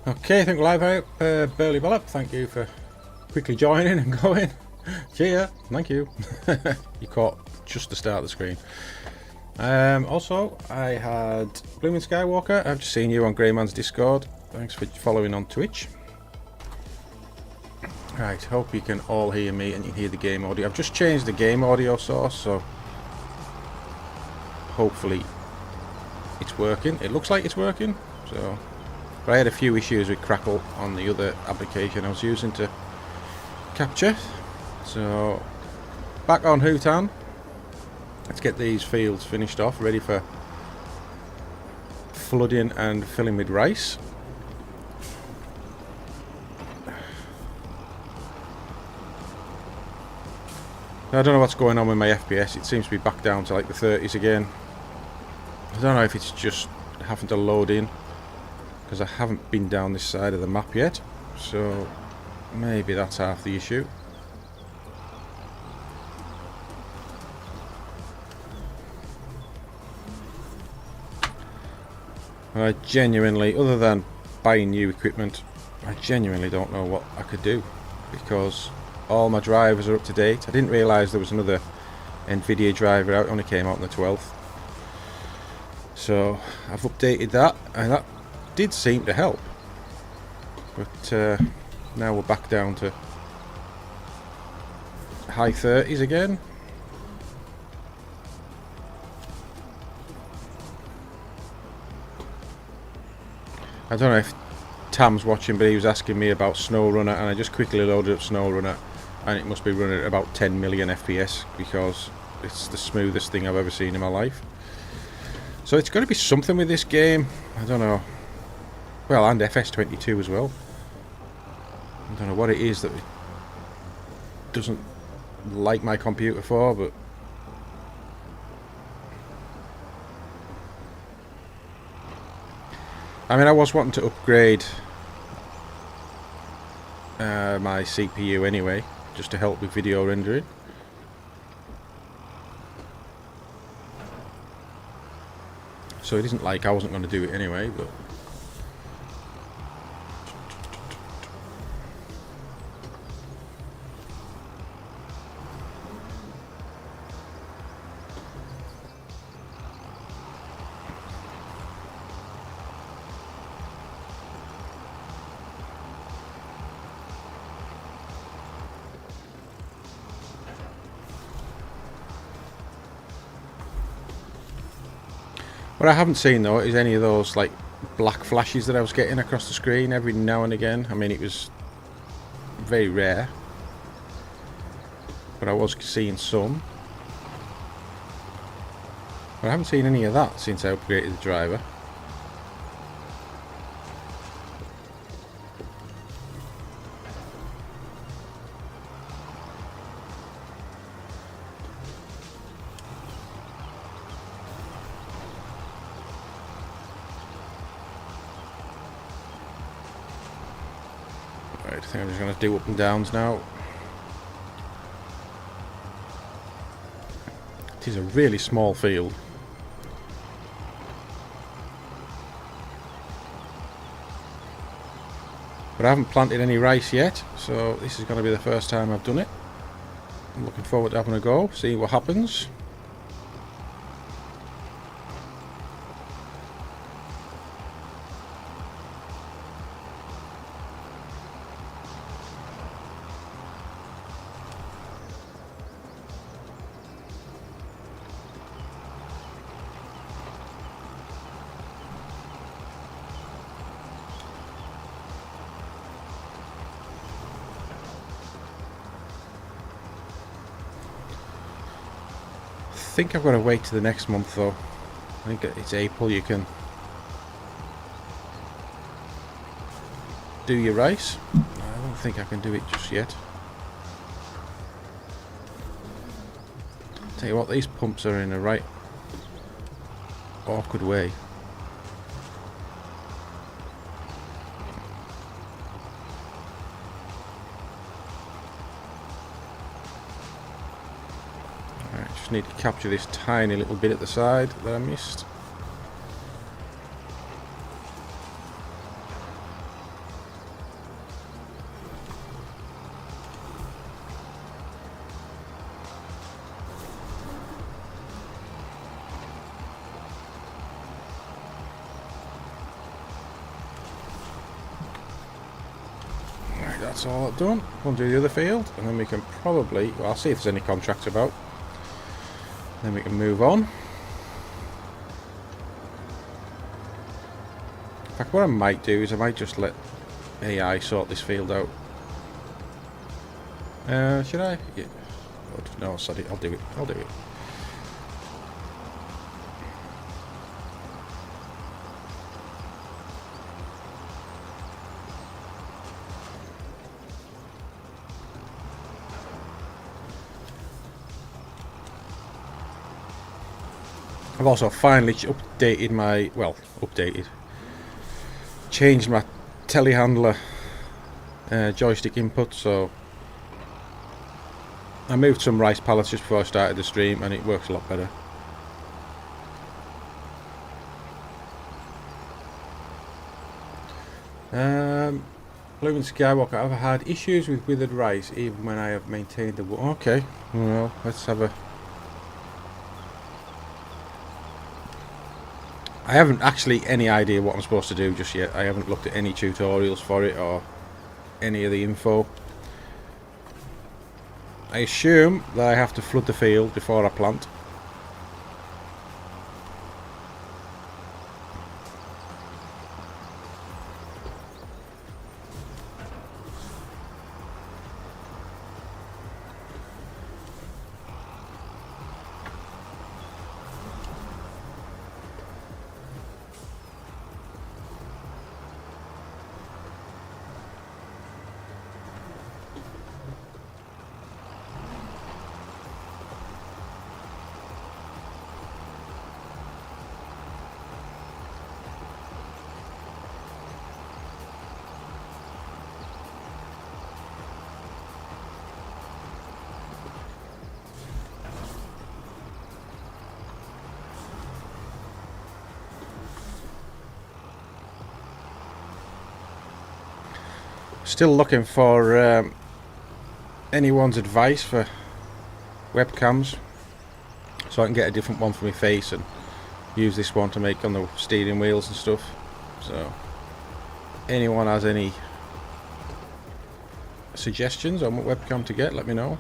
Okay, I think we're live out. Burley Ballop, thank you for quickly joining and going. Cheer, thank you. You caught just the start of the screen. Also, I had Blooming Skywalker. I've just seen you on Greyman's Discord. Thanks for following on Twitch. Right, hope you can all hear me and you can hear the game audio. I've just changed the game audio source, so hopefully it's working. It looks like it's working, so. But I had a few issues with Crackle on the other application I was using to capture. So, back on Hutan. Let's get these fields finished off, ready for flooding and filling with rice. I don't know what's going on with my FPS. It seems to be back down to like the 30s again. I don't know if it's just having to load in, because I haven't been down this side of the map yet, so maybe that's half the issue. I genuinely, other than buying new equipment, I genuinely don't know what I could do, because all my drivers are up to date. I didn't realise there was another NVIDIA driver out, it only came out on the 12th. So I've updated that, and that did seem to help, but now we're back down to high 30s again. I don't know if Tam's watching, but he was asking me about SnowRunner, and I just quickly loaded up SnowRunner, and it must be running at about 10 million FPS, because it's the smoothest thing I've ever seen in my life. So it's got to be something with this game. I don't know. Well, and FS25 as well. I don't know what it is that it doesn't like my computer for, but I mean, I was wanting to upgrade my CPU anyway, just to help with video rendering. So it isn't like I wasn't going to do it anyway, but what I haven't seen though is any of those like black flashes that I was getting across the screen every now and again. I mean, it was very rare, but I was seeing some. But I haven't seen any of that since I upgraded the driver. Right, I think I'm just going to do up and downs now. It is a really small field. But I haven't planted any rice yet, so this is going to be the first time I've done it. I'm looking forward to having a go, see what happens. I think I've got to wait to the next month though. I think it's April you can do your rice. I don't think I can do it just yet. Tell you what, these pumps are in a right awkward way. Alright, just need to capture this tiny little bit at the side that I missed. Right, that's all done. We'll do the other field, and then we can probably, well, I'll see if there's any contracts about. Then we can move on. In fact, what I might do is I might just let AI sort this field out. Should I? Yeah. No, sorry, I'll do it. I'll do it. I've also finally updated my, changed my telehandler joystick input, so I moved some rice pallets just before I started the stream and it works a lot better. Blooming Skywalker, I've had issues with withered rice even when I have maintained the... Okay, well, let's have a... I haven't actually any idea what I'm supposed to do just yet. I haven't looked at any tutorials for it or any of the info. I assume that I have to flood the field before I plant. Still looking for anyone's advice for webcams, so I can get a different one for my face and use this one to make on the steering wheels and stuff. So anyone has any suggestions on what webcam to get, let me know.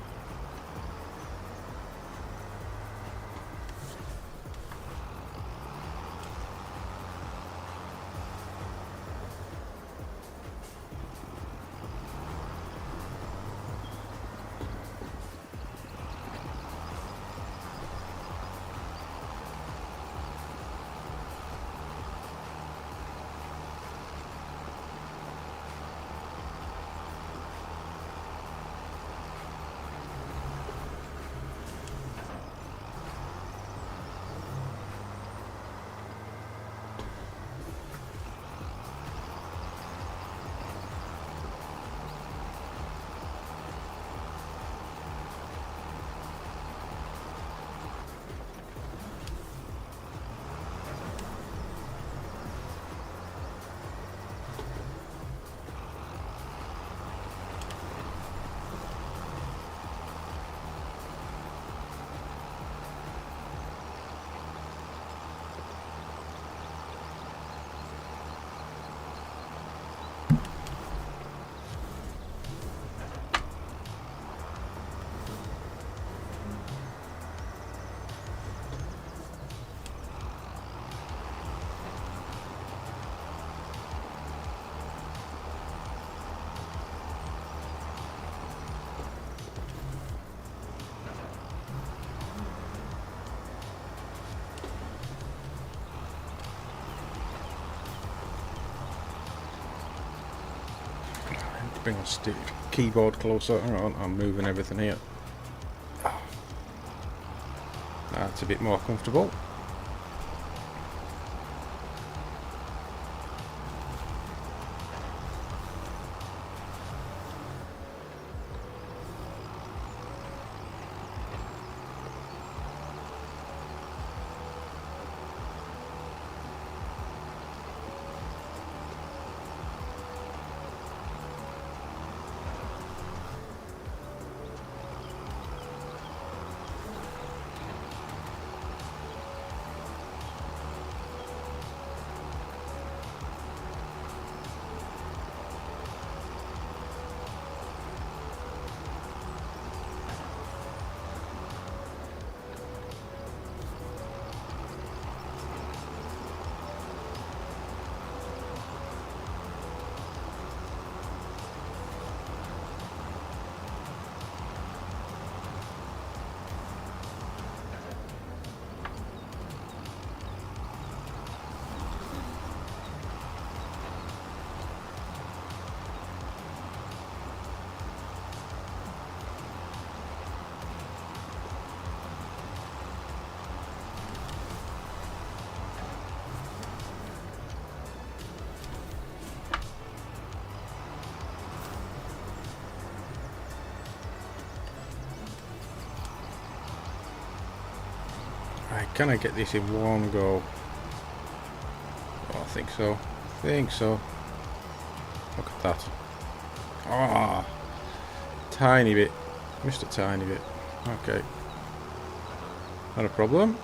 Bring the keyboard closer. Hang on, I'm moving everything here. That's a bit more comfortable. can I get this in one go? Oh, I think so. I think so. Look at that. Ah, tiny bit. Just a tiny bit. Okay. Not a problem.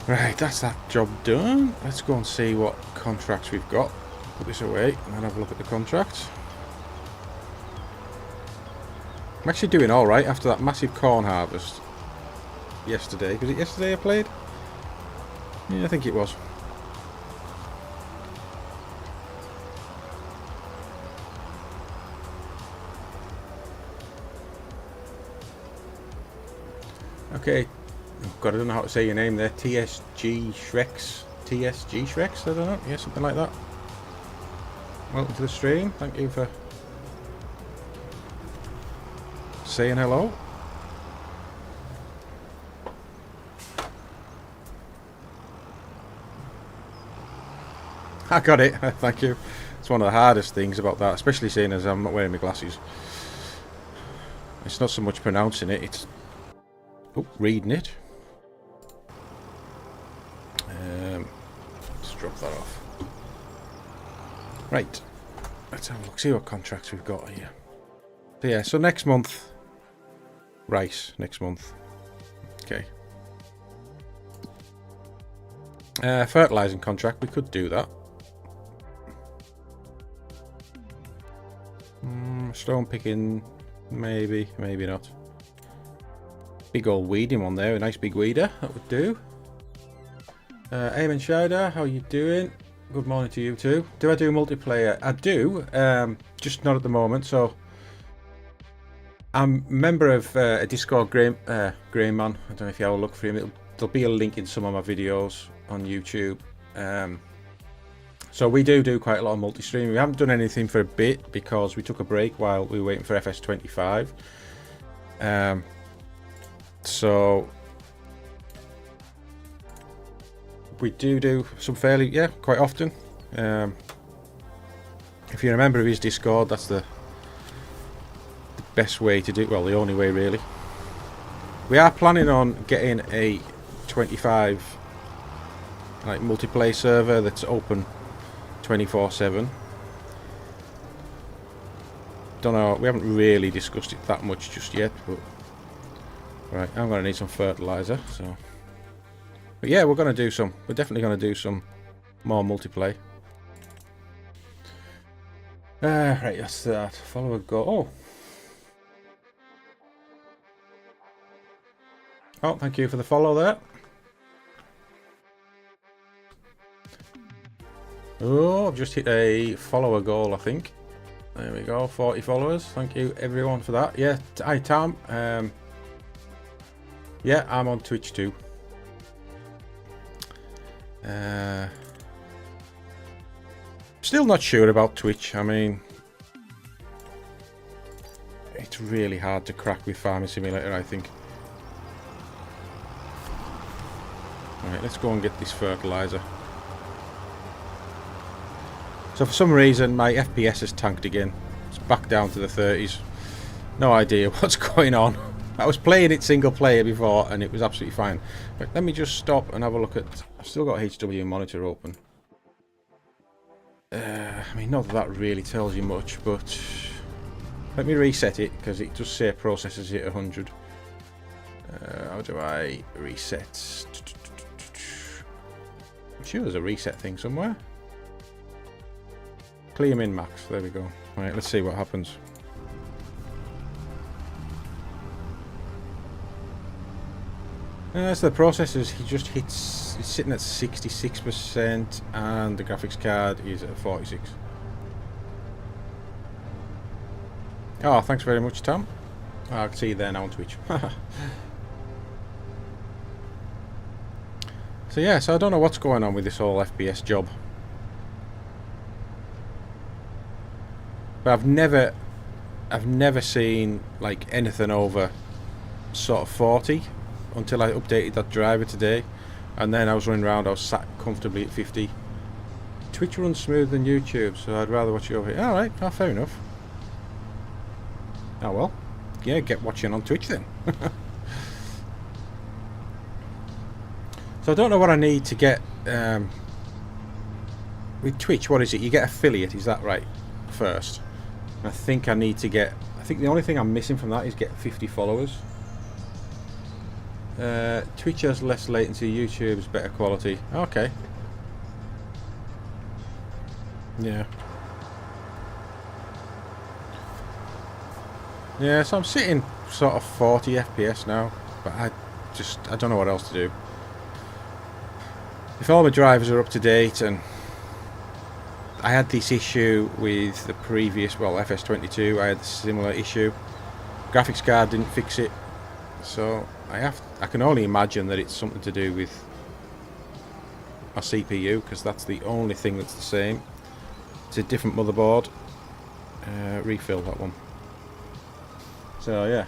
Right, that's that job done. Let's go and see what contracts we've got. Put this away and then have a look at the contracts. I'm actually doing alright after that massive corn harvest yesterday. Was it yesterday I played? Yeah, I think it was. Okay. Oh God, I don't know how to say your name there. TSG Shreks. TSG Shreks? I don't know. Yeah, something like that. Welcome to the stream. Thank you for saying hello. I got it. Thank you. It's one of the hardest things about that, especially seeing as I'm not wearing my glasses. It's not so much pronouncing it, it's reading it. Just drop that off. Right. Let's have a look. See what contracts we've got here. So yeah, so next month. Rice, next month. Okay. Fertilising contract, we could do that. Stone picking, maybe, maybe not. Big old weeding one there, a nice big weeder, that would do. Eamon Scheider, how you doing? Good morning to you too. Do I do multiplayer? I do, just not at the moment. So I'm a member of a Discord, Grey Man. I don't know if you have a look for him. There'll be a link in some of my videos on YouTube. So we do quite a lot of multi-streaming. We haven't done anything for a bit because we took a break while we were waiting for FS25. So we do some fairly, quite often. If you're a member of his Discord, that's the best way to do it. Well, the only way really. We are planning on getting a 25 like multiplayer server that's open 24/7. Don't know, we haven't really discussed it that much just yet, but right, I'm gonna need some fertilizer, so but yeah, we're definitely gonna do some more multiplayer. Right, that's that. Follow a goal. Oh, thank you for the follow there. Oh, I've just hit a follower goal, I think. There we go, 40 followers. Thank you everyone for that. Yeah, hi Tam. Yeah, I'm on Twitch too. Still not sure about Twitch. I mean, it's really hard to crack with Farming Simulator, I think. Alright, let's go and get this fertilizer. So for some reason my FPS has tanked again. It's back down to the 30s. No idea what's going on. I was playing it single player before and it was absolutely fine. But let me just stop and have a look at... I've still got HW monitor open. I mean, not that that really tells you much, but... Let me reset it, because it does say processors hit 100. How do I reset? I'm sure there's a reset thing somewhere. Clear min max, there we go. Alright, let's see what happens. So the processors, he just hits, it's sitting at 66% and the graphics card is at 46. Oh, thanks very much, Tom. Oh, I can see you there now on Twitch. So yeah, so I don't know what's going on with this whole FPS job. But I've never seen like anything over sort of 40 until I updated that driver today, and then I was running around. I was sat comfortably at 52 Twitch runs smoother than YouTube, so I'd rather watch it over here. Alright, oh, fair enough. Oh well. Yeah, get watching on Twitch then. So I don't know what I need to get with Twitch. What is it? You get affiliate, is that right? First. I think I need to get... I think the only thing I'm missing from that is get 50 followers. Twitch has less latency, YouTube's better quality. Okay. Yeah. Yeah, so I'm sitting sort of 40 FPS now, but I don't know what else to do. If all my drivers are up to date, and I had this issue with the previous, well, FS25, I had a similar issue. Graphics card didn't fix it, so I can only imagine that it's something to do with my CPU, because that's the only thing that's the same. It's a different motherboard. Refill that one. So yeah.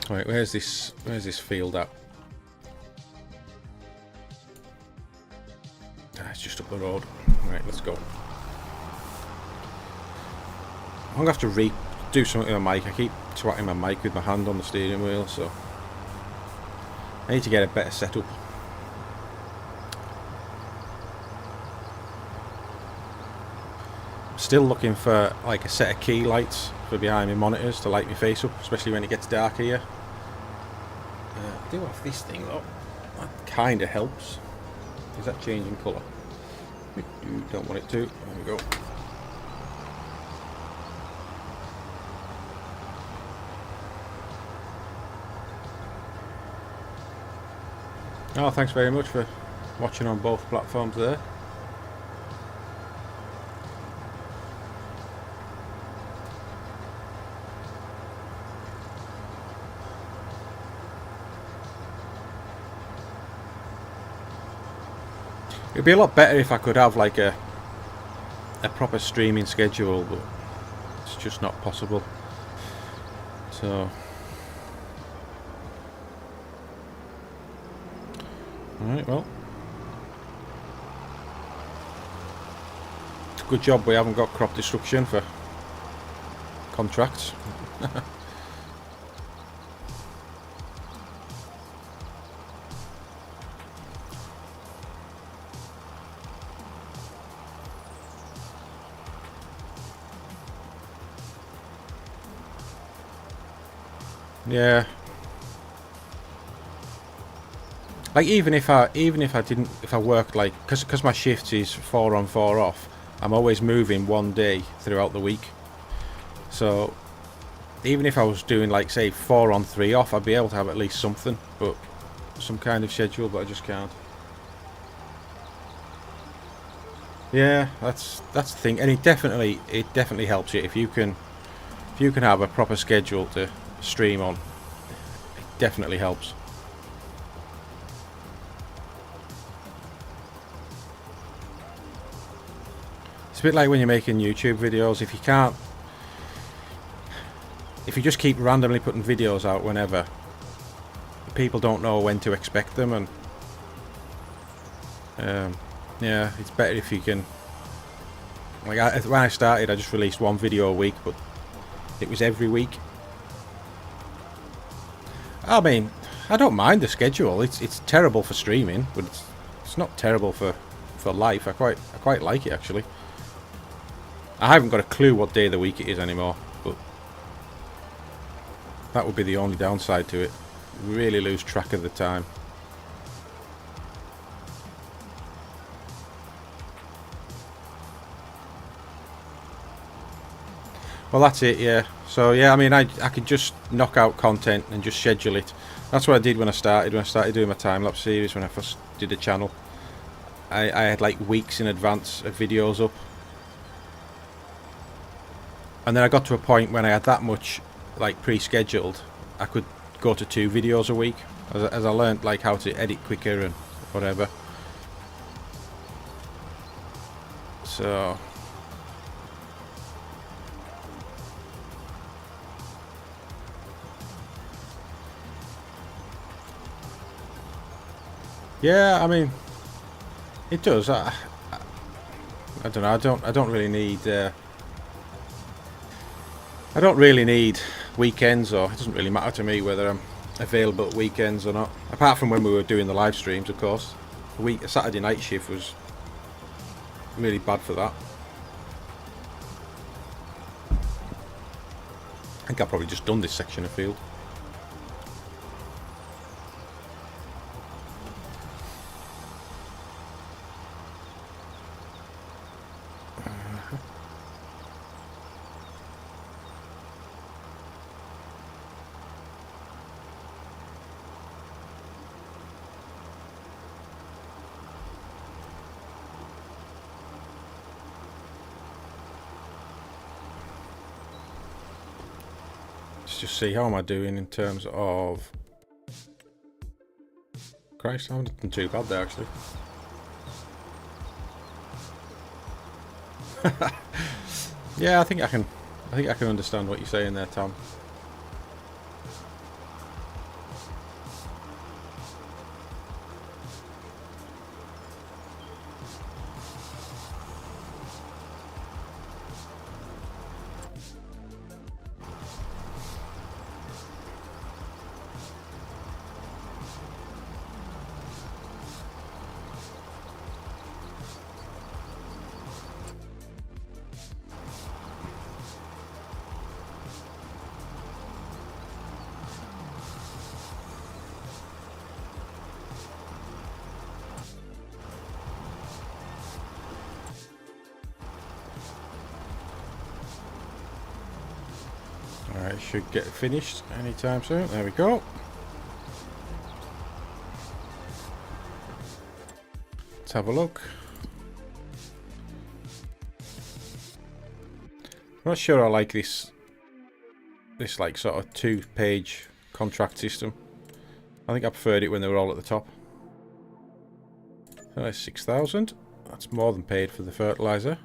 Right, where's this field at? It's just up the road. Right, let's go. I'm gonna have to do something with my mic. I keep twatting my mic with my hand on the steering wheel, so I need to get a better setup. Still looking for like a set of key lights for behind my monitors to light my face up, especially when it gets dark here. I do have this thing though. That kind of helps. Is that changing colour? Don't want it to. There we go. Oh, thanks very much for watching on both platforms there. It'd be a lot better if I could have like a proper streaming schedule, but it's just not possible. So, alright, well, it's a good job we haven't got crop destruction for contracts. Yeah. Like even if I worked like, because my shift is 4 on 4 off, I'm always moving one day throughout the week. So even if I was doing like say 4 on 3 off, I'd be able to have at least something, but some kind of schedule, but I just can't. Yeah, that's the thing, and it definitely helps you if you can have a proper schedule to stream on. It definitely helps. It's a bit like when you're making YouTube videos. If you just keep randomly putting videos out whenever, people don't know when to expect them, and yeah, it's better if you can. Like when I started, I just released one video a week, but it was every week. I mean, I don't mind the schedule. It's terrible for streaming, but it's not terrible for life. I quite like it actually. I haven't got a clue what day of the week it is anymore, but that would be the only downside to it. You really lose track of the time. Well, that's it, yeah. So yeah, I mean, I could just knock out content and just schedule it. That's what I did when I started doing my time-lapse series when I first did the channel. I had like weeks in advance of videos up. And then I got to a point when I had that much like pre-scheduled, I could go to 2 videos a week as I learned like how to edit quicker and whatever. So Yeah, I mean, it does. I don't know. I don't really need. I don't really need weekends, or it doesn't really matter to me whether I'm available at weekends or not. Apart from when we were doing the live streams, of course. A Saturday night shift was really bad for that. I think I've probably just done this section of field. Let's just see, how am I doing in terms of... Christ, I haven't done too bad there actually. Yeah, I think I can understand what you're saying there, Tom. Alright, should get finished anytime soon. There we go. Let's have a look. I'm not sure I like this like sort of 2-page contract system. I think I preferred it when they were all at the top. So that's 6,000. That's more than paid for the fertilizer.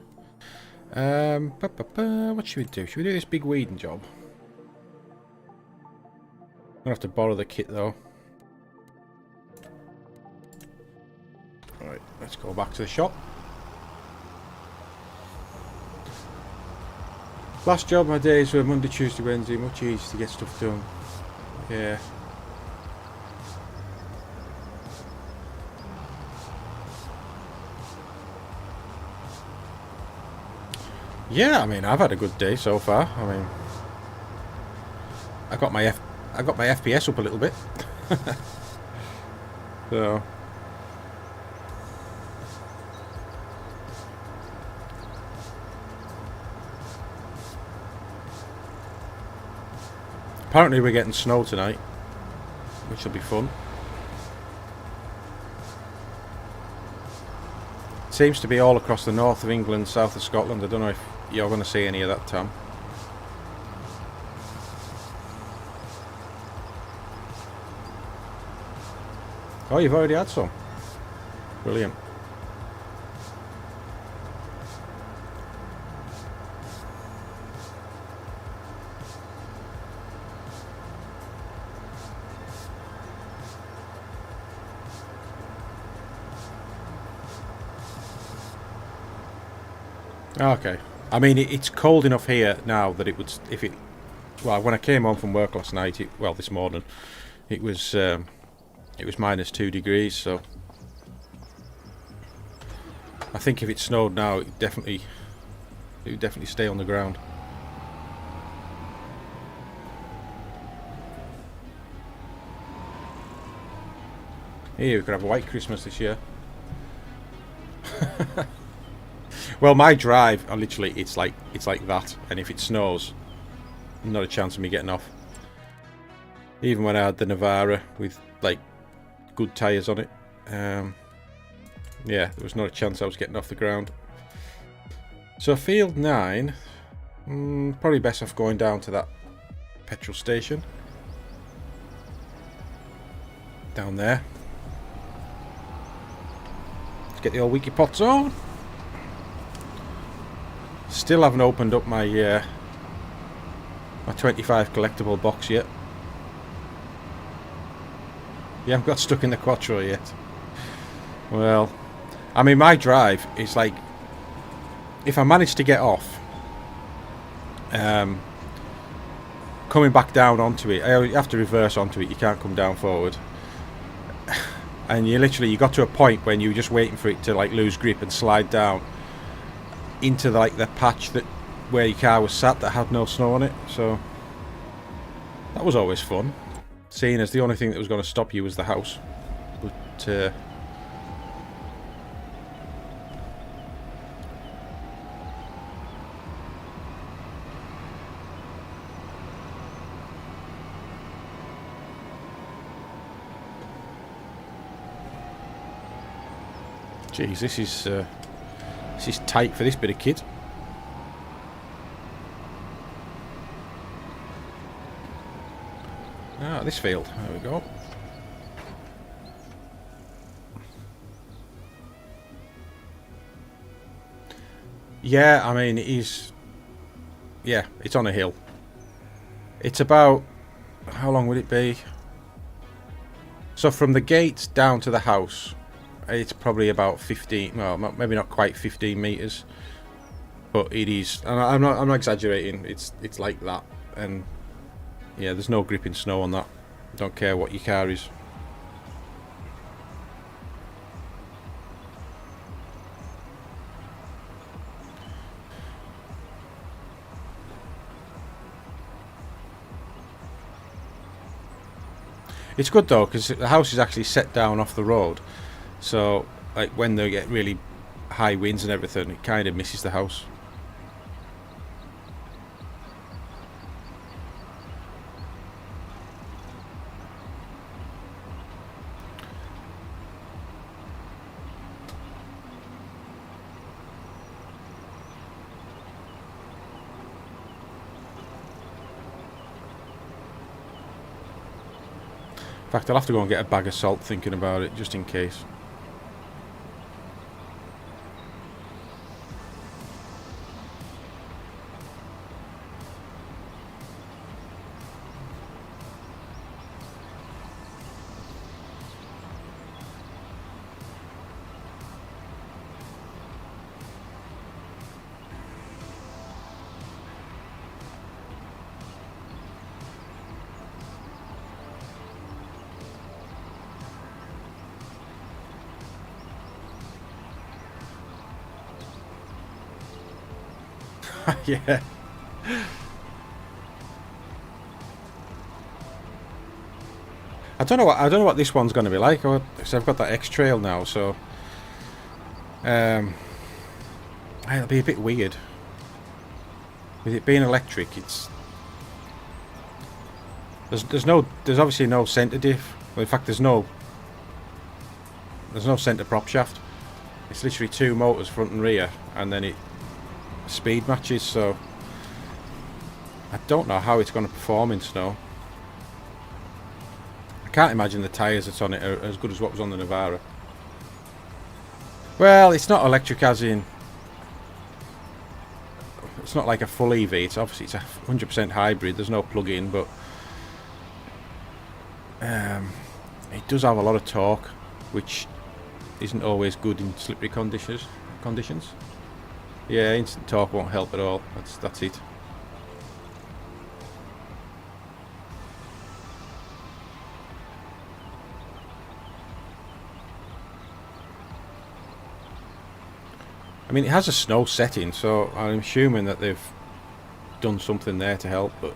What should we do? Should we do this big weeding job? I'm gonna have to borrow the kit though. Right, let's go back to the shop. Last job, my days were Monday, Tuesday, Wednesday. Much easier to get stuff done. Yeah. Yeah, I mean, I've had a good day so far. I mean, I got my FPS up a little bit. So apparently we're getting snow tonight, which will be fun. Seems to be all across the north of England, south of Scotland. I don't know if you're going to see any of that, Tom. Oh, you've already had some. Brilliant. Okay. I mean, it's cold enough here now that it would, if it, well, when I came home from work last night, well, this morning, it was -2 degrees, so I think if it snowed now, it would definitely stay on the ground. Here, we could have a white Christmas this year. Well, my drive, literally, it's like that, and if it snows, not a chance of me getting off. Even when I had the Navara with like good tyres on it, yeah, there was not a chance I was getting off the ground. So field 9, probably best off going down to that petrol station down there. Let's get the old wiki pots on. Still haven't opened up my my 25 collectible box yet. You haven't got stuck in the Quattro yet. Well, I mean, my drive is like, if I manage to get off, um, coming back down onto it, you have to reverse onto it. You can't come down forward. And you got to a point when you were just waiting for it to like lose grip and slide down into the patch that where your car was sat that had no snow on it. So that was always fun, seeing as the only thing that was going to stop you was the house. But geez, this is tight for this bit of kit. Ah, this field. There we go. Yeah, I mean, it is. Yeah, it's on a hill. It's about. How long would it be? So from the gate down to the house, it's probably about 15. Well, maybe not quite 15 meters, but it is. And I'm not exaggerating. It's like that, and yeah, there's no gripping snow on that. Don't care what your car is. It's good though, because the house is actually set down off the road, so like when they get really high winds and everything, it kind of misses the house. In fact, I'll have to go and get a bag of salt thinking about it, just in case. Yeah. I don't know what this one's going to be like. So I've got that X Trail now, so it'll be a bit weird. With it being electric, there's obviously no centre diff. Well, in fact, there's no centre prop shaft. It's literally two motors, front and rear, and then it speed matches. So I don't know how it's going to perform in snow. I can't imagine the tyres that's on it are as good as what was on the Navara. Well, it's not electric as in. It's not like a full EV. It's a 100% hybrid. There's no plug-in, but it does have a lot of torque, which isn't always good in slippery conditions. Yeah, instant torque won't help at all. That's it. I mean, it has a snow setting, so I'm assuming that they've done something there to help, but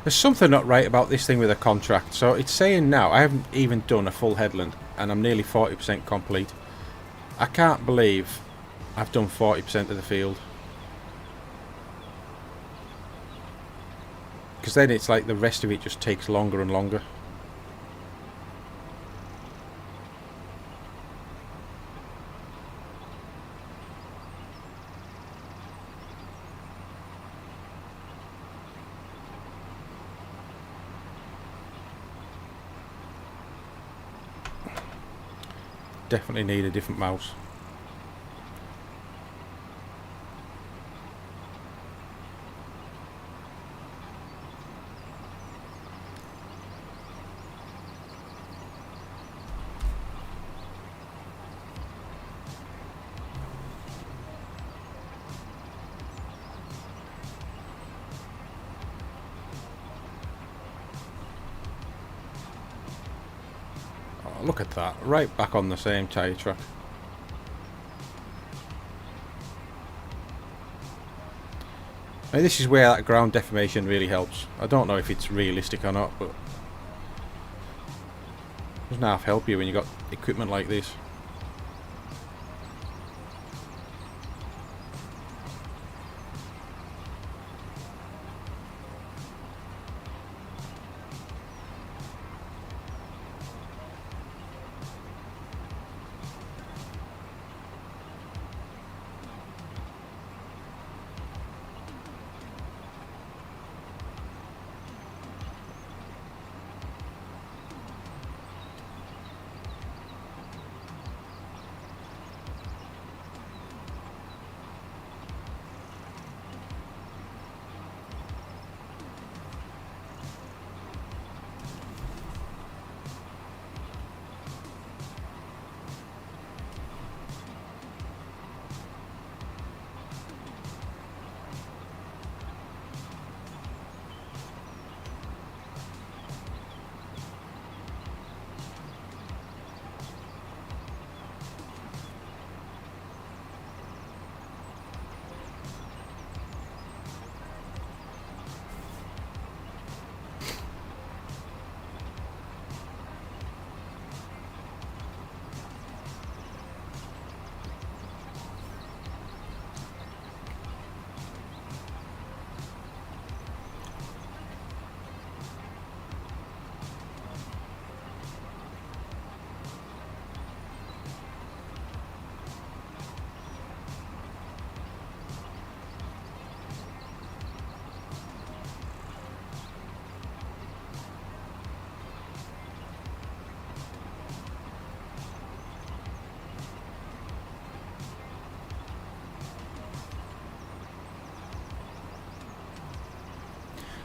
there's something not right about this thing with a contract. So it's saying now, I haven't even done a full headland, and I'm nearly 40% complete. I can't believe I've done 40% of the field. Because then it's like the rest of it just takes longer and longer. Definitely need a different mouse. Oh, look at that, right back on the same tyre track. Now, this is where that ground deformation really helps. I don't know if it's realistic or not, but it doesn't half help you when you've got equipment like this.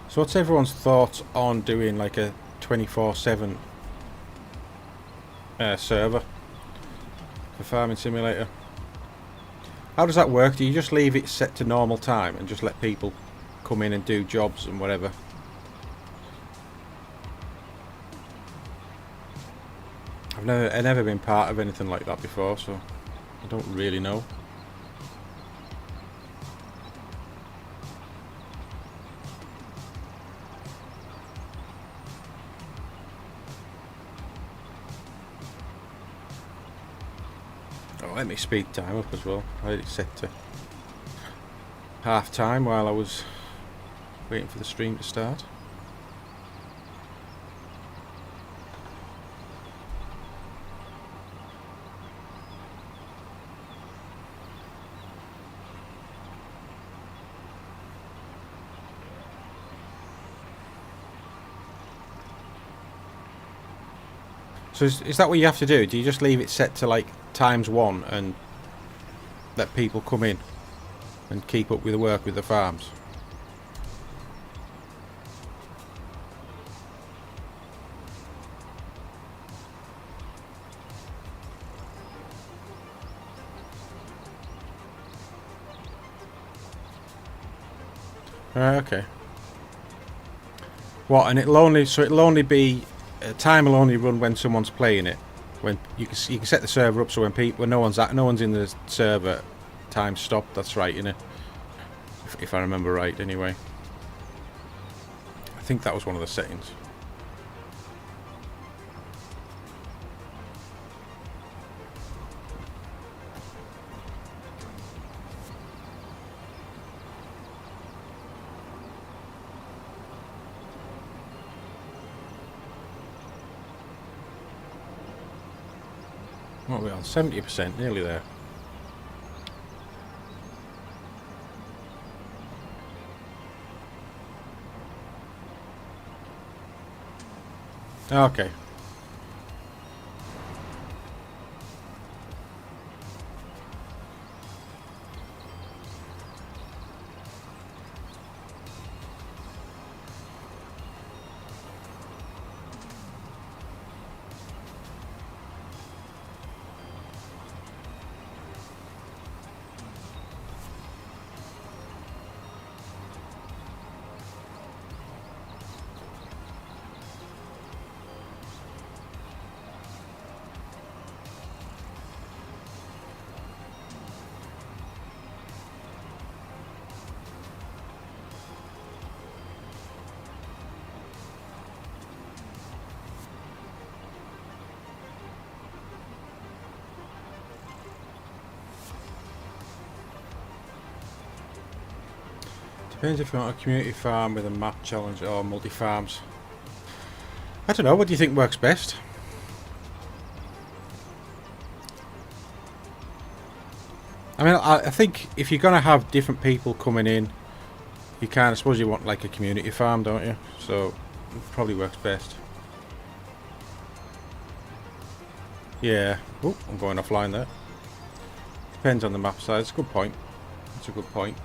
So what's everyone's thoughts on doing like a 24/7 server for Farming Simulator? How does that work? Do you just leave it set to normal time and just let people come in and do jobs and whatever? I've never been part of anything like that before, so I don't really know. Oh, let me speed time up as well. I had it set to half time while I was waiting for the stream to start. So is that what you have to do? Do you just leave it set to like ×1 and let people come in and keep up with the work with the farms? Okay. What? And it'll only be time will only run when someone's playing it. When you can set the server up so when no one's in the server, time stopped. That's right, innit? If I remember right, anyway. I think that was one of the settings. What are we on? 70%, nearly there. Okay. Depends if you want a community farm with a map challenge or multi-farms. I don't know, what do you think works best? I mean, I think if you're going to have different people coming in, you can, I suppose you want like a community farm, don't you? So, it probably works best. Yeah. Oh, I'm going offline there. Depends on the map size. Good point. That's a good point.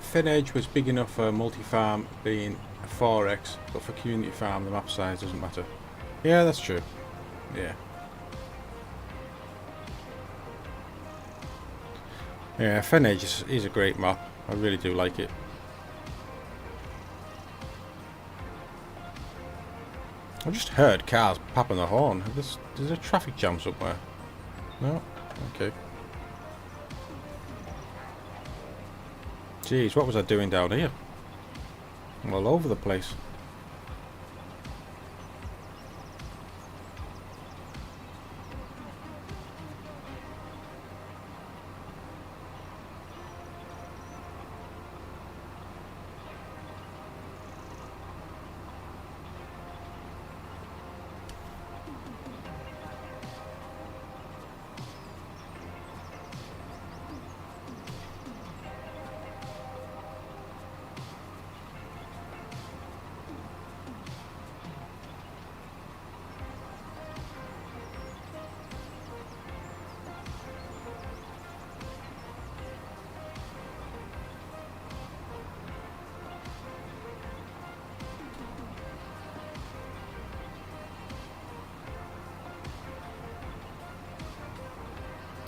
Thin Edge was big enough for multi-farm being a 4x, but for community farm the map size doesn't matter. Yeah, that's true. Yeah. Yeah, Thin Edge is a great map. I really do like it. I just heard cars popping the horn. There's a traffic jam somewhere. No? Okay. Jeez, what was I doing down here? I'm all over the place.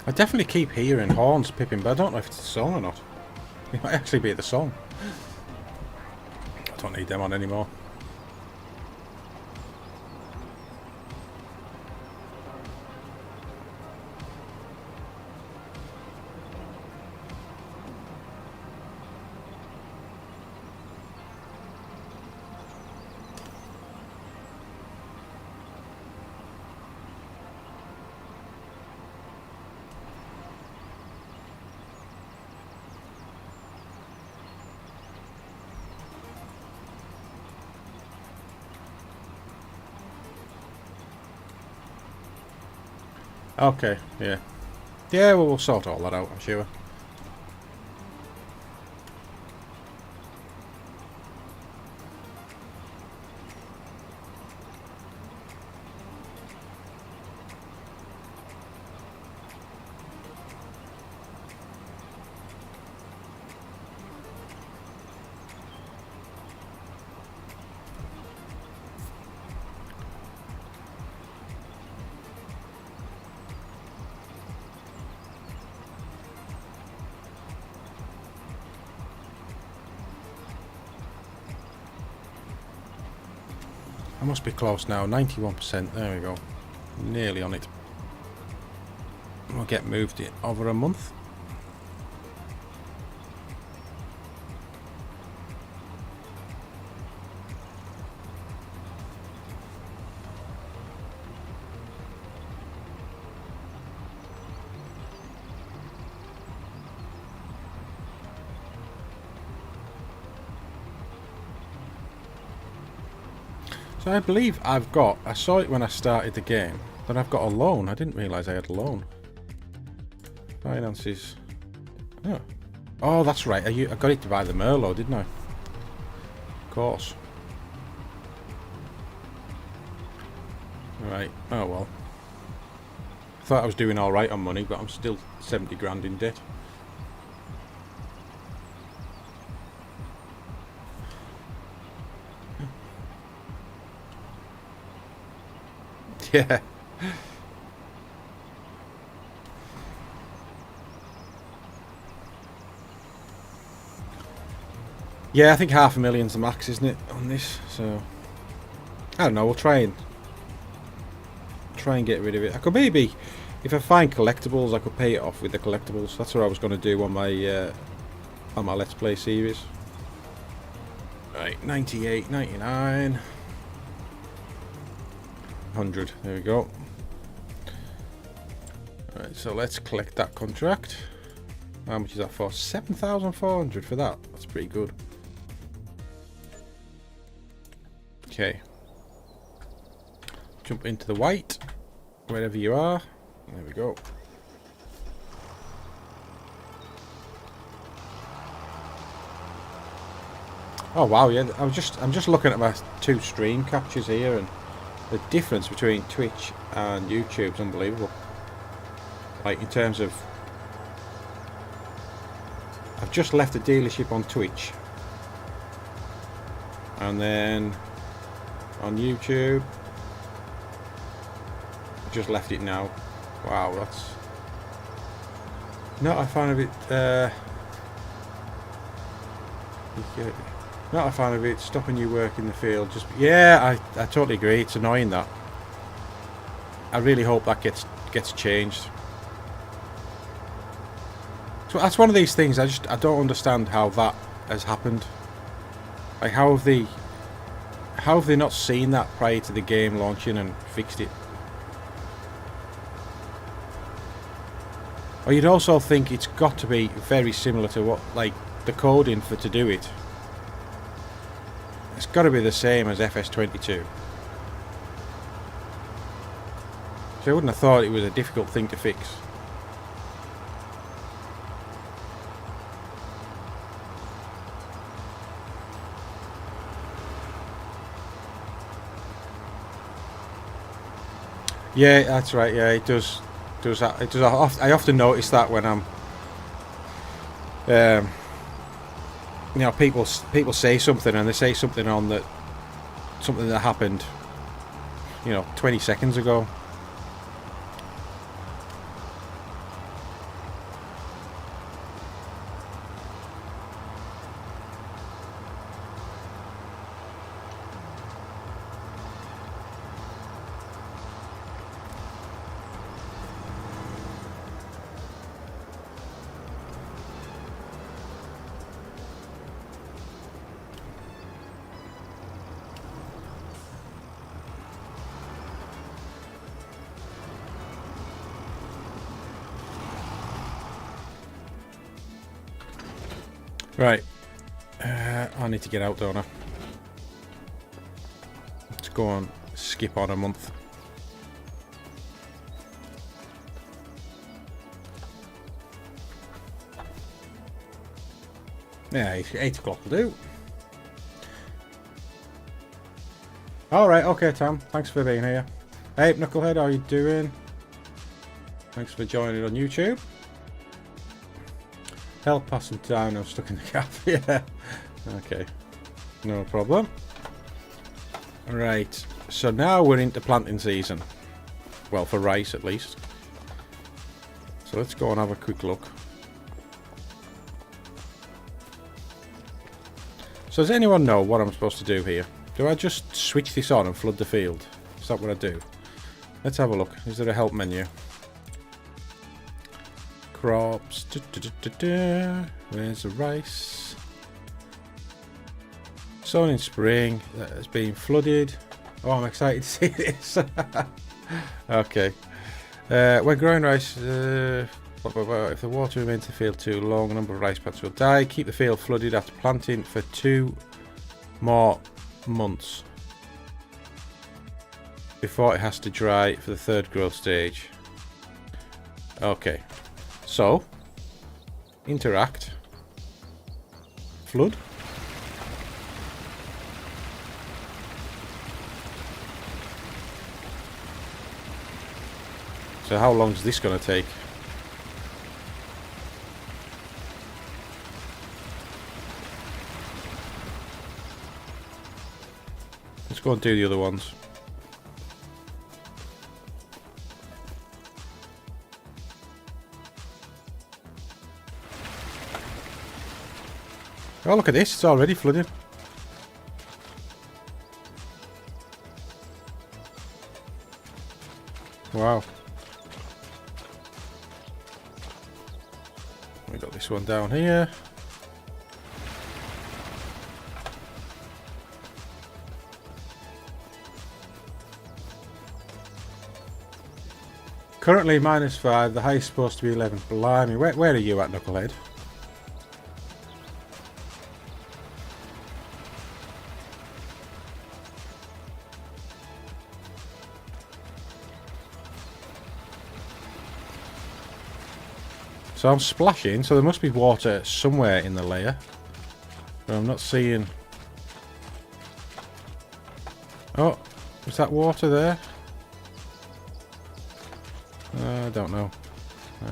I definitely keep hearing horns pipping, but I don't know if it's the song or not. It might actually be the song. I don't need them on anymore. Okay, yeah. Yeah, well, we'll sort all that out, I'm sure. I must be close now, 91%, there we go. Nearly on it. We'll get moved in over a month. So I believe I've got, I saw it when I started the game, that I've got a loan. I didn't realise I had a loan. Finances. Oh, oh that's right. I got it to buy the Merlot, didn't I? Of course. Right, oh well. Thought I was doing all right on money, but I'm still 70 grand in debt. Yeah. Yeah, I think 500,000's the max, isn't it, on this? So I don't know. We'll try and get rid of it. I could maybe, if I find collectibles, I could pay it off with the collectibles. That's what I was going to do on my Let's Play series. Right, 98, 99, 100. There we go. Right, so let's collect that contract. How much is that for? 7,400 for that. That's pretty good. Okay. Jump into the white, wherever you are. There we go. Oh wow, yeah. I'm just looking at my 2 stream captures here, and the difference between Twitch and YouTube is unbelievable. Like in terms of, I've just left the dealership on Twitch, and then on YouTube, I just left it now. Wow, that's not. I find a bit. Not a fan of it. Stopping you work in the field. Just yeah, I totally agree. It's annoying that. I really hope that gets changed. So that's one of these things. I don't understand how that has happened. Like how have they not seen that prior to the game launching and fixed it? Or you'd also think it's got to be very similar to what, like, the coding for to do it. It's got to be the same as FS25. So I wouldn't have thought it was a difficult thing to fix. Yeah, that's right. Yeah, it does. I often notice that when I'm, you know, people say something and they say something on that, something that happened, you know, 20 seconds ago. Right, I need to get out, don't I? Let's go on, skip on a month. Yeah, 8 o'clock will do. Alright, okay Tom, thanks for being here. Hey Knucklehead, how are you doing? Thanks for joining on YouTube. Help pass some down, I'm stuck in the cab. Yeah. Okay. No problem. Right. So now we're into planting season. Well, for rice at least. So let's go and have a quick look. So does anyone know what I'm supposed to do here? Do I just switch this on and flood the field? Is that what I do? Let's have a look. Is there a help menu? Crops. Where's the rice? Sown in spring. That has been flooded. Oh, I'm excited to see this. Okay. When growing rice, if the water remains in the field too long, a number of rice plants will die. Keep the field flooded after planting for 2 more months before it has to dry for the 3rd growth stage. Okay. So, interact, flood. So how long is this going to take? Let's go and do the other ones. Oh, look at this, it's already flooded. Wow. We got this one down here. Currently -5, the highest supposed to be 11. Blimey, where are you at, Knucklehead? So I'm splashing, so there must be water somewhere in the layer. But I'm not seeing... Oh, is that water there? I don't know.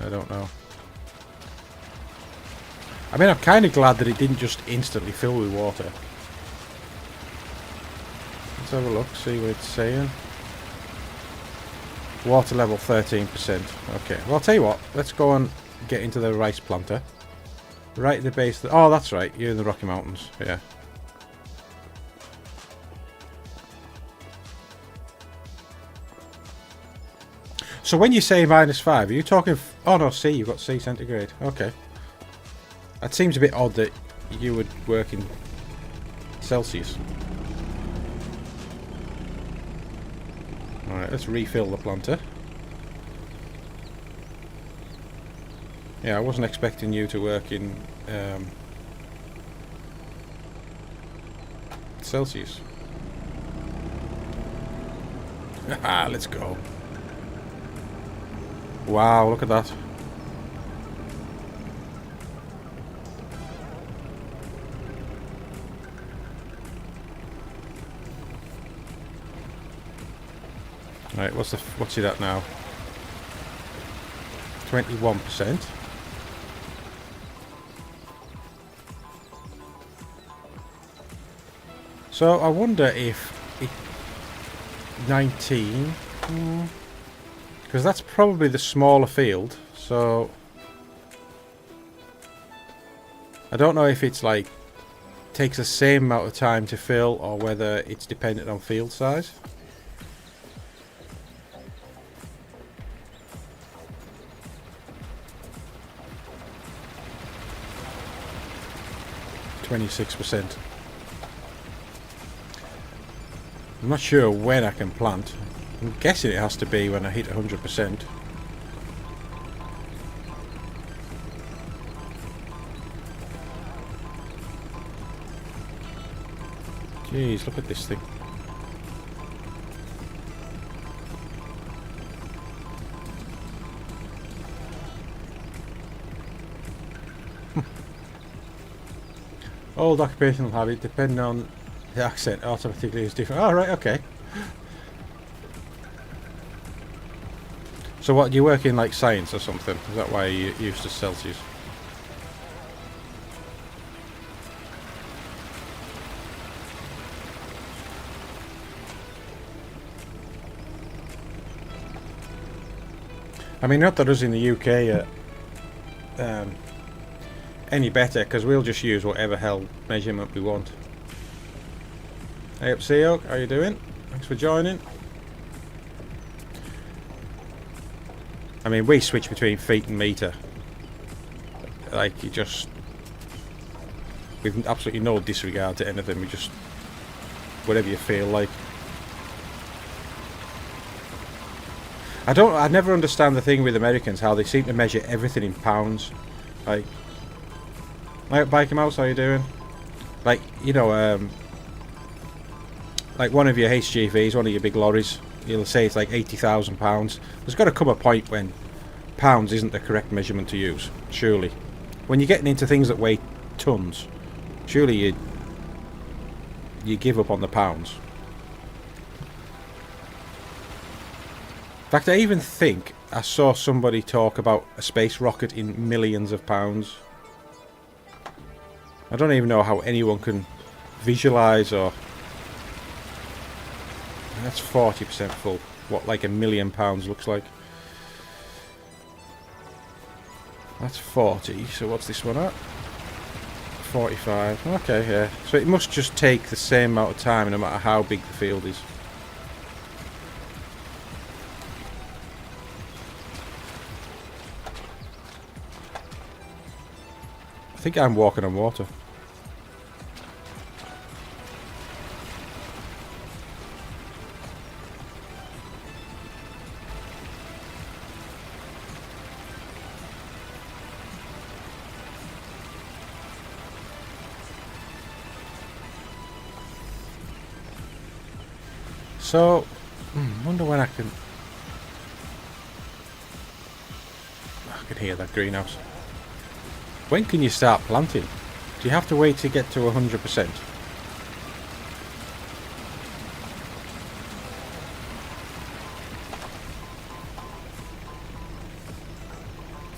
I don't know. I mean, I'm kind of glad that it didn't just instantly fill with water. Let's have a look, see what it's saying. Water level 13%. Okay, well, I'll tell you what. Let's go and get into the rice planter. Right at the base. Oh, that's right. You're in the Rocky Mountains. Yeah. So when you say -5, are you talking... Oh, no, C. You've got C centigrade. Okay. That seems a bit odd that you would work in Celsius. Alright, let's refill the planter. Yeah, I wasn't expecting you to work in Celsius. Haha, let's go. Wow, look at that. Right, what's it at now? 21%. So I wonder if 19, because that's probably the smaller field. So I don't know if it's like takes the same amount of time to fill or whether it's dependent on field size. %. I'm not sure when I can plant. I'm guessing it has to be when I hit 100%. Jeez, look at this thing. Old occupational habit, depending on the accent, automatically is different. Oh, right, okay. So what, do you work in like science or something? Is that why you used to Celsius? I mean, not that us in the UK any better, because we'll just use whatever hell measurement we want. Hey up, Seal, how you doing? Thanks for joining. I mean, we switch between feet and meter. Like, you just... with absolutely no disregard to anything, we just... whatever you feel like. I never understand the thing with Americans, how they seem to measure everything in pounds. Like... Hi, Biker Mouse, how you doing? Like, you know, like one of your HGVs, one of your big lorries, you'll say it's like £80,000. There's got to come a point when pounds isn't the correct measurement to use, surely. When you're getting into things that weigh tons, surely you give up on the pounds. fact, I even think I saw somebody talk about a space rocket in millions of pounds. I don't even know how anyone can visualise or... That's 40% full. What, like £1 million looks like. That's 40, so what's this one at? 45. Okay, yeah. So it must just take the same amount of time no matter how big the field is. I think I'm walking on water. So, wonder when I can hear that greenhouse. When can you start planting? Do you have to wait to get to 100%?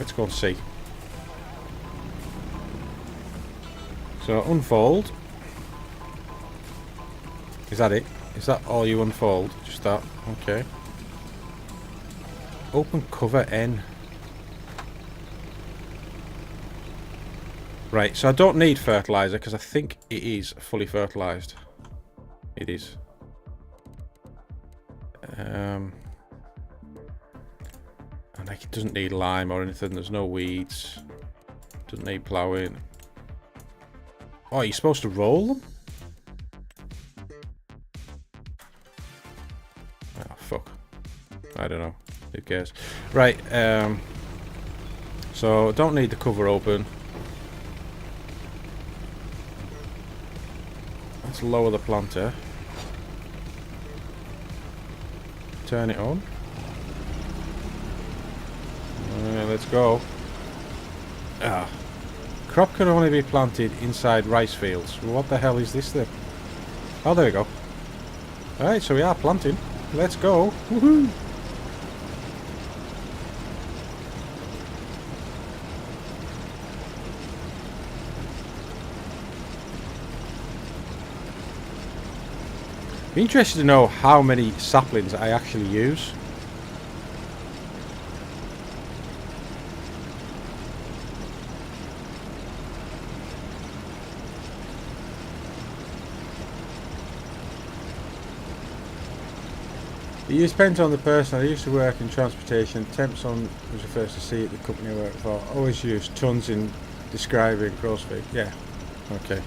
Let's go and see. So, unfold. Is that it? Is that all you unfold? Just that? Okay. Open cover N. Right, so I don't need fertilizer because I think it is fully fertilized. It is. And like it doesn't need lime or anything. There's no weeds. Doesn't need ploughing. Oh, you're supposed to roll them? Oh, fuck. I don't know. Who cares? Right, so don't need the cover open. Let's lower the planter. Turn it on. Let's go. Ah. Crop can only be planted inside rice fields. Well, what the hell is this then? Oh, there we go. Alright, so we are planting. Let's go. Woohoo! Be interested to know how many saplings I actually use. It depends on the person. I used to work in transportation. Temps on was the first to see it. The company I worked for always used tons in describing gross feed. Yeah. Okay.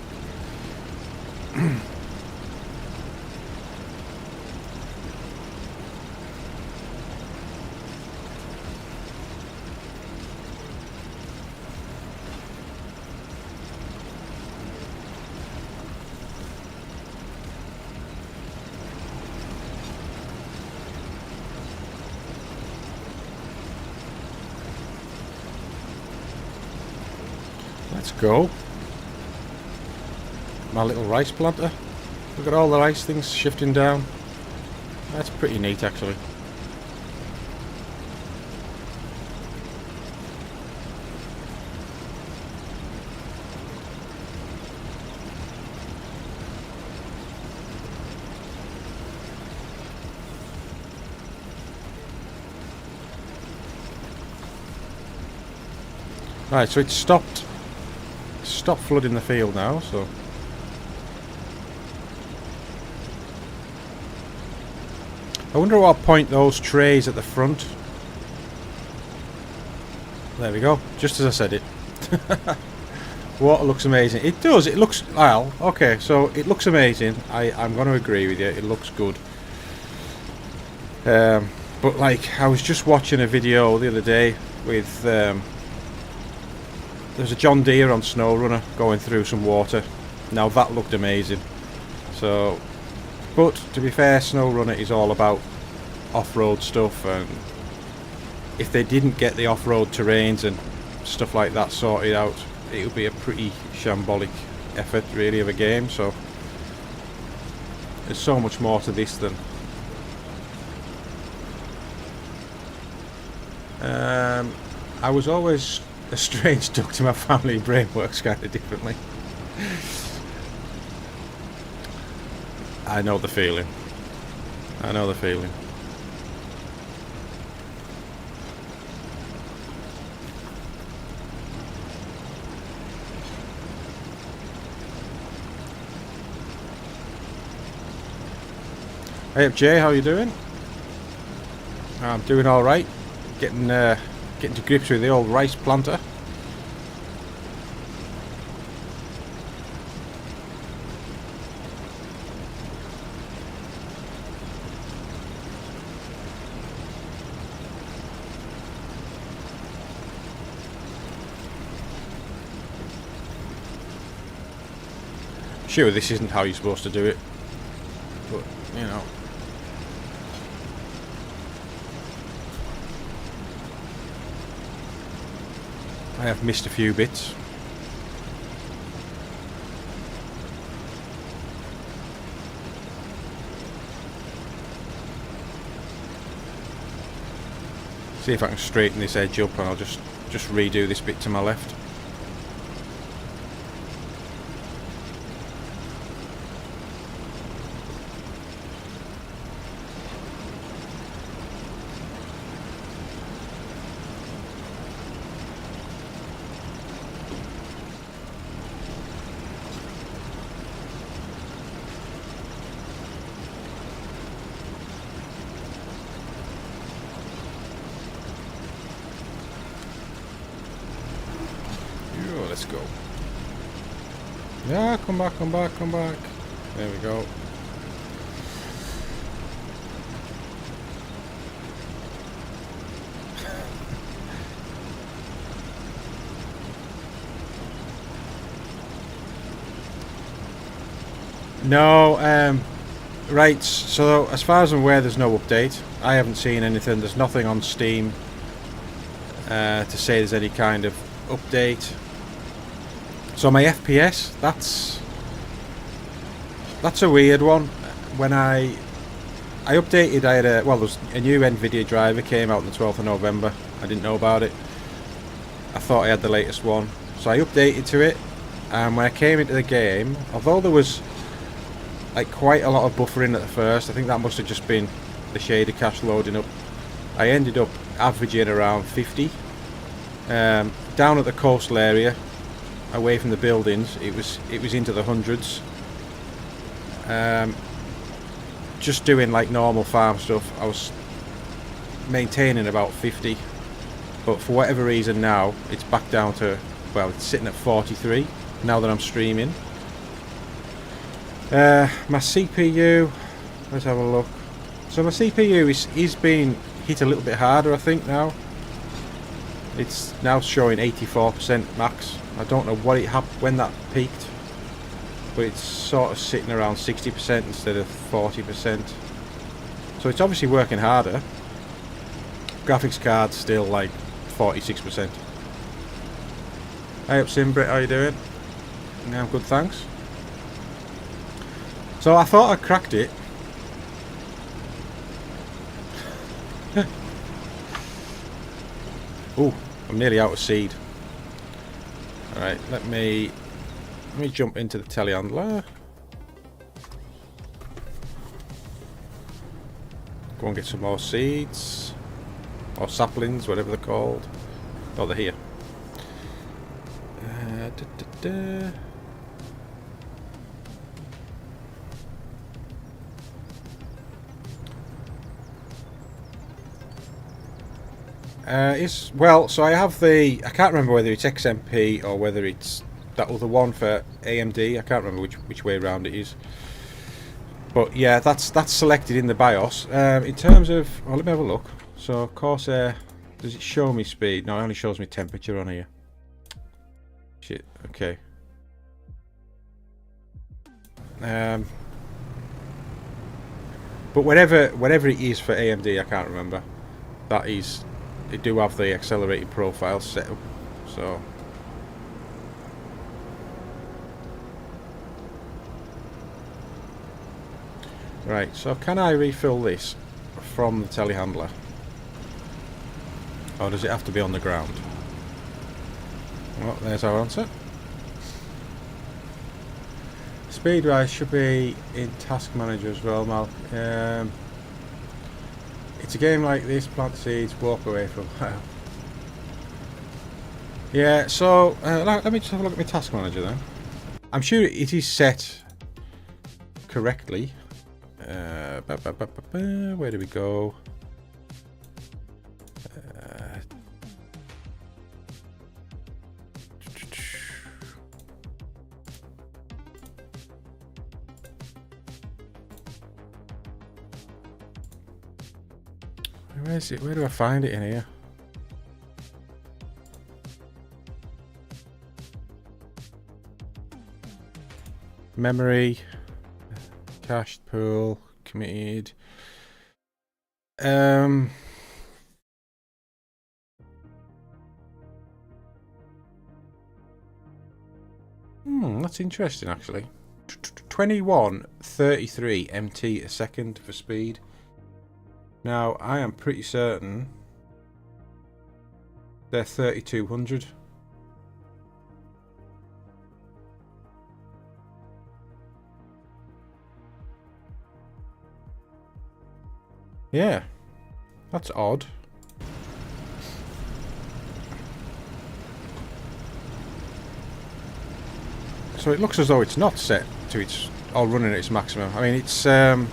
Let's go. My little rice planter. Look at all the rice things shifting down. That's pretty neat actually. Right, so it's stopped flooding the field now, so I wonder at what point those trays at the front. There we go, just as I said it. Water looks amazing. It does, it looks, well, okay, so it looks amazing. I'm going to agree with you, it looks good. But like, I was just watching a video the other day with there's a John Deere on SnowRunner going through some water. Now that looked amazing. So, but to be fair, SnowRunner is all about off-road stuff, and if they didn't get the off-road terrains and stuff like that sorted out, it would be a pretty shambolic effort really of a game. So there's so much more to this than I was always a strange duck to my family. Brain works kind of differently. I know the feeling. I know the feeling. Hey up, Jay, how you doing? I'm doing all right. Getting to grips with the old rice planter. Sure, this isn't how you're supposed to do it, but you know. I have missed a few bits. See if I can straighten this edge up, and I'll just redo this bit to my left. Let's go. Yeah, come back, come back, come back. There we go. No, right, so as far as I'm aware, there's no update. I haven't seen anything. There's nothing on Steam to say there's any kind of update. So my FPS, that's a weird one. When I updated, I had there's a new NVIDIA driver came out on the 12th of November. I didn't know about it. I thought I had the latest one. So I updated to it, and when I came into the game, although there was like quite a lot of buffering at the first, I think that must have just been the shader cache loading up. I ended up averaging around 50. Down at the coastal area, away from the buildings, it was into the hundreds. Just doing like normal farm stuff, I was maintaining about 50, but for whatever reason now it's back down to, well, it's sitting at 43 now that I'm streaming. My CPU, let's have a look. So my CPU is being hit a little bit harder, I think now. It's now showing 84% max. I don't know what when that peaked, but it's sort of sitting around 60% instead of 40%. So it's obviously working harder. Graphics card still like 46%. Hey up, Simbrit, how you doing? Yeah, I'm good, thanks. So I thought I cracked it. Oh, I'm nearly out of seed. Alright, let me jump into the telehandler. Go and get some more seeds. Or saplings, whatever they're called. Oh, they're here. So I have I can't remember whether it's XMP or whether it's that other one for AMD. I can't remember which way around it is. But yeah, that's selected in the BIOS. In terms of, well, let me have a look. So Corsair, does it show me speed? No, it only shows me temperature on here. Shit. Okay. But whatever it is for AMD, I can't remember. That is, they do have the accelerated profile set up. So. Right, so can I refill this from the telehandler? Or does it have to be on the ground? Well, there's our answer. Speed rise should be in Task Manager as well, Mal. It's a game like this, plant seeds, walk away from. Yeah, so let me just have a look at my Task Manager then. I'm sure it is set correctly. Where do we go? Where is it? Where do I find it in here? Memory, cached pool, committed. That's interesting actually. 21.33 MT a second for speed. Now I am pretty certain they're 3200. Yeah, that's odd. So it looks as though it's not set to its, or running at its maximum. I mean, it's it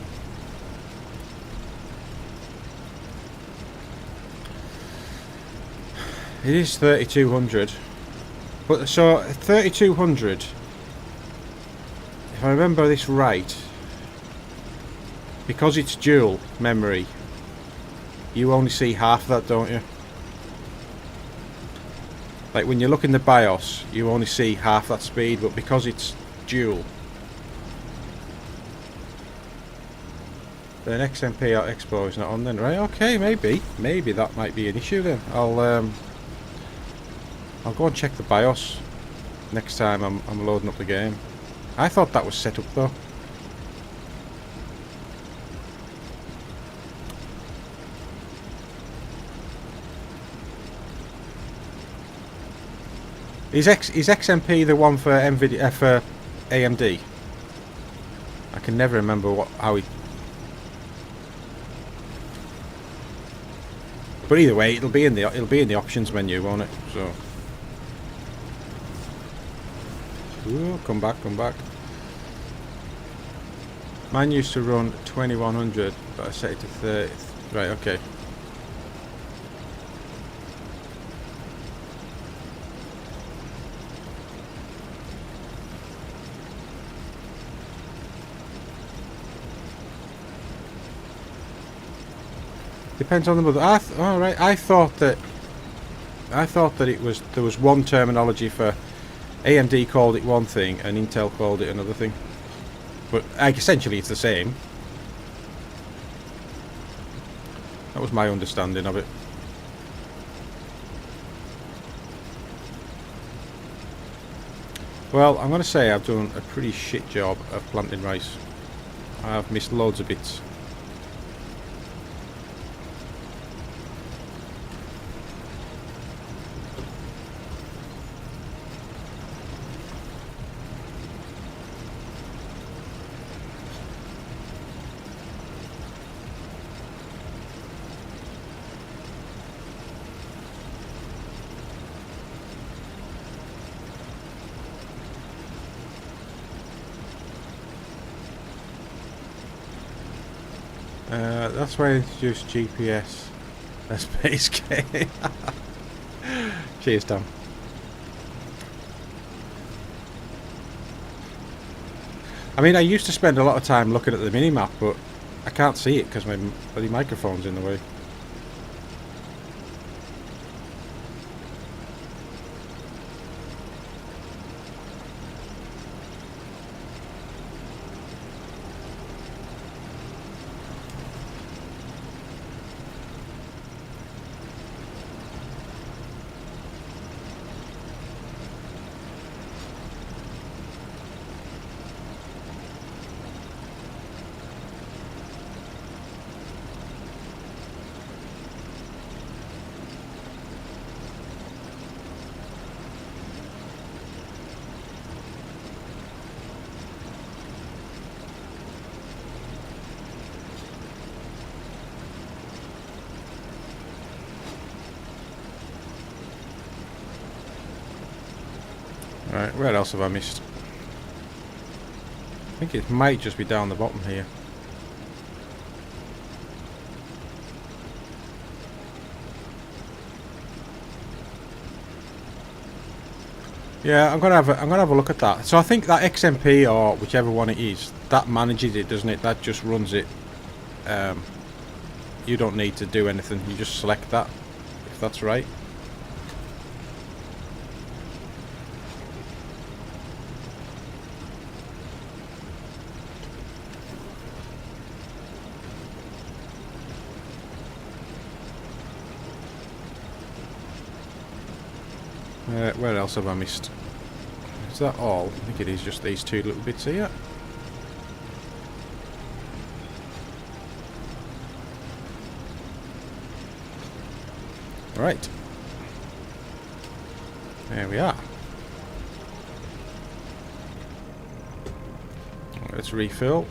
is 3200, but so 3200. If I remember this right, because it's dual memory, you only see half of that, don't you? Like when you look in the BIOS, you only see half that speed, but because it's dual, then XMP or Expo is not on then, right? Okay, maybe that might be an issue then. I'll go and check the BIOS next time I'm loading up the game. I thought that was set up though. Is XMP the one for NVIDIA, for AMD? I can never remember how he. But either way, it'll be in the options menu, won't it? So. Ooh, come back. Mine used to run 2100, but I set it to 30. Right, okay. Depends on the mother. All right. I thought that it was, there was one terminology for AMD called it one thing and Intel called it another thing. But essentially it's the same. That was my understanding of it. Well, I'm going to say I've done a pretty shit job of planting rice. I've missed loads of bits. That's why I introduced GPS as base game. Cheers, Tom. I mean, I used to spend a lot of time looking at the minimap, but I can't see it because my bloody microphone's in the way. Right, where else have I missed? I think it might just be down the bottom here. Yeah, I'm gonna have a look at that. So I think that XMP or whichever one it is, that manages it, doesn't it? That just runs it. You don't need to do anything. You just select that, if that's right. Where else have I missed? Is that all? I think it is just these two little bits here. Right. There we are. Let's refill.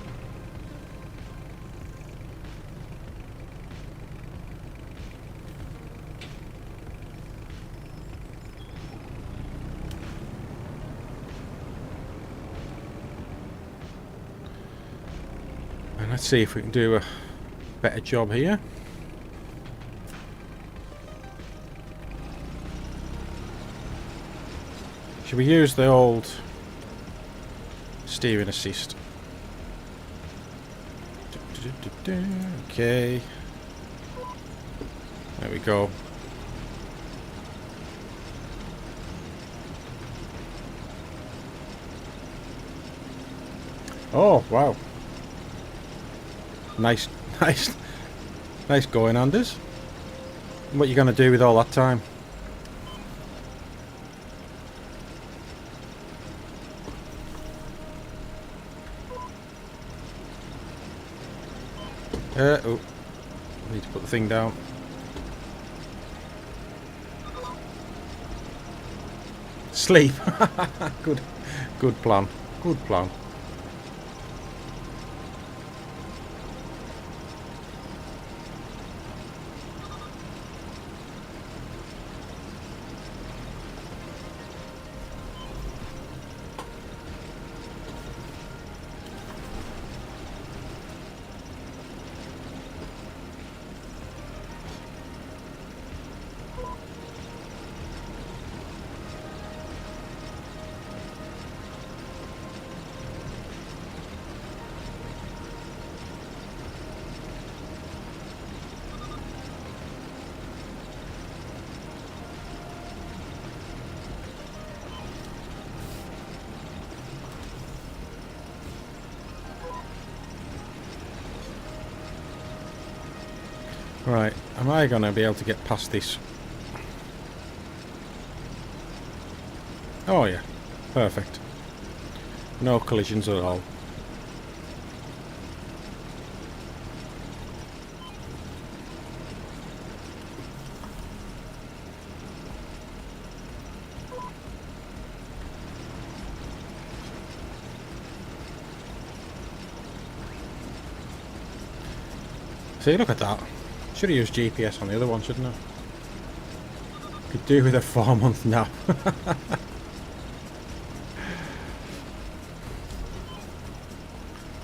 And let's see if we can do a better job here. Should we use the old steering assist? Okay. There we go. Oh, wow. Nice, nice going, Anders. What are you going to do with all that time? Oh, I need to put the thing down. Sleep. Good plan. Good plan. Right, am I going to be able to get past this? Oh yeah, perfect. No collisions at all. See, look at that. Should have used GPS on the other one, shouldn't I? Could do with a 4-month nap.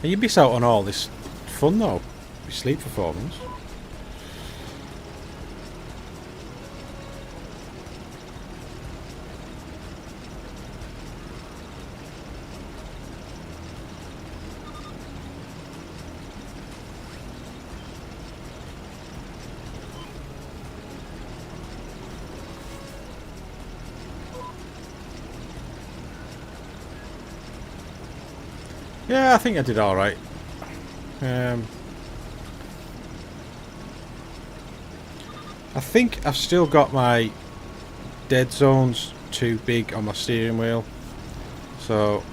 You'd miss out on all this fun though. You sleep for 4 months. Yeah, I think I did alright. I think I've still got my dead zones too big on my steering wheel. So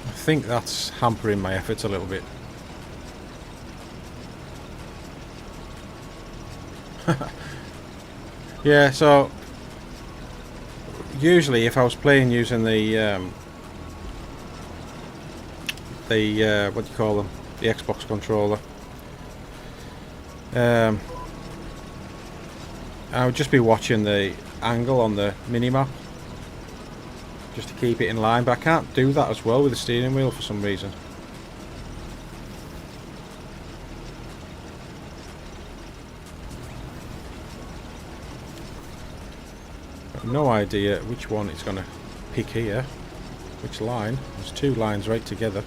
I think that's hampering my efforts a little bit. Yeah, so usually if I was playing using the what do you call them, the Xbox controller, and I would just be watching the angle on the mini-map just to keep it in line, but I can't do that as well with the steering wheel for some reason. Got no idea which one it's going to pick here, which line. There's two lines right together.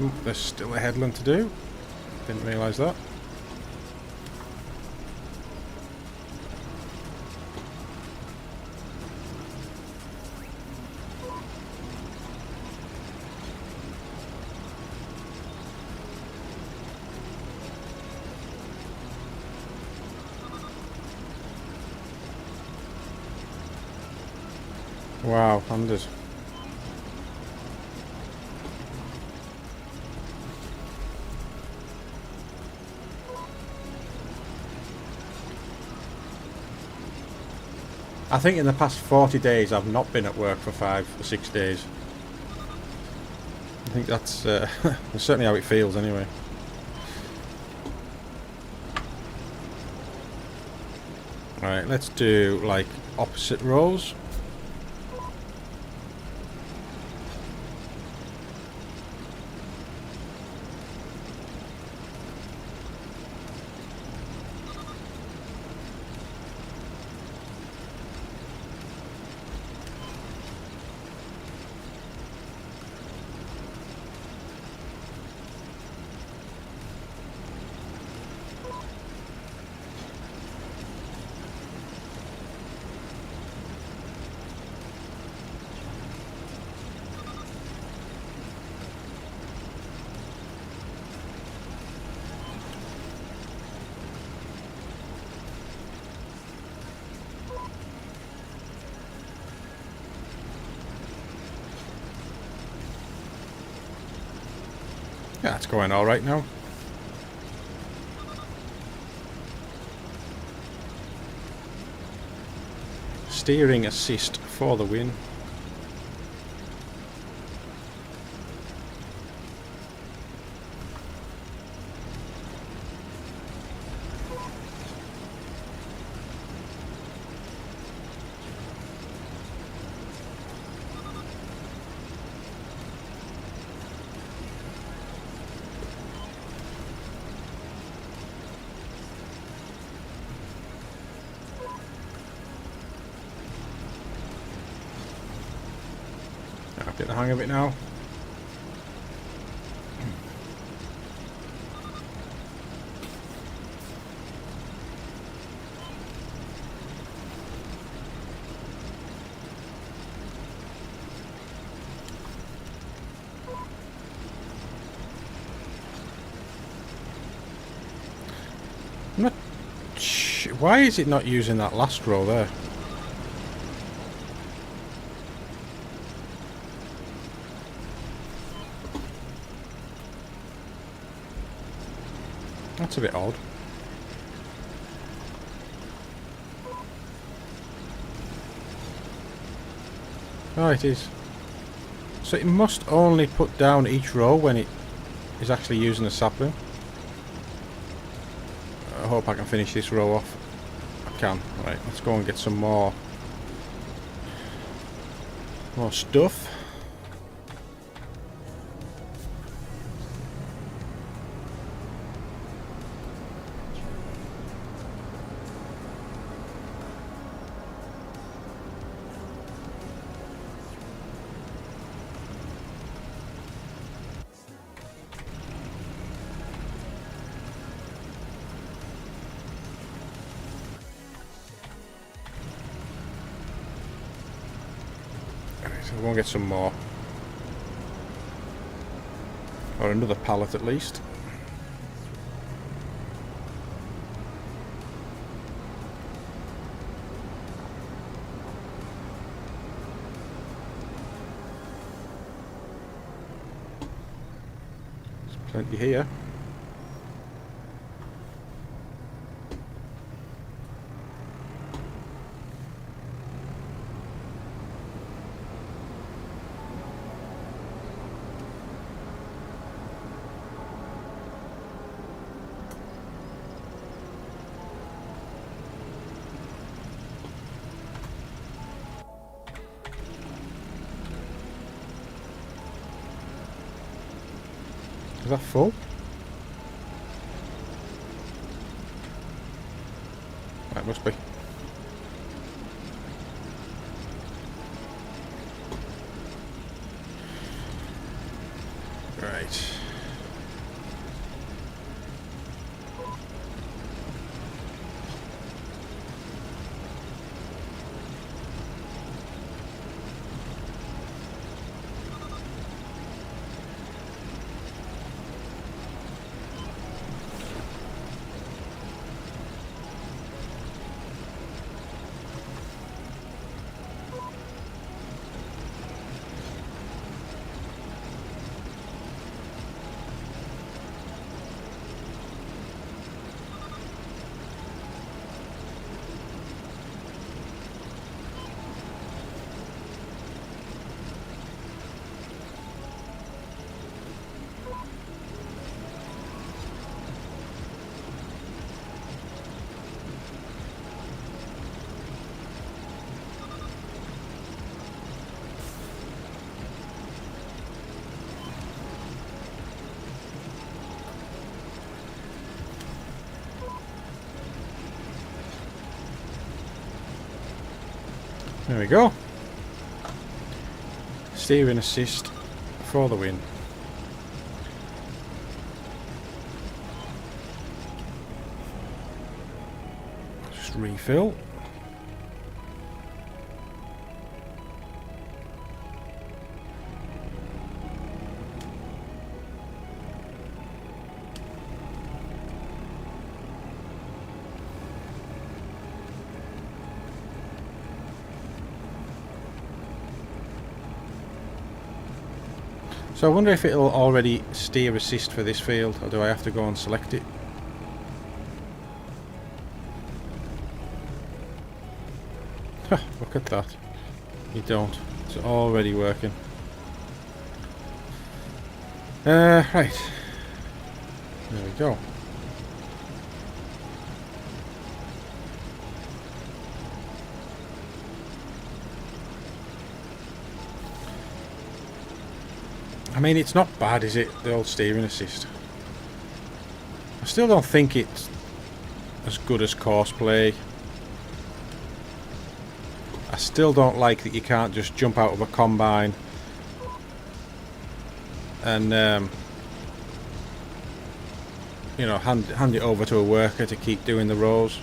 Ooh, there's still a headland to do. Didn't realise that. Wow, pandas. I think in the past 40 days I've not been at work for 5 or 6 days. I think that's certainly how it feels anyway. Right, let's do like opposite rows. Yeah, it's going all right now. Steering assist for the win. I'll get the hang of it now. I'm not why is it not using that last row there? That's a bit odd. Oh, it is. So it must only put down each row when it is actually using a sapling. I hope I can finish this row off. I can. Right, let's go and get some more stuff. So we'll get some more. Or another pallet at least. There's plenty here. Is that full? That must be. Right. There we go. Steering assist for the win. Just refill. So I wonder if it'll already steer assist for this field, or do I have to go and select it? Huh, look at that. You don't. It's already working. Right. There we go. I mean, it's not bad, is it? The old steering assist. I still don't think it's as good as course play. I still don't like that you can't just jump out of a combine and you know, hand it over to a worker to keep doing the rows.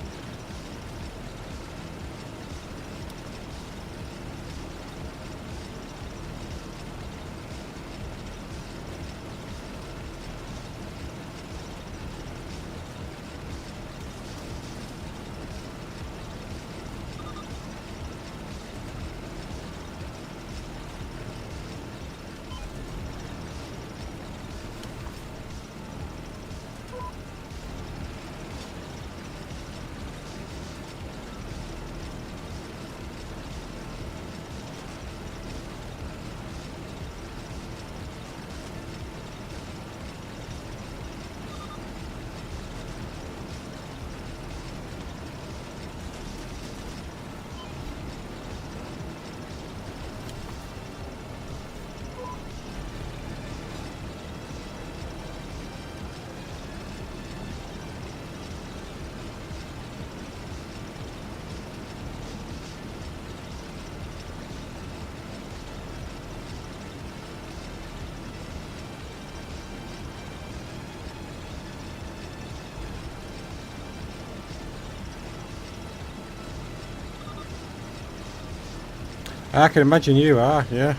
I can imagine you are, yeah.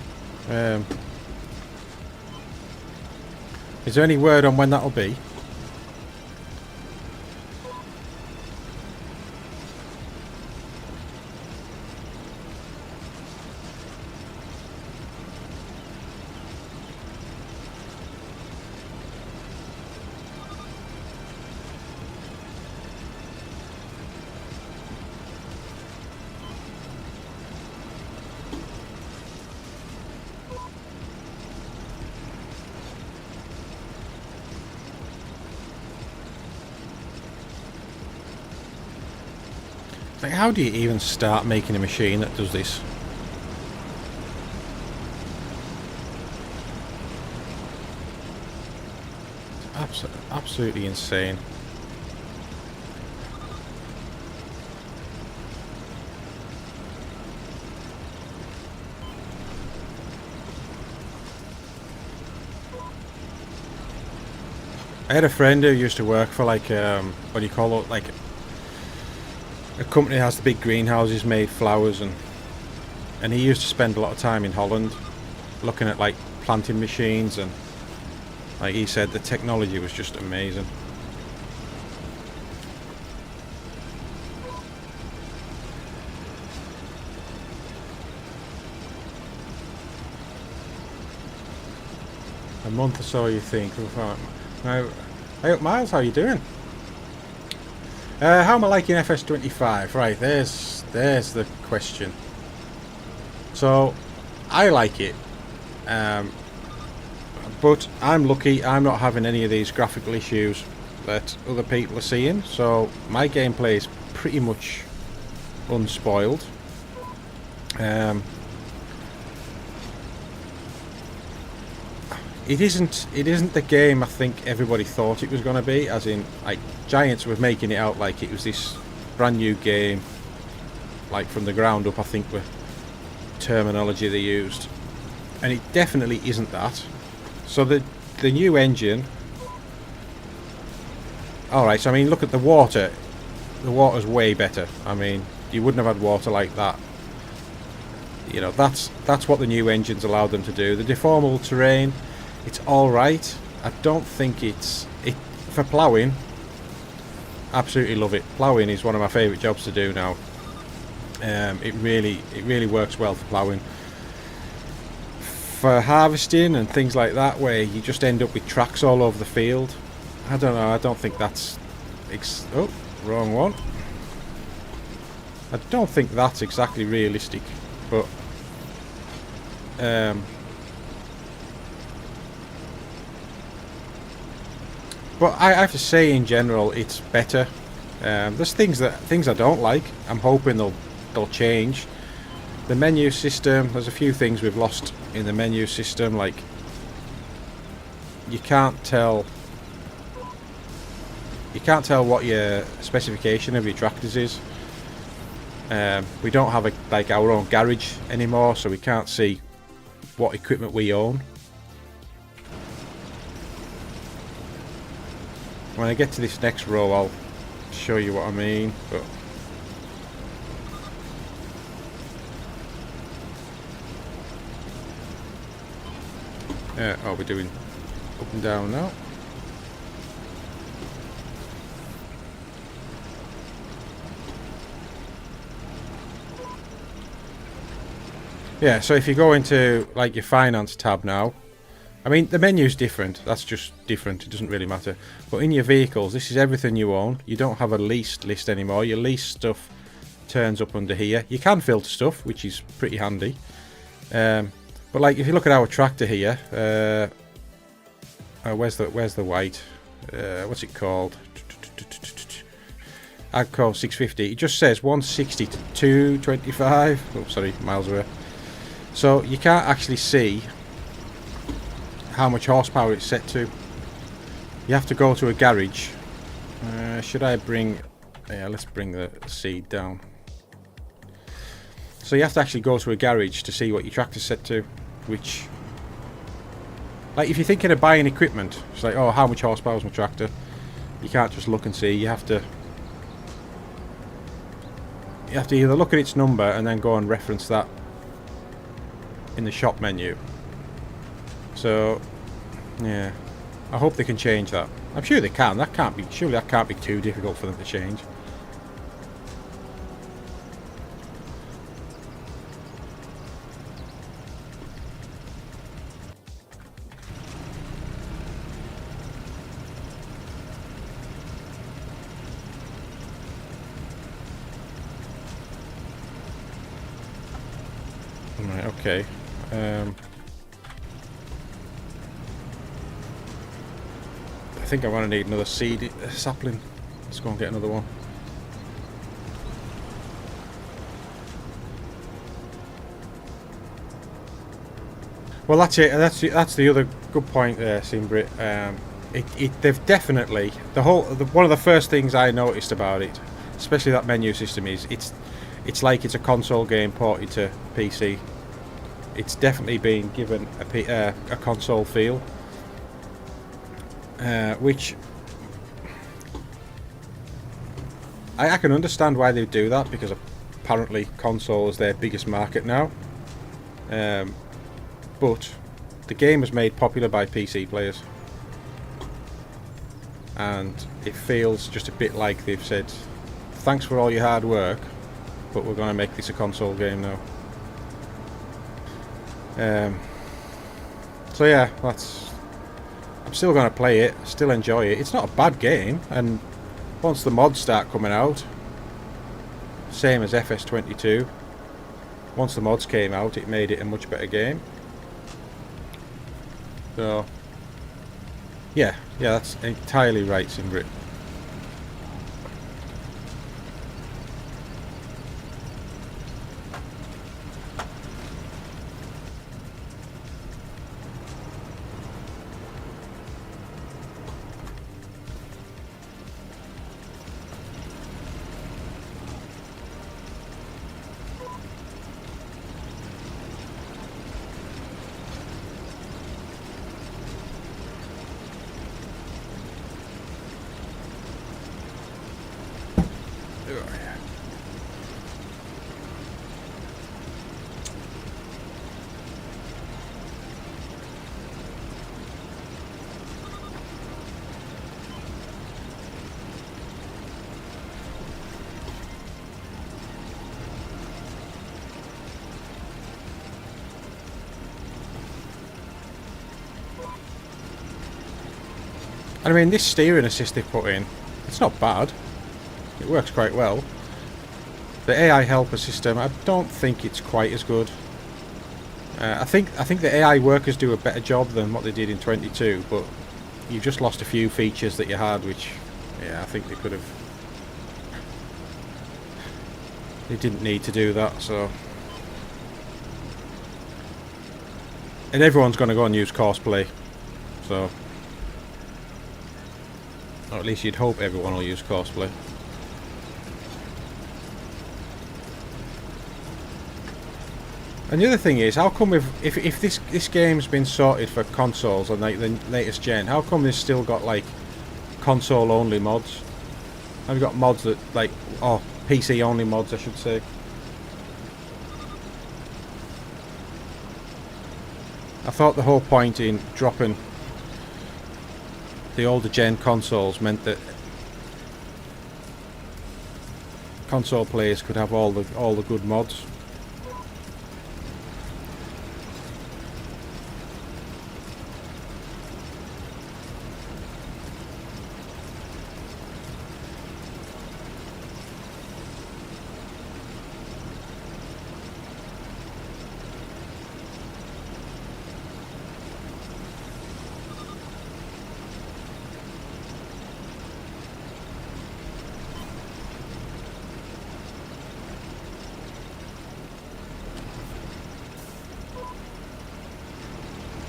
Is there any word on when that'll be? Like, how do you even start making a machine that does this? absolutely insane. I had a friend who used to work for like what do you call it, like a company that has the big greenhouses, made flowers, and he used to spend a lot of time in Holland looking at like planting machines, and like he said the technology was just amazing. A month or so, you think? Now, hey up Miles, how you doing? How am I liking FS25? Right, there's the question. So, I like it, but I'm lucky I'm not having any of these graphical issues that other people are seeing, so my gameplay is pretty much unspoiled. It isn't the game I think everybody thought it was going to be, as in like Giants were making it out like it was this brand new game, like from the ground up, I think were terminology they used, and it definitely isn't that. So the new engine, alright, so I mean look at the water's way better. I mean you wouldn't have had water like that. You know, that's what the new engines allowed them to do. The deformable terrain, it's alright. I don't think it for ploughing, absolutely love it. Ploughing is one of my favourite jobs to do now. It really works well for ploughing. For harvesting and things like that, where you just end up with tracks all over the field, I don't know, I don't think that's oh, wrong one. I don't think that's exactly realistic, but I have to say in general it's better. There's things I don't like. I'm hoping they'll change. The menu system, there's a few things we've lost in the menu system, like you can't tell what your specification of your tractors is. We don't have like our own garage anymore, so we can't see what equipment we own. When I get to this next row, I'll show you what I mean. But oh, we're doing up and down now. Yeah, so if you go into like your finance tab now, I mean the menu's different, that's just different, it doesn't really matter. But in your vehicles, this is everything you own. You don't have a leased list anymore. Your leased stuff turns up under here. You can filter stuff, which is pretty handy. But like if you look at our tractor here, where's the white? What's it called? Agco 650. It just says 160 to 225. Oh, sorry, miles away. So you can't actually see how much horsepower it's set to. You have to go to a garage. Should I bring... Yeah, let's bring the seed down. So you have to actually go to a garage to see what your tractor's set to, which... Like, if you're thinking of buying equipment, it's like, oh, how much horsepower is my tractor? You can't just look and see. You have to either look at its number and then go and reference that in the shop menu. So, yeah, I hope they can change that. I'm sure they can. Surely that can't be too difficult for them to change. Right, okay. I think I'm going to need another seed sapling. Let's go and get another one. Well, that's it. That's the other good point there, Simbrit. they've definitely one of the first things I noticed about it, especially that menu system, is it's like it's a console game ported to PC. It's definitely been given a console feel, which I can understand why they do that, because apparently console is their biggest market now. But the game is made popular by PC players, and it feels just a bit like they've said, thanks for all your hard work, but we're going to make this a console game now. So yeah, I'm still going to play it, still enjoy it. It's not a bad game, and once the mods start coming out, same as FS25, once the mods came out, it made it a much better game. So yeah, that's entirely right, Simbrit. I mean, this steering assist they put in, it's not bad. It works quite well. The AI helper system, I don't think it's quite as good. I think the AI workers do a better job than what they did in 22, but you've just lost a few features that you had, which, yeah, I think they could have. They didn't need to do that, so. And everyone's going to go and use Courseplay, so. Or at least you'd hope everyone will use Courseplay. And the other thing is, how come if this game's been sorted for consoles on like the latest gen, how come they've still got like console only mods? Have you got mods that like, oh, PC only mods I should say? I thought the whole point in dropping the older gen consoles meant that console players could have all the good mods.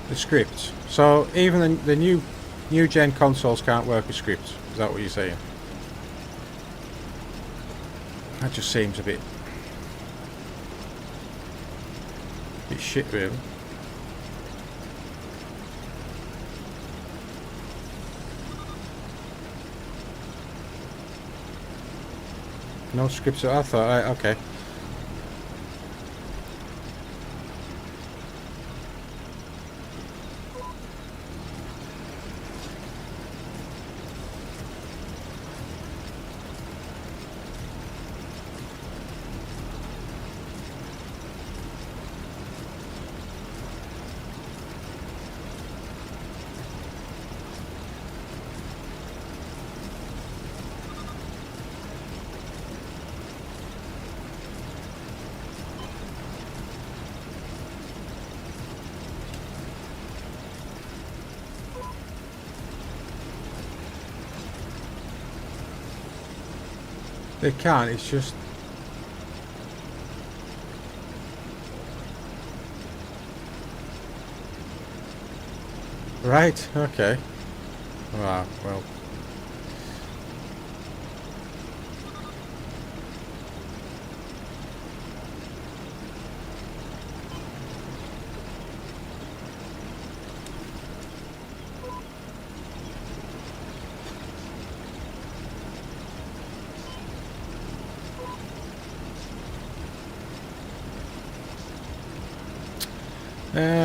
The scripts. So even the new gen consoles can't work with scripts. Is that what you're saying? That just seems a bit shit, really. No scripts. I thought, okay. They can't, it's just... Right, okay. Ah, well.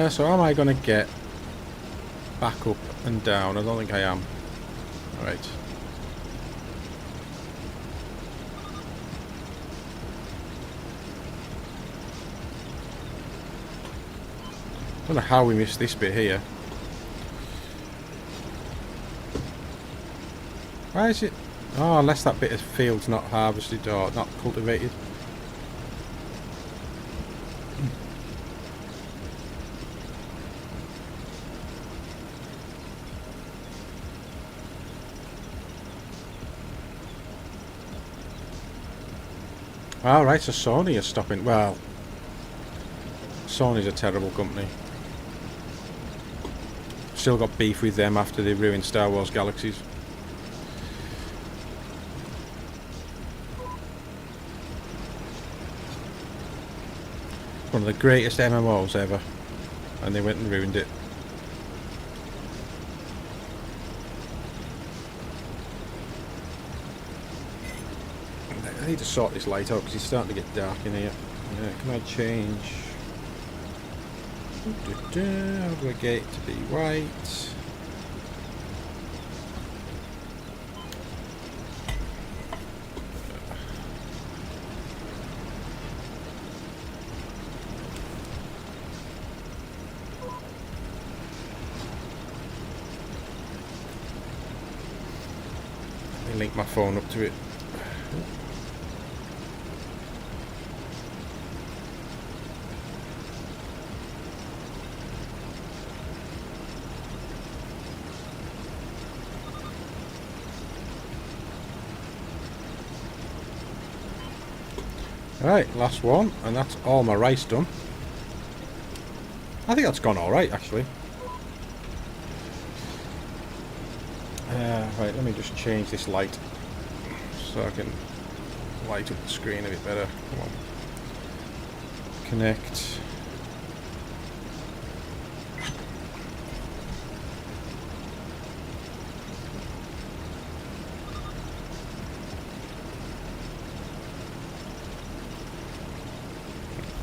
So am I going to get back up and down? I don't think I am. Right. Don't know how we missed this bit here. Why is it? Oh, unless that bit of field's not harvested or not cultivated. Alright, so Sony is stopping. Well, Sony's a terrible company. Still got beef with them after they ruined Star Wars Galaxies. One of the greatest MMOs ever. And they went and ruined it. I need to sort this light out because it's starting to get dark in here. Can I change? How do I get it to be white? Let me link my phone up to it. Right, last one, and that's all my rice done. I think that's gone alright, actually. Right, let me just change this light so I can light up the screen a bit better. Come on. Connect.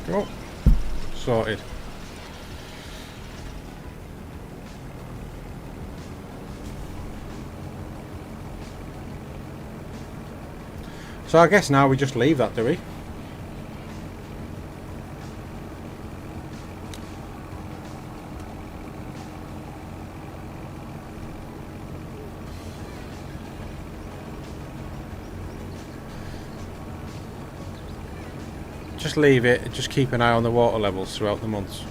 Go. Sorted. So I guess now we just leave that, do we? Just leave it, just keep an eye on the water levels throughout the months.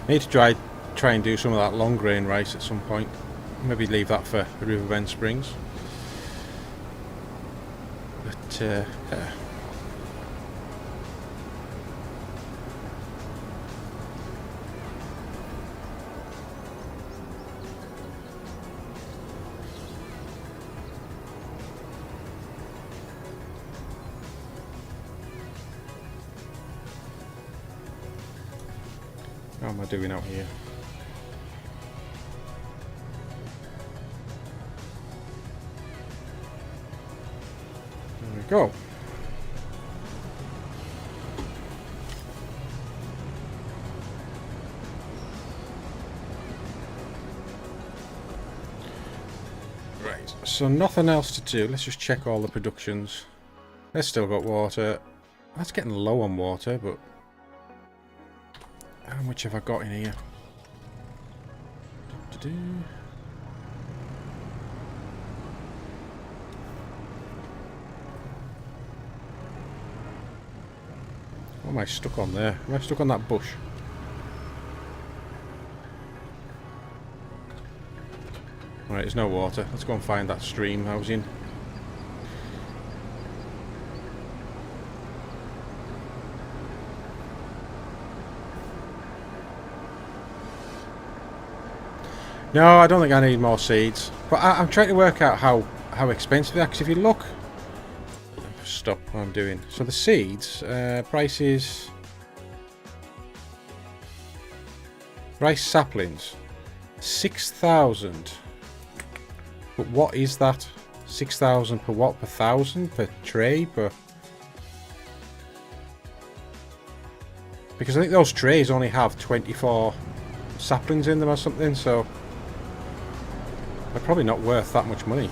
Need to try and do some of that long grain rice at some point. Maybe leave that for the Riverbend-Springs. But yeah. How am I doing out here? There we go. Right, so nothing else to do. Let's just check all the productions. They've still got water. That's getting low on water, but how much have I got in here? What am I stuck on there? Am I stuck on that bush? Right, there's no water. Let's go and find that stream I was in. No, I don't think I need more seeds. But I'm trying to work out how expensive they are. Because if you look... Stop what I'm doing. So the seeds, prices... Rice saplings. 6,000. But what is that? 6,000 per what? Per thousand? Per tray? Per... Because I think those trays only have 24 saplings in them or something, so... They're probably not worth that much money.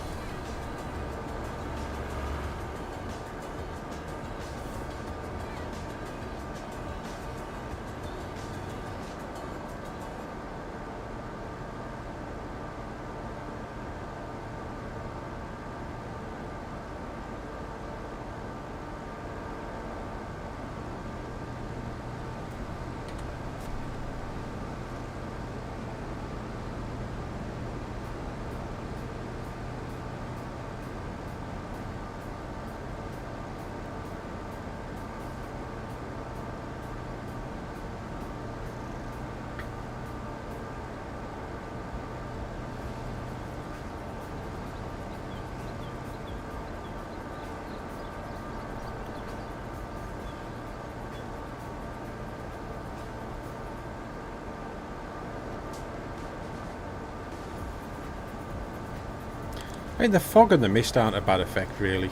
I mean, the fog and the mist aren't a bad effect, really.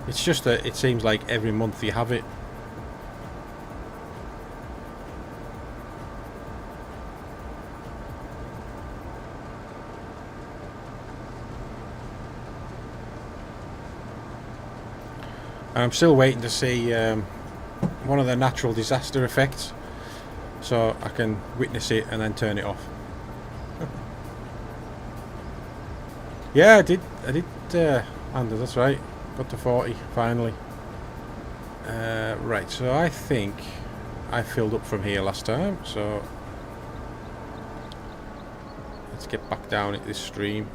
It's just that it seems like every month you have it. And I'm still waiting to see one of the natural disaster effects, so I can witness it and then turn it off. Yeah, I did, Anders, that's right. Got to 40, finally. Right, so I think I filled up from here last time, so... Let's get back down at this stream.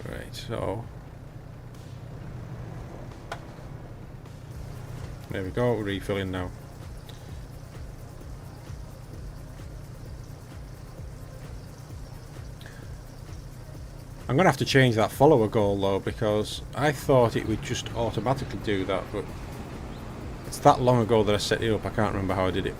Right, so... There we go, refilling now. I'm going to have to change that follower goal though, because I thought it would just automatically do that, but it's that long ago that I set it up, I can't remember how I did it.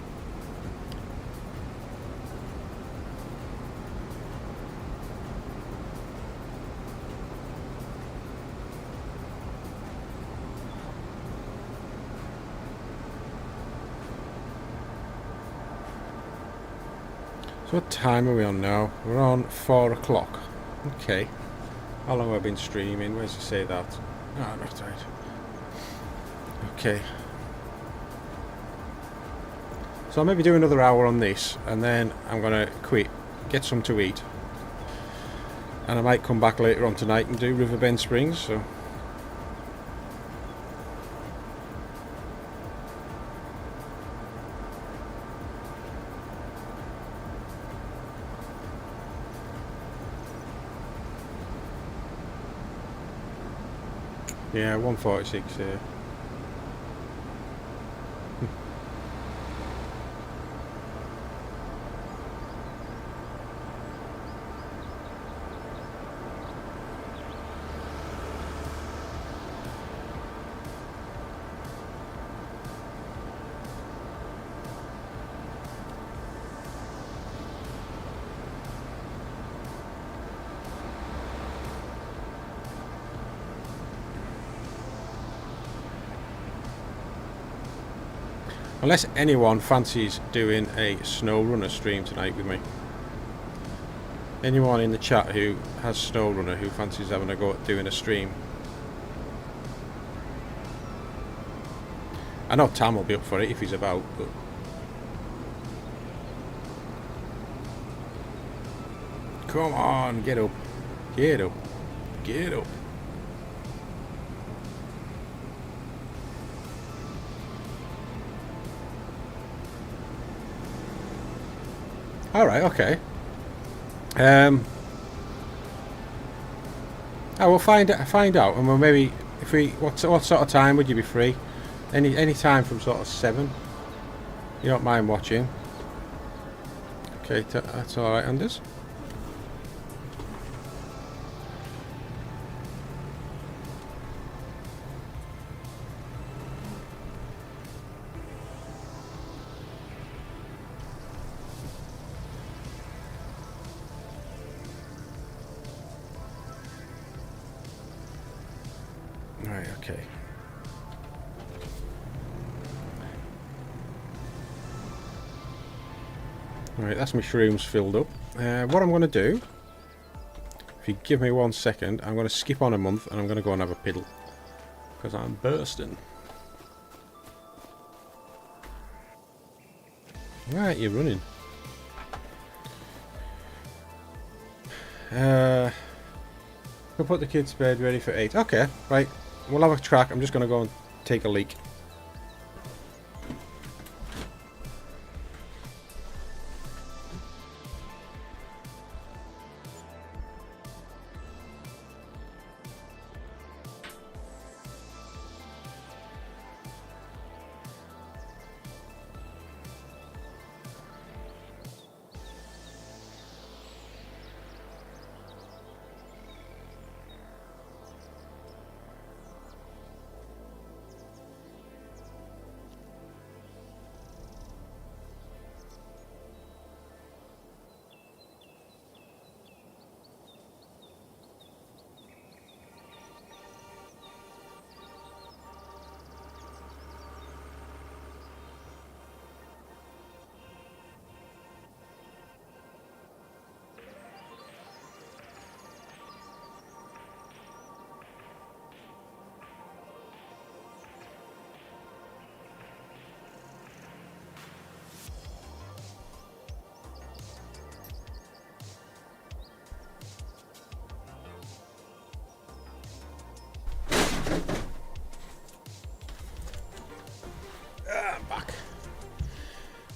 So what time are we on now? We're on 4 o'clock. Okay. How long have I been streaming? Where's it say that? Ah, that's right. Okay. So I'll maybe do another hour on this, and then I'm going to quit, get some to eat. And I might come back later on tonight and do Riverbendsprings, so... Yeah, 146 here. Unless anyone fancies doing a SnowRunner stream tonight with me. Anyone in the chat who has SnowRunner who fancies having a go at doing a stream. I know Tam will be up for it if he's about, but... Come on, get up. Get up. Get up. Alright, okay. I will find out, and we'll maybe, if we, what sort of time would you be free? Any time from sort of 7. You don't mind watching? Okay, that's all right, Anders. Right, okay. Right, that's my shrooms filled up. What I'm going to do, if you give me 1 second, I'm going to skip on a month and I'm going to go and have a piddle. Because I'm bursting. Right, you're running. We'll put the kids' bed ready for 8. Okay, right. We'll have a track. I'm just going to go and take a leak.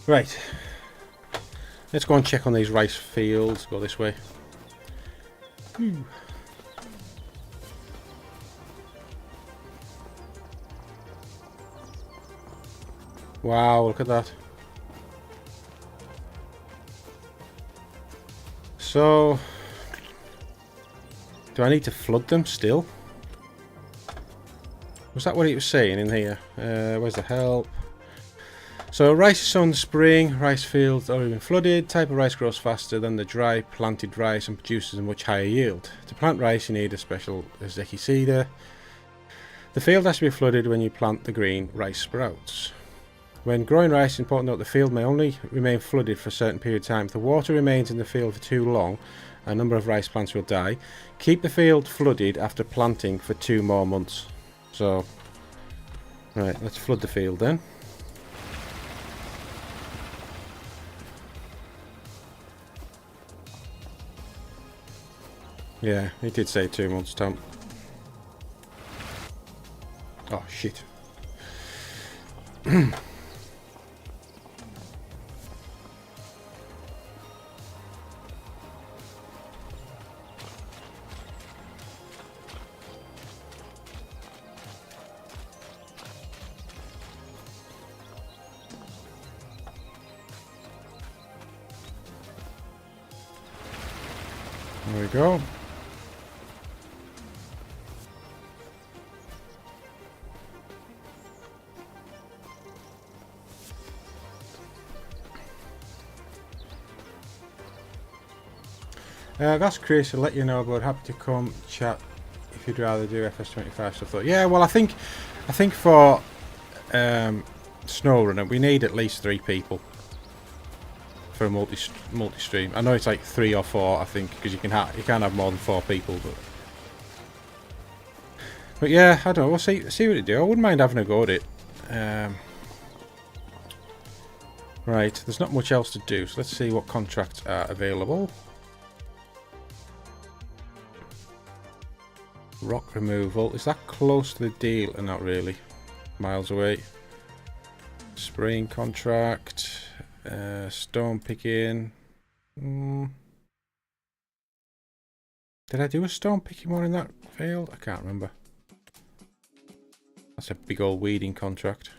Right, let's go and check on these rice fields. Go this way. Wow, look at that. So, do I need to flood them still? Was that what he was saying in here? Where's the help? So rice is sown in the spring, rice fields are even flooded. Type of rice grows faster than the dry planted rice and produces a much higher yield. To plant rice you need a special zeki seeder. The field has to be flooded when you plant the green rice sprouts. When growing rice, it's important to note the field may only remain flooded for a certain period of time. If the water remains in the field for too long, a number of rice plants will die. Keep the field flooded after planting for 2 more months. So, right, let's flood the field then. Yeah, he did say 2 months, Tom. Oh, shit. There we go. That's Chris. I'll let you know about. Happy to come chat if you'd rather do FS25 stuff. Yeah, well, I think for snow runner, we need at least 3 people for a multi-stream. I know it's like 3 or 4, I think, because you can't have more than 4 people, but yeah, I don't know. We'll see what it do. I wouldn't mind having a go at it. Right, there's not much else to do, so let's see what contracts are available. Rock removal. Is that close to the deal? Not really. Miles away. Spraying contract. Stone picking. Did I do a stone picking one in that field? I can't remember. That's a big old weeding contract.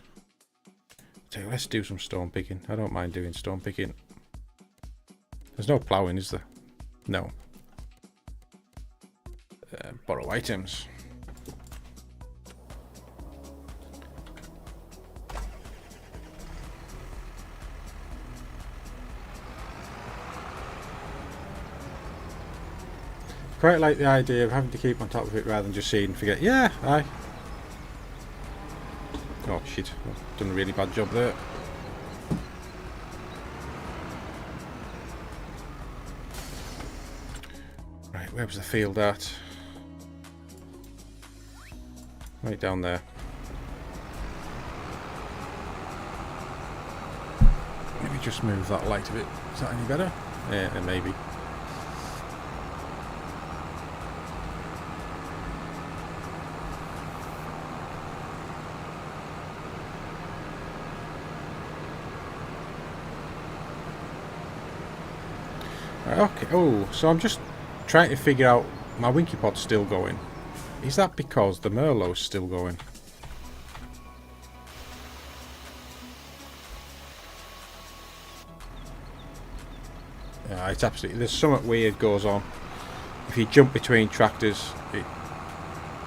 So let's do some stone picking. I don't mind doing stone picking. There's no ploughing, is there? No. Borrow items. Quite like the idea of having to keep on top of it rather than just see and forget. Yeah, aye. Oh shit, I've done a really bad job there. Right, where was the field at? Right down there. Maybe just move that light a bit. Is that any better? Yeah, maybe. Okay, oh, so I'm just trying to figure out, my Winky Pod's still going. Is that because the Merlot's still going? Yeah, it's absolutely, there's something weird goes on. If you jump between tractors, it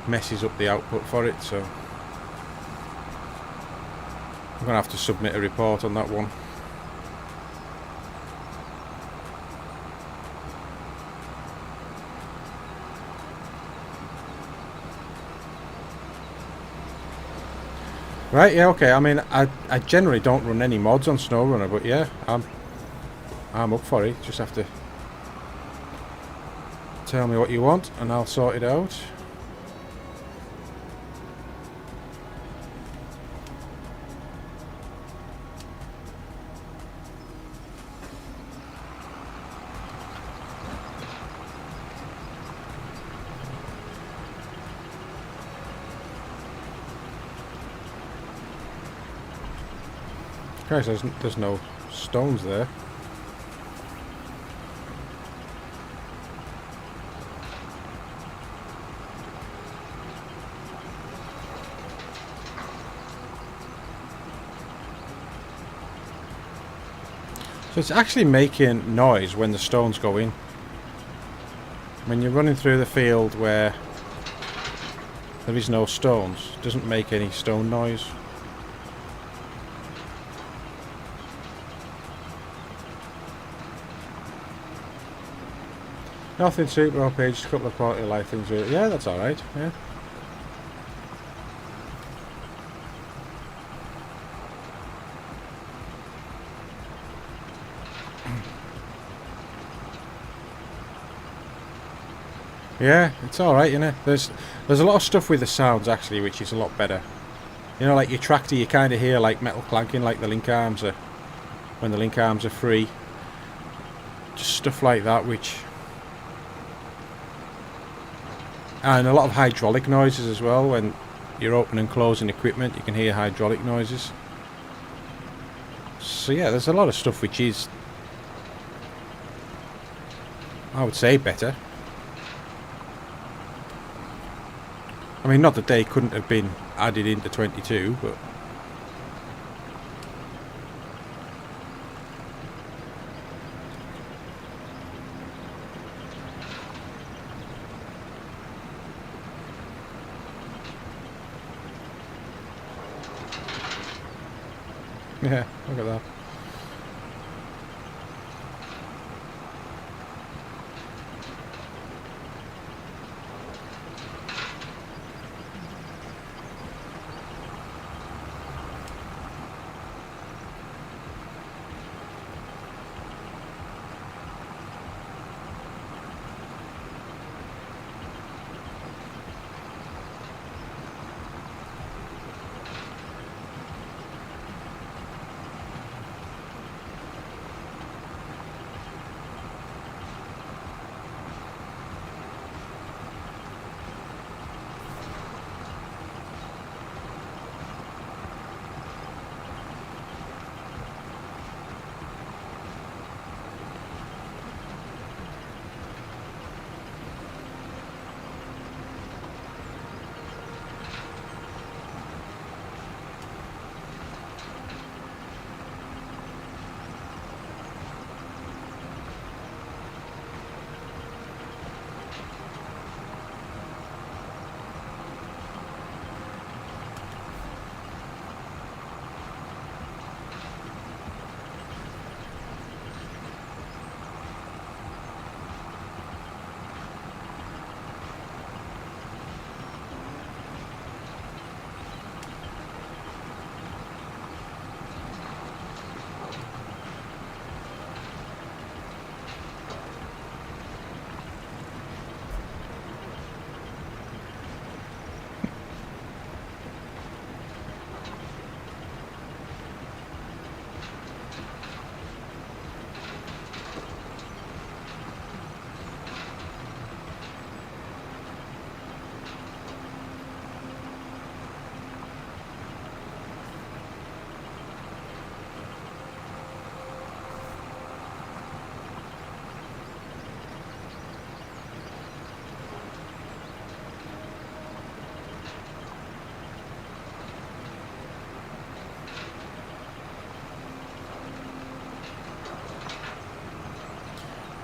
messes up the output for it, so I'm going to have to submit a report on that one. Right, yeah, okay. I mean, I generally don't run any mods on SnowRunner, but yeah, I'm up for it. Just have to tell me what you want, and I'll sort it out. Christ, there's no stones there. So it's actually making noise when the stones go in. When you're running through the field where there is no stones, it doesn't make any stone noise. Nothing super OP, just a couple of quality of life things. Yeah, that's alright, yeah. Yeah, it's alright, you know. There's a lot of stuff with the sounds actually which is a lot better. You know, like your tractor, you kind of hear like metal clanking, like the link arms are, when the link arms are free. Just stuff like that, which... And a lot of hydraulic noises as well. When you're opening and closing equipment, you can hear hydraulic noises. So yeah, there's a lot of stuff which is, I would say, better. I mean, not that they couldn't have been added into 22, but... Yeah, look at that.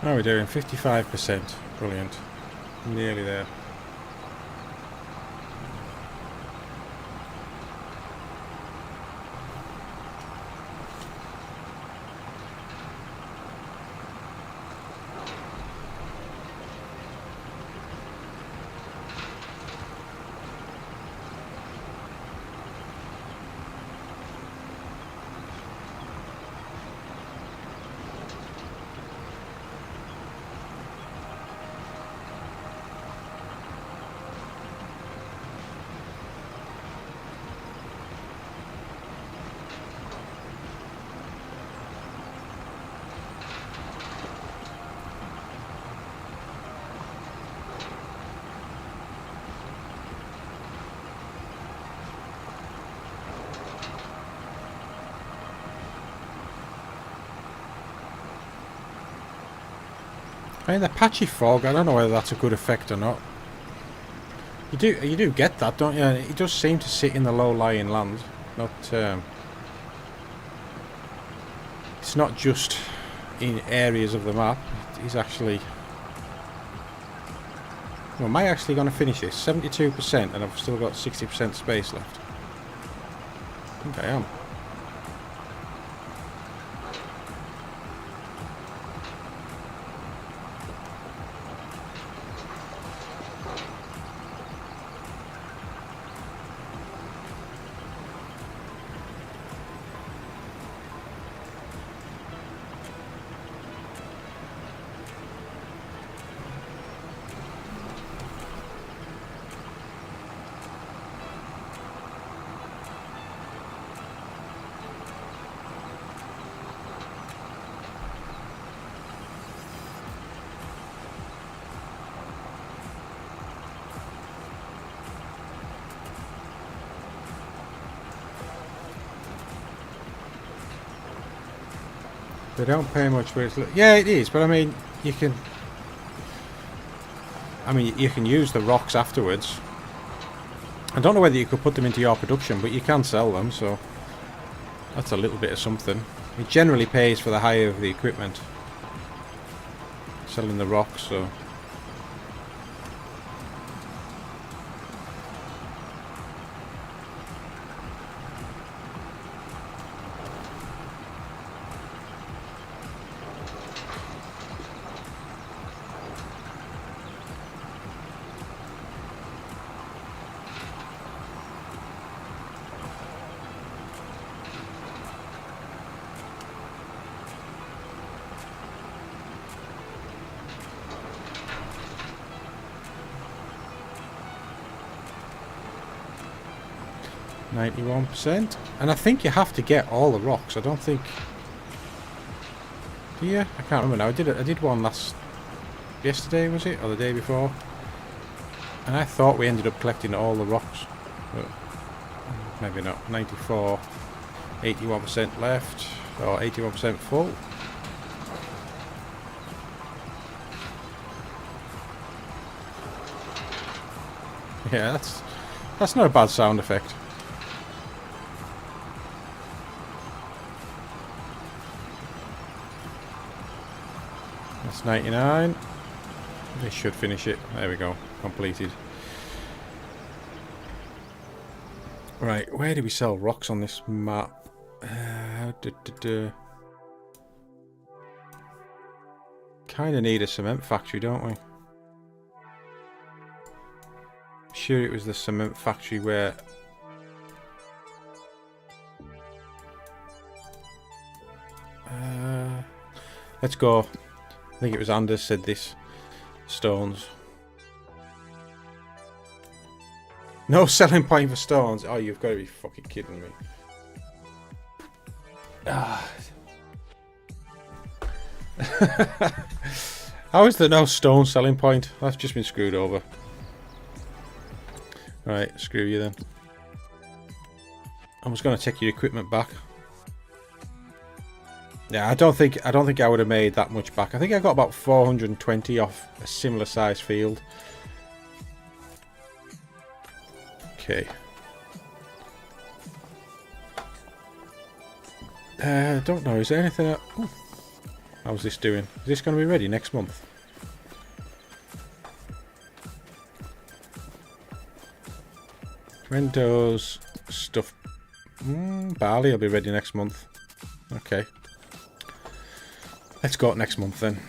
How are we doing? 55%. Brilliant. Nearly there. I mean, the patchy fog, I don't know whether that's a good effect or not. You do get that, don't you? It does seem to sit in the low-lying land. Not, it's not just in areas of the map. It's actually... Well, am I actually going to finish this? 72%, and I've still got 60% space left. I think I am. They don't pay much for it. Yeah, it is, but I mean, you can... I mean, you can use the rocks afterwards. I don't know whether you could put them into your production, but you can sell them, so... That's a little bit of something. It generally pays for the hire of the equipment. Selling the rocks, so... 91%. And I think you have to get all the rocks. I don't think... Do you? I can't remember now. I did one yesterday, was it? Or the day before? And I thought we ended up collecting all the rocks. But maybe not. 94. 81% left. Or 81% full. Yeah, that's not a bad sound effect. That's 99. This should finish it. There we go. Completed. Right, where do we sell rocks on this map? Kind of need a cement factory, don't we? Sure, it was the cement factory where... let's go. I think it was Anders said this. Stones. No selling point for stones. Oh, you've got to be fucking kidding me. How is there no stone selling point? I've just been screwed over. Right, screw you then. I was going to take your equipment back. Yeah, I don't think I would have made that much back. I think I got about 420 off a similar size field. Okay. Don't know. Is there anything? Ooh. How's this doing? Is this going to be ready next month? When does stuff... barley will be ready next month. Okay. Let's go next month then.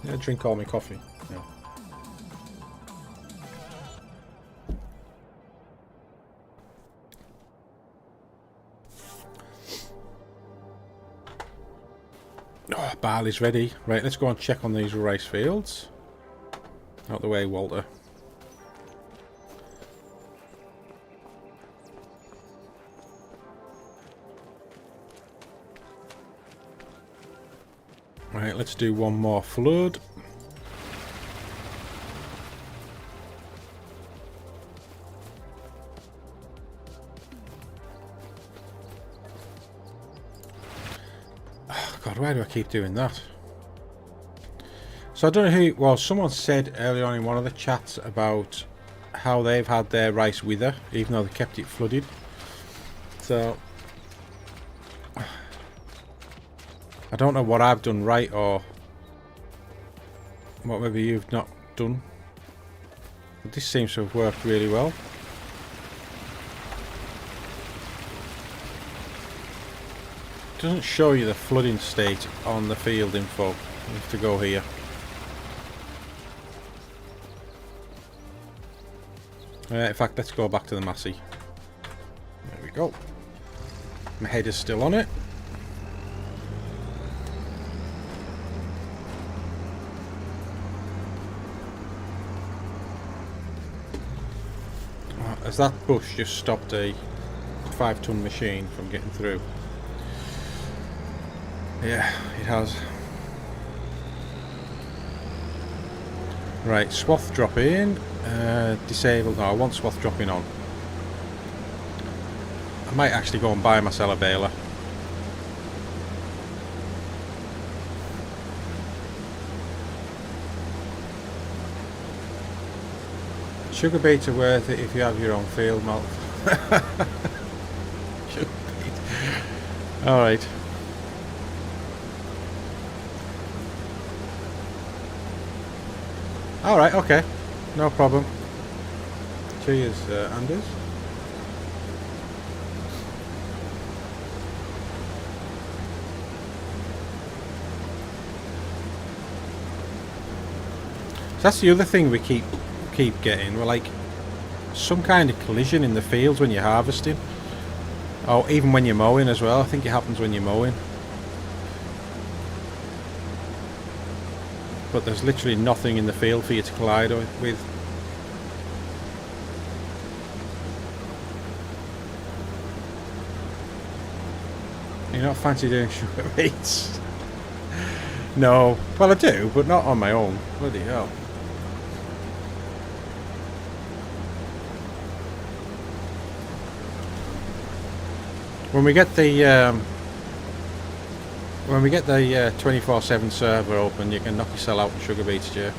Yeah, drink all my coffee. Yeah. Oh, barley's ready. Right, let's go and check on these rice fields. Out the way, Walter. Right, let's do one more flood. Oh, God, why do I keep doing that? So I don't know who it was. Someone said earlier on in one of the chats about how they've had their rice wither, even though they kept it flooded. So I don't know what I've done right or what maybe you've not done. But this seems to have worked really well. It doesn't show you the flooding state on the field info. You have to go here. In fact, let's go back to the Massey. There we go. My head is still on it. As that bush just stopped a 5-ton machine from getting through. Yeah, it has. Right, swath drop in. Disabled. No, I want swath dropping on. I might actually go and buy myself a baler. Sugar beets are worth it if you have your own field malt. Sugar beet. Alright. Alright, okay. No problem. Cheers, Anders. So that's the other thing we keep getting. We're like some kind of collision in the fields when you're harvesting. Oh, even when you're mowing as well. I think it happens when you're mowing. But there's literally nothing in the field for you to collide with. You don't fancy doing sugar beets? No. Well, I do, but not on my own. Bloody hell. When we get the 24/7 server open, you can knock yourself out in sugar beets, Joe.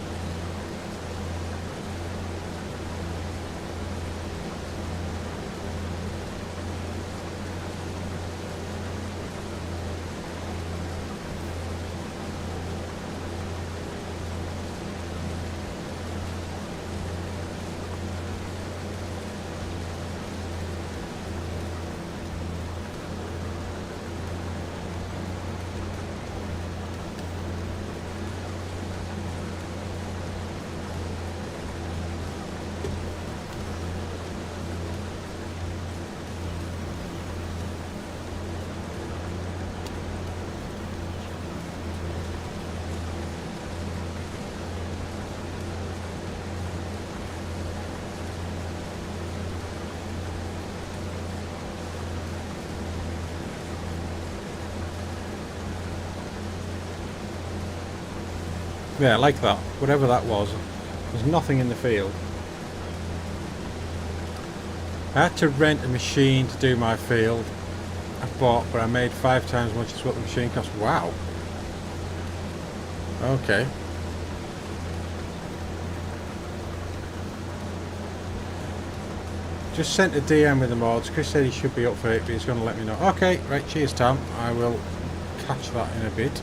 Yeah, like that. Whatever that was. There's nothing in the field. I had to rent a machine to do my field. I bought, but I made 5 times as much as what the machine cost. Wow. Okay. Just sent a DM with the mods. Chris said he should be up for it, but he's going to let me know. Okay, right, cheers Tam. I will catch that in a bit.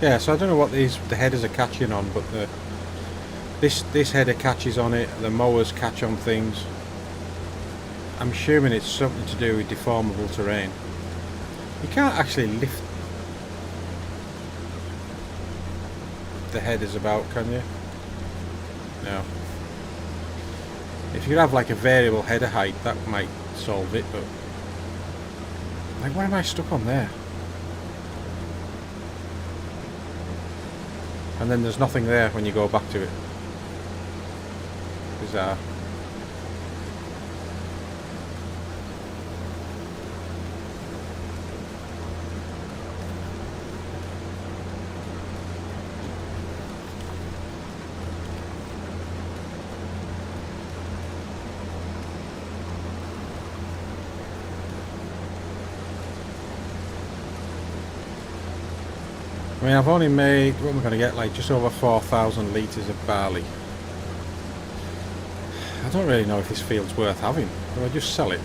Yeah, so I don't know what the headers are catching on, but this header catches on it, the mowers catch on things. I'm assuming it's something to do with deformable terrain. You can't actually lift the headers about, can you? No. If you could have like a variable header height, that might solve it, but... Like, why am I stuck on there? And then there's nothing there when you go back to it. Bizarre. I mean, I've only made, what am I going to get, like just over 4,000 litres of barley. I don't really know if this field's worth having. Do I just sell it?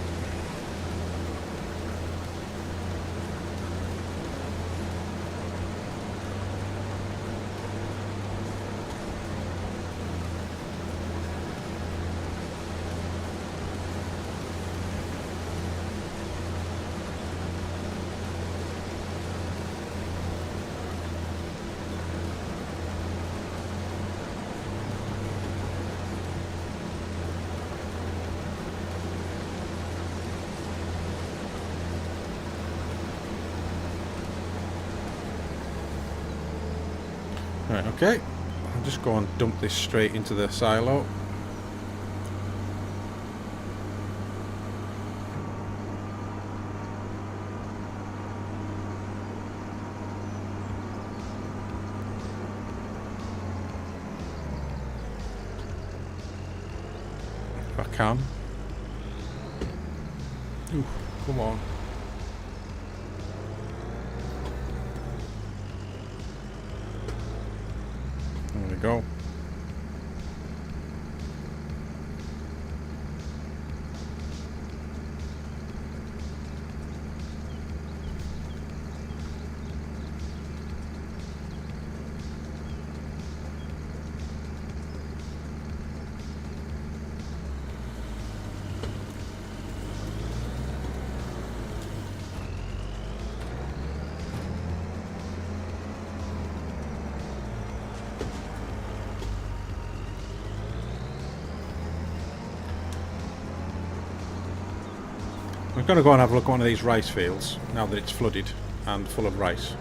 Right, okay. I'll just go and dump this straight into the silo. If I can. Ooh, come on. There we go. I'm going to go and have a look at one of these rice fields now that it's flooded and full of rice.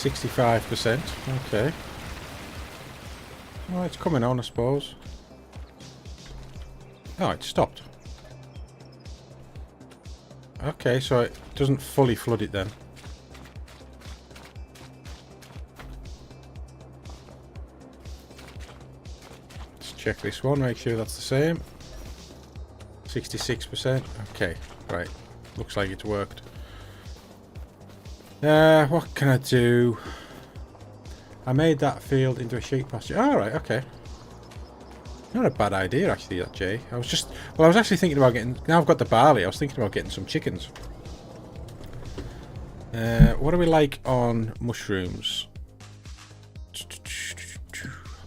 %65%, okay. Well, it's coming on, I suppose. Oh, it stopped. Okay, so it doesn't fully flood it then. Let's check this one, make sure that's the same. 66%, okay, right. Looks like it's worked. What can I do? I made that field into a sheep pasture. Alright, okay. Not a bad idea, actually, that, Jay. I was actually thinking about getting... Now I've got the barley, I was thinking about getting some chickens. What do we like on mushrooms?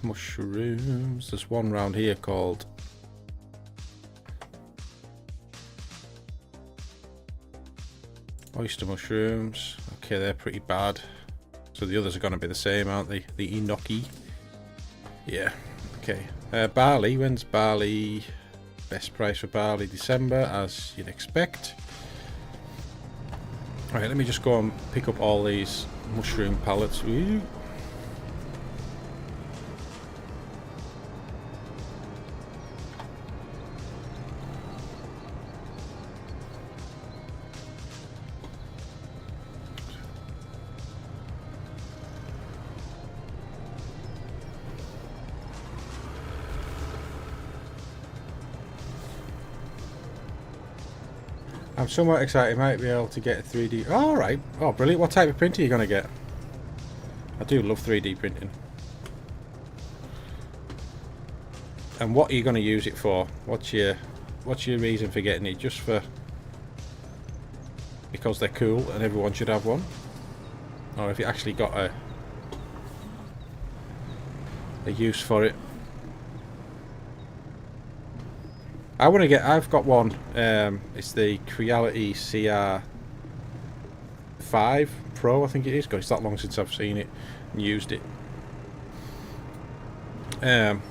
Mushrooms. There's one round here called... oyster mushrooms. Okay, they're pretty bad. So the others are going to be the same, aren't they? The enoki. Yeah. Okay. Barley. When's barley? Best price for barley, December, as you'd expect. Alright, let me just go and pick up all these mushroom pallets. Ooh. I'm somewhat excited. I might be able to get a 3D. Oh, alright. Oh, brilliant. What type of printer are you going to get? I do love 3D printing. And what are you going to use it for? What's your reason for getting it? Just for... because they're cool and everyone should have one? Or have you actually got a use for it? I want to get... I've got one. It's the Creality CR5 Pro, I think it is. God, it's that long since I've seen it and used it. And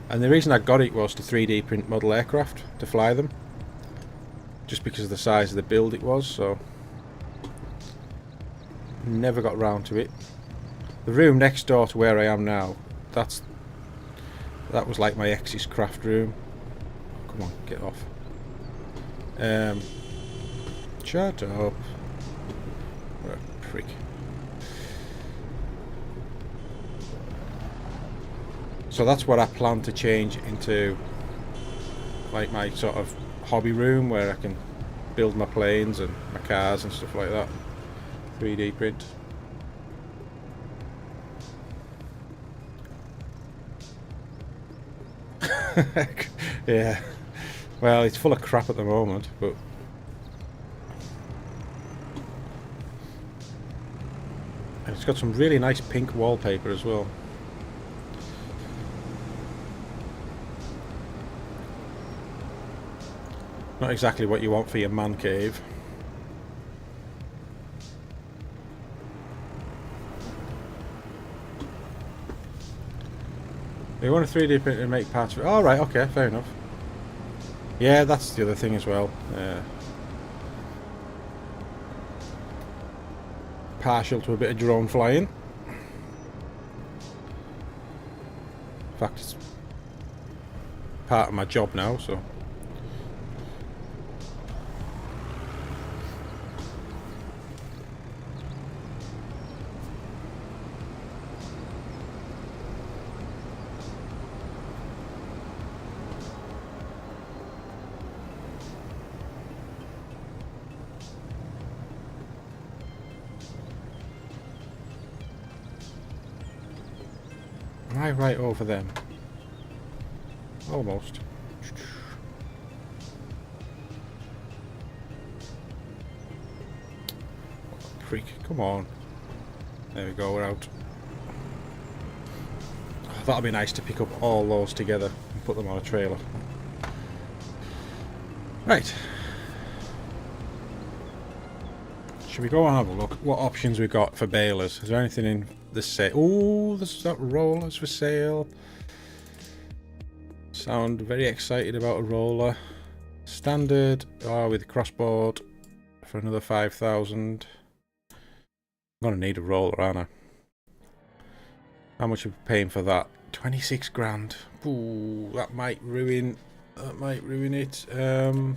the reason I got it was to 3D print model aircraft to fly them. Just because of the size of the build it was, so... never got round to it. The room next door to where I am now, that was like my ex's craft room. Come on, get off. Shut up. What a prick. So that's what I plan to change into, like, my sort of hobby room where I can build my planes and my cars and stuff like that. 3D print. Yeah. Well, it's full of crap at the moment, but... and it's got some really nice pink wallpaper as well. Not exactly what you want for your man cave. You want a 3D printer to make parts of it? Oh, right, okay, fair enough. Yeah, that's the other thing as well. Partial to a bit of drone flying. In fact, it's part of my job now, so... am I right over them? Almost. Freak, come on. There we go, we're out. Oh, that'll be nice to pick up all those together and put them on a trailer. Right. Should we go and have a look what options we got for balers? Is there anything in the sale? Oh, there's that rollers for sale. Sound very excited about a roller. Standard, with crossboard for another 5,000. I'm gonna need a roller, aren't I? How much are we paying for that? 26 grand. Ooh, that might ruin it. I've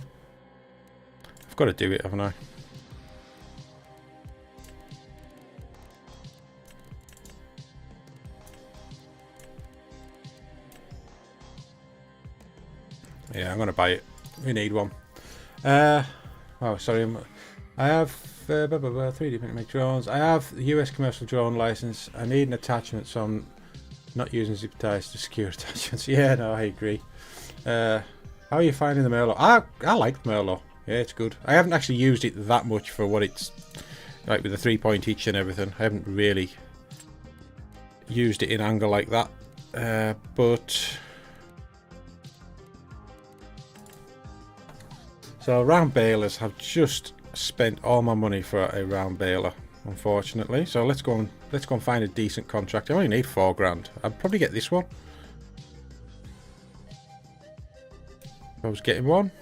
got to do it, haven't I? Yeah, I'm gonna buy it. We need one. Oh, sorry. I have 3D print make drones. I have the US commercial drone license. I need an attachment, so I'm not using zip ties to secure attachments. Yeah, no, I agree. How are you finding the Merlot? I like the Merlot. Yeah, it's good. I haven't actually used it that much for what it's like with the 3-point hitch and everything. I haven't really used it in angle like that. But so round balers, have just spent all my money for a round baler. unfortunately. So let's go and find a decent contract. I only need 4 grand. I'd probably get this one. If I was getting one.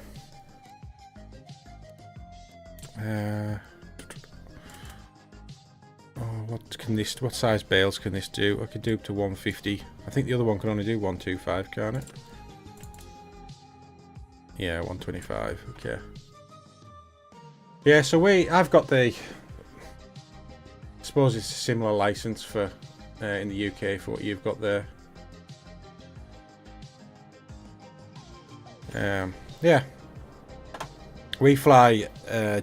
What size bales can this do? I could do up to 150. I think the other one can only do 125, can't it? Yeah, 125. Okay. Yeah, so I've got the. I suppose it's a similar license for in the UK for what you've got there. Yeah. We fly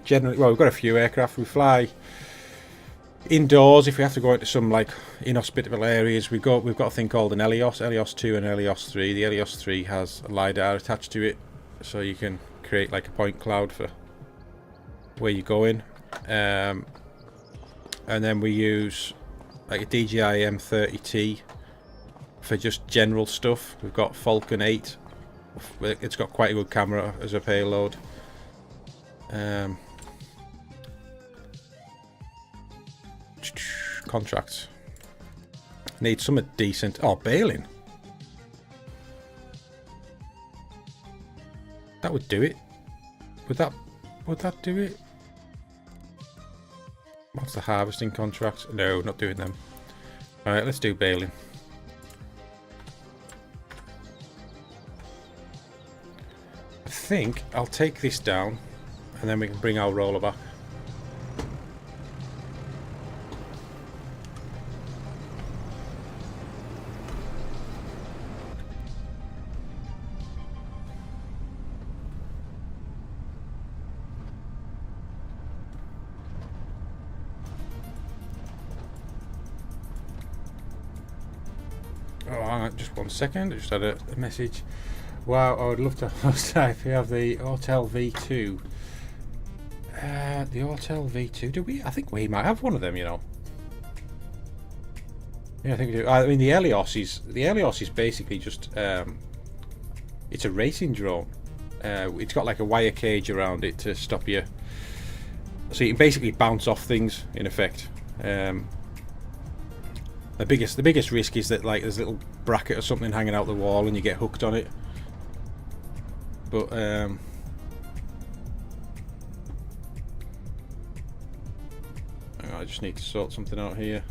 generally. Well, we've got a few aircraft. We fly indoors if we have to go into some like inhospitable areas. We've got a thing called an Helios 2 and Helios 3. The Helios 3 has a LiDAR attached to it, so you can create like a point cloud for where you're going. And then we use like a DJI M30T for just general stuff. We've got Falcon 8. It's got quite a good camera as a payload. Contracts. Need something decent. Oh, bailing. That would do it. Would that do it? What's the harvesting contracts? No, not doing them. Alright, let's do bailing. I think I'll take this down and then we can bring our roller back. Just 1 second, I just had a message. Wow, I would love to host if you have the Hotel V2. The Hotel V2, do we? I think we might have one of them, you know. Yeah, I think we do. I mean, the Helios is basically just it's a racing drone. It's got like a wire cage around it to stop you, so you can basically bounce off things in effect. The biggest risk is that like there's a little bracket or something hanging out the wall and you get hooked on it. But I just need to sort something out here.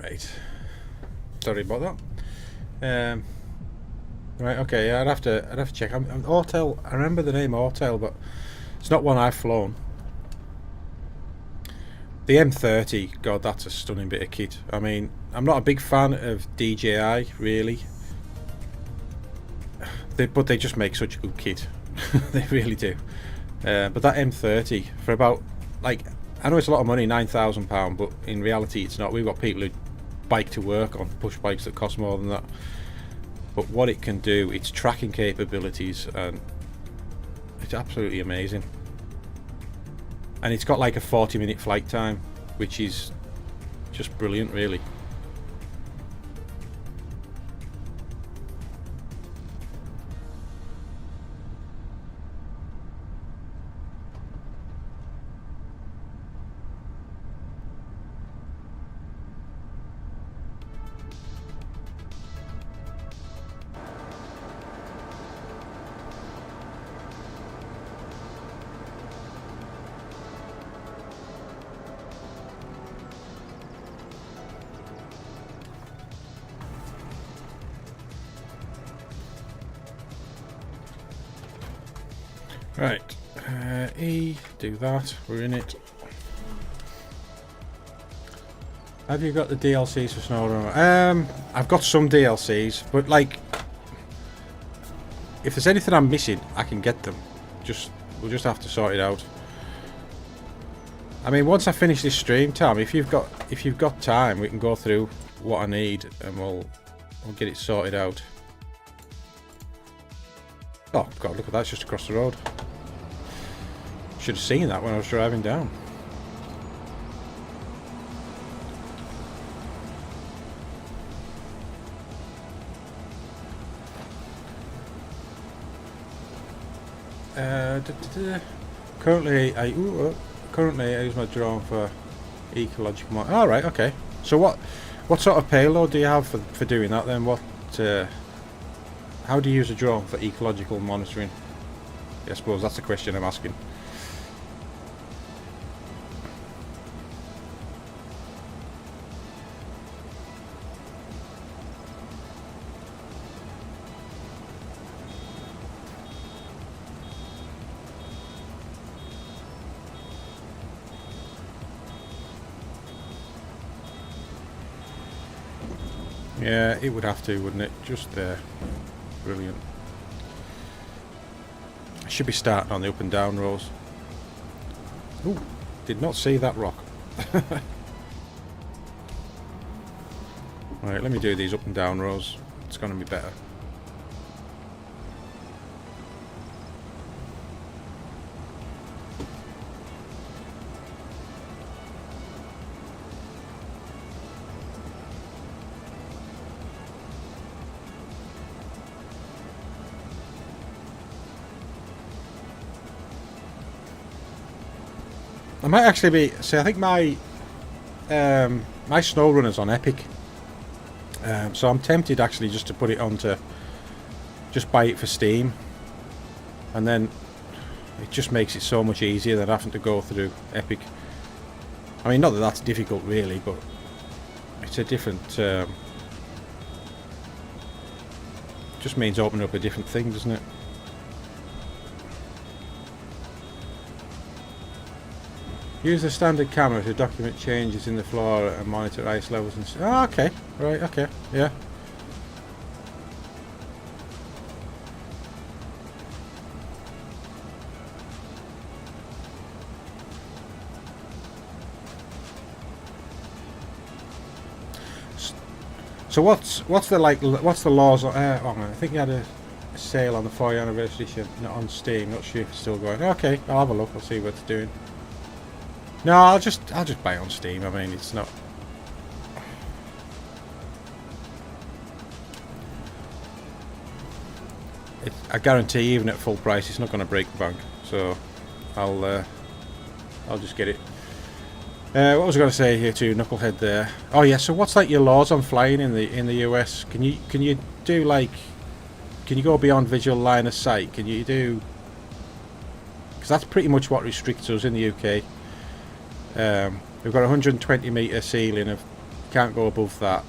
Right, sorry about that. Right, okay, yeah, I'd have to check. Hotel. I remember the name Hotel, but it's not one I've flown. The M30, God, that's a stunning bit of kit. I mean, I'm not a big fan of DJI, really, but they just make such a good kit. They really do. But that M30 for about, like, I know it's a lot of money, £9,000, but in reality it's not. We've got people who bike to work on push bikes that cost more than that. But what it can do, its tracking capabilities, and it's absolutely amazing. And it's got like a 40-minute flight time, which is just brilliant, really. Right, E, do that, we're in it. Have you got the DLCs for SnowRunner? I've got some DLCs, but like, if there's anything I'm missing, I can get them. We'll just have to sort it out. I mean, once I finish this stream, Tom, if you've got time, we can go through what I need and we'll get it sorted out. Oh God, look at that, it's just across the road. Should have seen that when I was driving down. Currently I use my drone for ecological monitoring. All right, okay. So what sort of payload do you have for doing that then? How do you use a drone for ecological monitoring? I suppose that's the question I'm asking. Yeah, it would have to, wouldn't it? Just there. Brilliant. I should be starting on the up and down rows. Ooh, did not see that rock. Right, let me do these up and down rows. It's going to be better. I might actually be. See, I think my snow runner's on Epic, so I'm tempted actually just to put it onto, just buy it for Steam, and then it just makes it so much easier than having to go through Epic. I mean, not that that's difficult really, but it's a different. Just means opening up a different thing, doesn't it? Use the standard camera to document changes in the flora and monitor ice levels and oh, okay, right, okay, yeah. So what's the laws on, I think you had a sale on the 4th anniversary edition on Steam, not sure if it's still going. Okay, I'll have a look, I'll see what it's doing. No, I'll just buy it on Steam. I mean, it's not. I guarantee, even at full price, it's not going to break the bank. So, I'll just get it. What was I going to say here to Knucklehead there? Oh yeah. So what's like your laws on flying in the US? Can you do like? Can you go beyond visual line of sight? Can you do? Because that's pretty much what restricts us in the UK. We've got a 120 metre ceiling, can't go above that,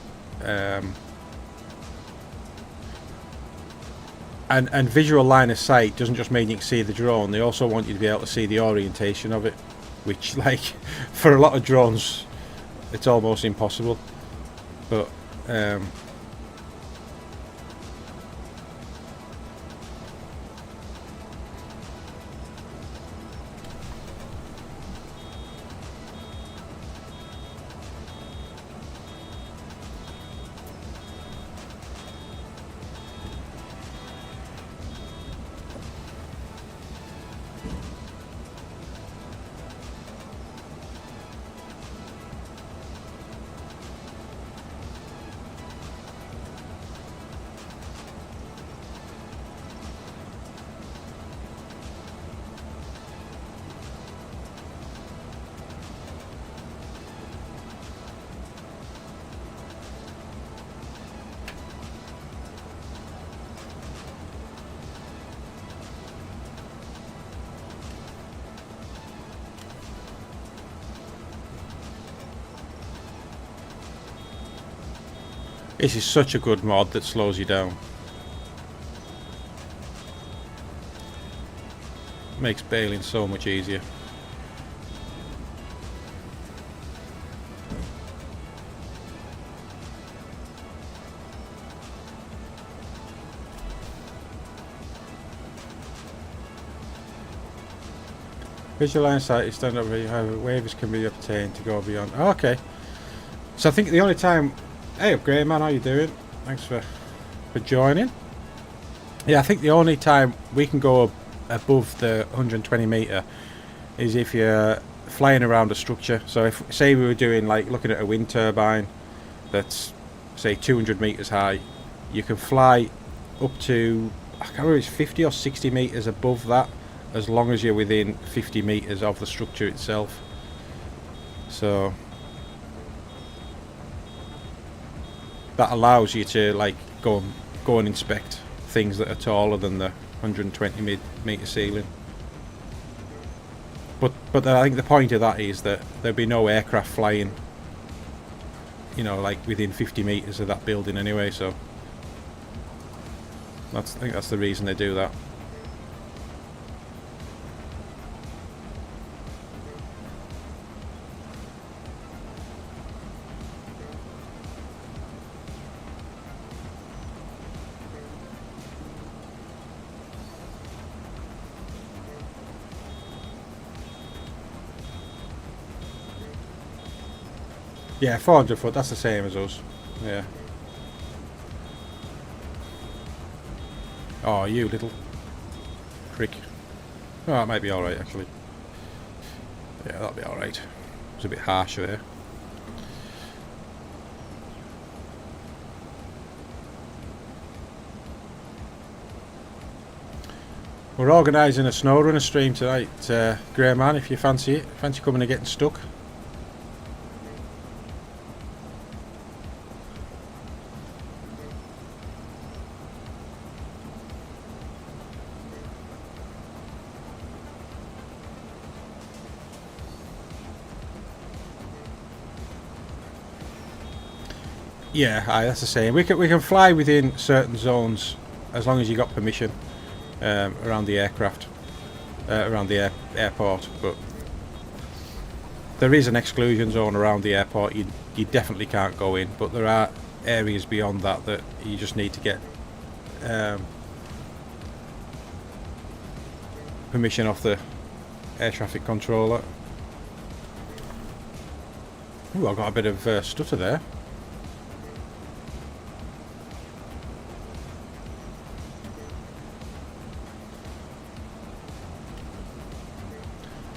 and visual line of sight doesn't just mean you can see the drone, they also want you to be able to see the orientation of it, which like for a lot of drones it's almost impossible, but this is such a good mod that slows you down. Makes bailing so much easier. Visual line sight is stand up how waivers can be obtained to go beyond. Oh, okay. So I think the only time... Hey up, Grey Man, how you doing? Thanks for joining. Yeah, I think the only time we can go above the 120 metre is if you're flying around a structure. So if, say we were doing, like, looking at a wind turbine that's, say, 200 metres high, you can fly up to, I can't remember if it's 50 or 60 metres above that, as long as you're within 50 metres of the structure itself. So that allows you to, like, go and inspect things that are taller than the 120 metre ceiling. But I think the point of that is that there'd be no aircraft flying, you know, like within 50 metres of that building anyway, so I think that's the reason they do that. Yeah, 400 foot, that's the same as us. Yeah. Oh, you little prick. Oh, that might be alright, actually. Yeah, that'll be alright. It was a bit harsh there. We're organising a snow runner stream tonight, Grey Man, if you fancy it. Fancy coming and getting stuck. Yeah, that's the same. We can fly within certain zones as long as you got permission around the aircraft, around the airport. But there is an exclusion zone around the airport. You definitely can't go in. But there are areas beyond that that you just need to get permission off the air traffic controller. Ooh, I got a bit of stutter there.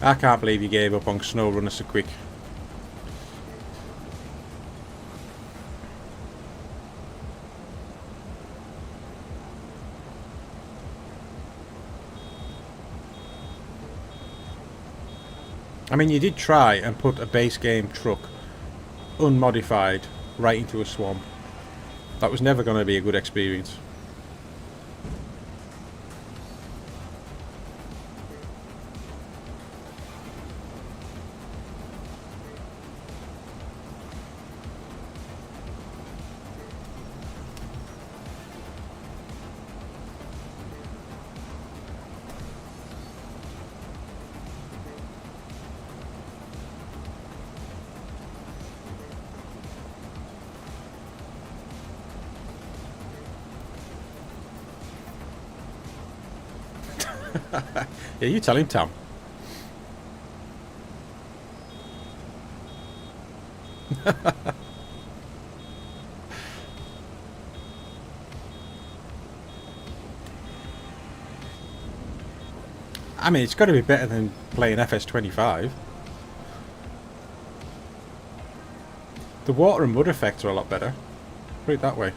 I can't believe you gave up on snow runner so quick. I mean, you did try and put a base game truck, unmodified, right into a swamp. That was never going to be a good experience. Yeah, you tell him, Tom. I mean, it's got to be better than playing FS25. The water and mud effects are a lot better. Put it that way.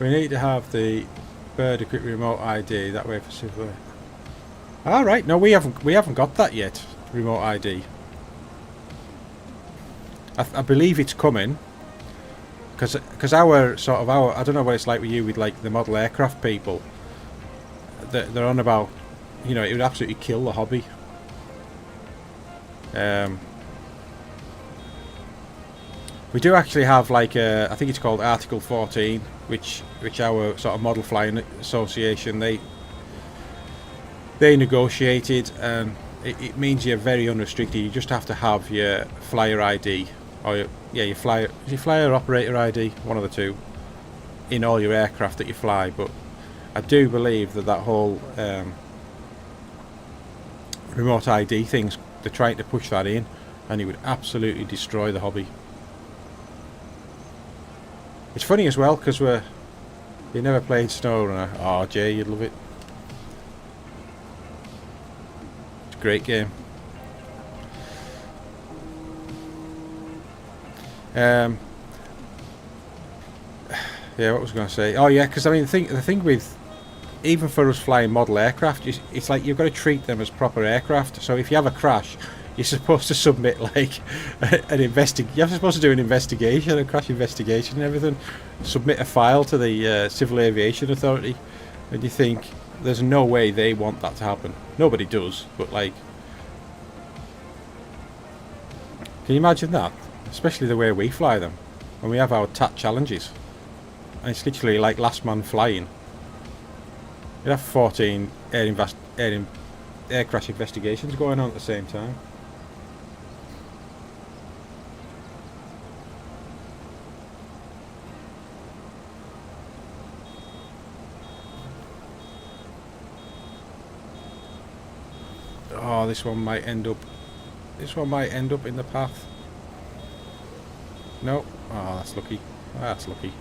We need to have the bird equipped remote ID that way for super. All right, no, we haven't got that yet. Remote ID. I believe it's coming. Because our I don't know what it's like with you with like the model aircraft people. They're on about, you know, it would absolutely kill the hobby. We do actually have like I think it's called Article 14 which our sort of model flying association they negotiated, and it means you're very unrestricted. You just have to have your flyer ID or your flyer operator ID, one of the two, in all your aircraft that you fly. But I do believe that whole remote ID things, they're trying to push that in, and it would absolutely destroy the hobby. It's funny as well because you never played SnowRunner. Oh, Jay, you'd love it. It's a great game. Yeah, what was I going to say? Oh yeah, because I mean the thing with, even for us flying model aircraft, it's like you've got to treat them as proper aircraft. So if you have a crash, you're supposed to submit like you're supposed to do an investigation, a crash investigation and everything. Submit a file to the Civil Aviation Authority, and you think there's no way they want that to happen. Nobody does, but like, can you imagine that? Especially the way we fly them when we have our TAT challenges, and it's literally like last man flying. You have 14 air crash investigations going on at the same time. Oh, this one might end up in the path. No. Oh, that's lucky. That's lucky.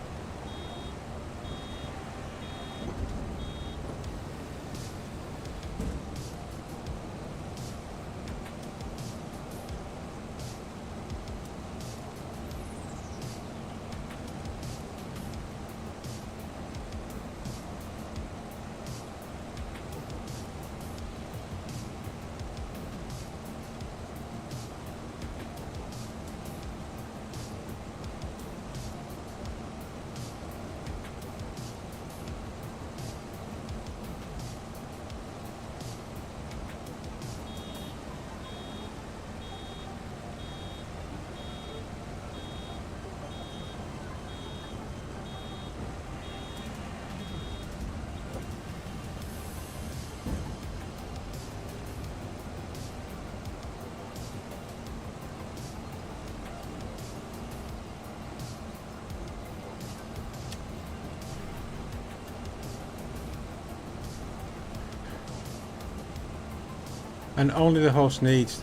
And only the host needs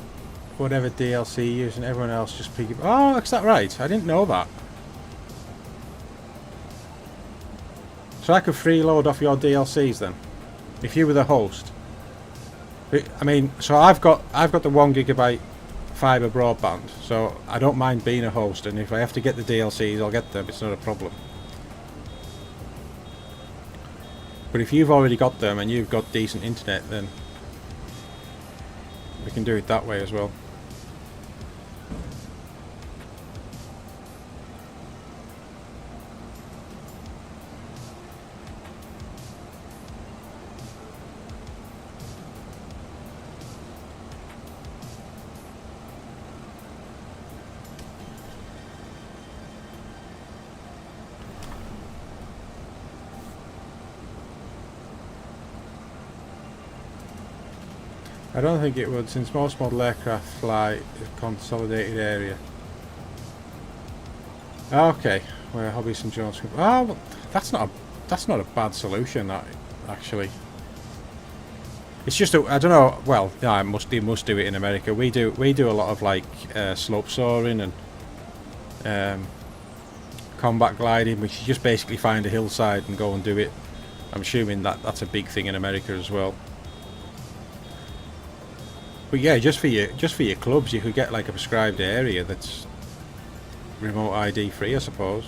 whatever DLC you use, and everyone else just pick it. Oh, is that right? I didn't know that. So I could freeload off your DLCs then, if you were the host. I mean, so I've got the 1 GB fibre broadband, so I don't mind being a host, and if I have to get the DLCs, I'll get them. It's not a problem. But if you've already got them and you've got decent internet, then we can do it that way as well. I don't think it would, since most model aircraft fly a consolidated area. Okay, where Hobbies and Jones. Oh, well, that's not a bad solution. That actually, it's just I don't know. Well, yeah, they must do it in America. We do a lot of like slope soaring and combat gliding, which you just basically find a hillside and go and do it. I'm assuming that's a big thing in America as well. But yeah, just for your clubs, you could get like a prescribed area that's remote ID free, I suppose.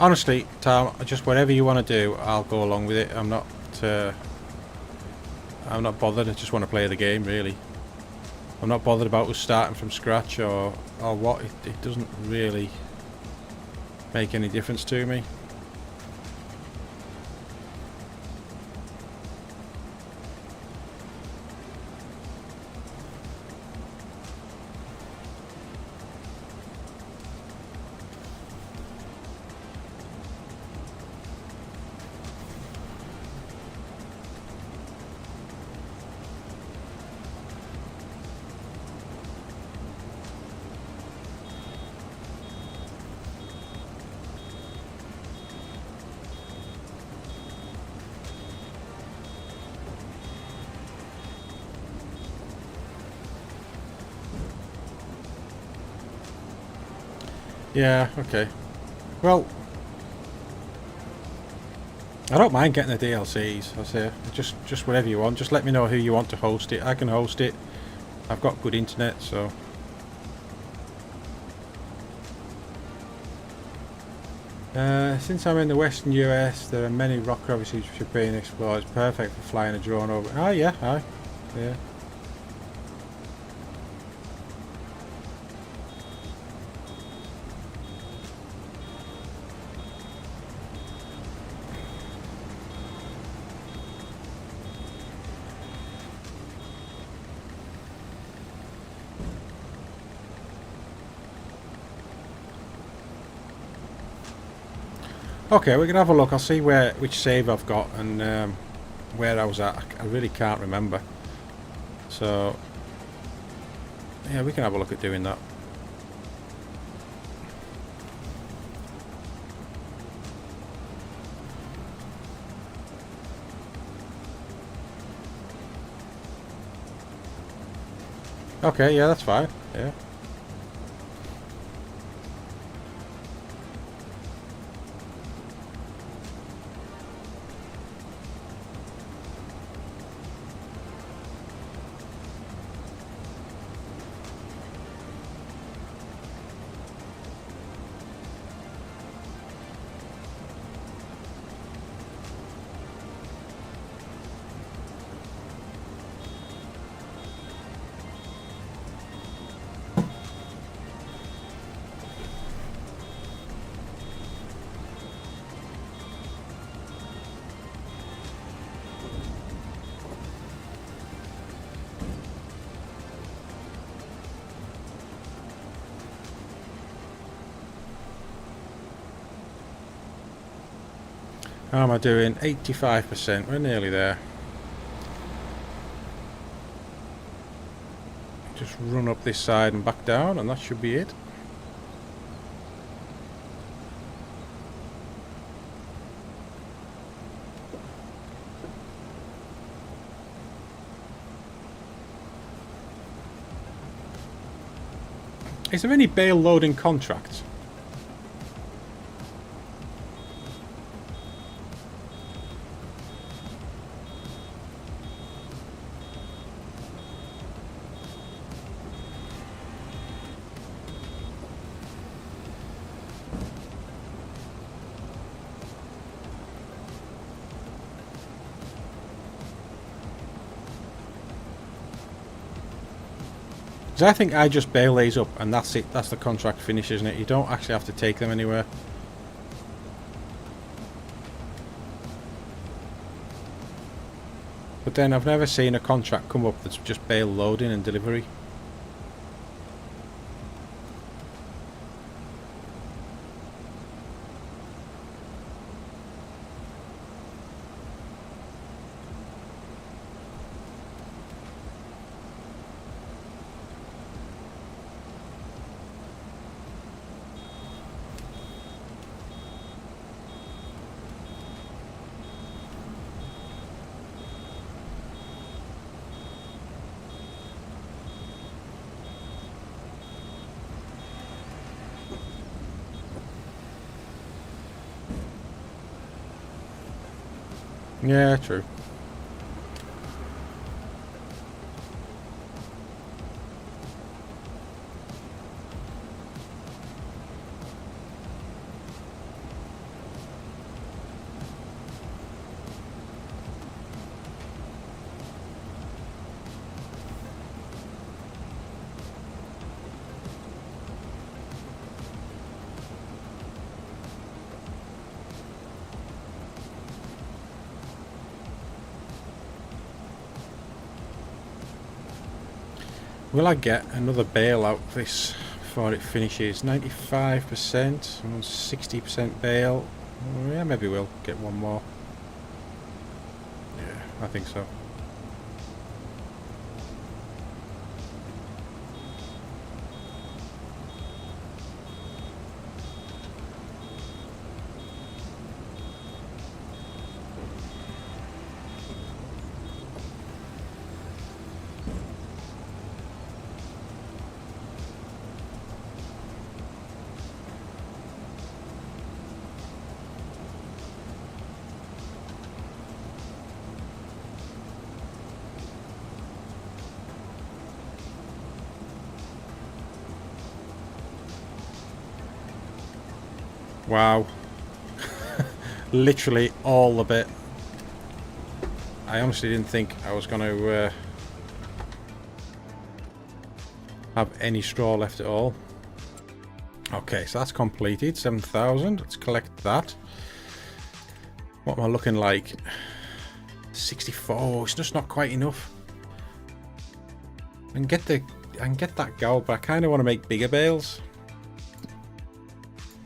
Honestly, Tom, just whatever you want to do, I'll go along with it. I'm not bothered. I just want to play the game, really. I'm not bothered about us starting from scratch or what. It doesn't really make any difference to me. Yeah, okay. Well, I don't mind getting the DLCs. I say just whatever you want. Just let me know who you want to host it. I can host it. I've got good internet, so. Since I'm in the western US, there are many rock crevices which are being explored. It's perfect for flying a drone over. Oh yeah, aye. Yeah. Okay, we can have a look. I'll see which save I've got and where I was at. I really can't remember. So, yeah, we can have a look at doing that. Okay, yeah, that's fine. Yeah. How am I doing? 85%. We're nearly there. Just run up this side and back down, and that should be it. Is there any bale loading contracts? Because I think I just bale these up and that's it. That's the contract finish, isn't it? You don't actually have to take them anywhere. But then I've never seen a contract come up that's just bale loading and delivery. Yeah, true. Will I get another bale out of this before it finishes? 95%, 60% bale. Oh, yeah, maybe we'll get one more. Yeah, I think so. Wow. Literally all of it. I honestly didn't think I was going to have any straw left at all. Okay, so that's completed. 7,000. Let's collect that. What am I looking like? 64. It's just not quite enough. I can get that gold, but I kind of want to make bigger bales.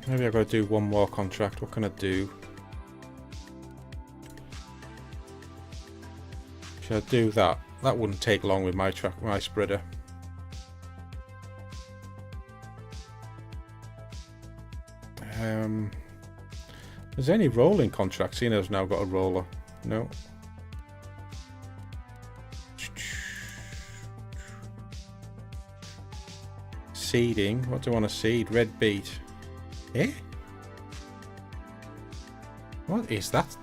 Maybe I've got to do one more contract. What can I do? Should I do that? That wouldn't take long with my spreader. Is there any rolling contracts? Seeing as I've now got a roller. No. Seeding. What do I want to seed? Red beet. Eh? What is that?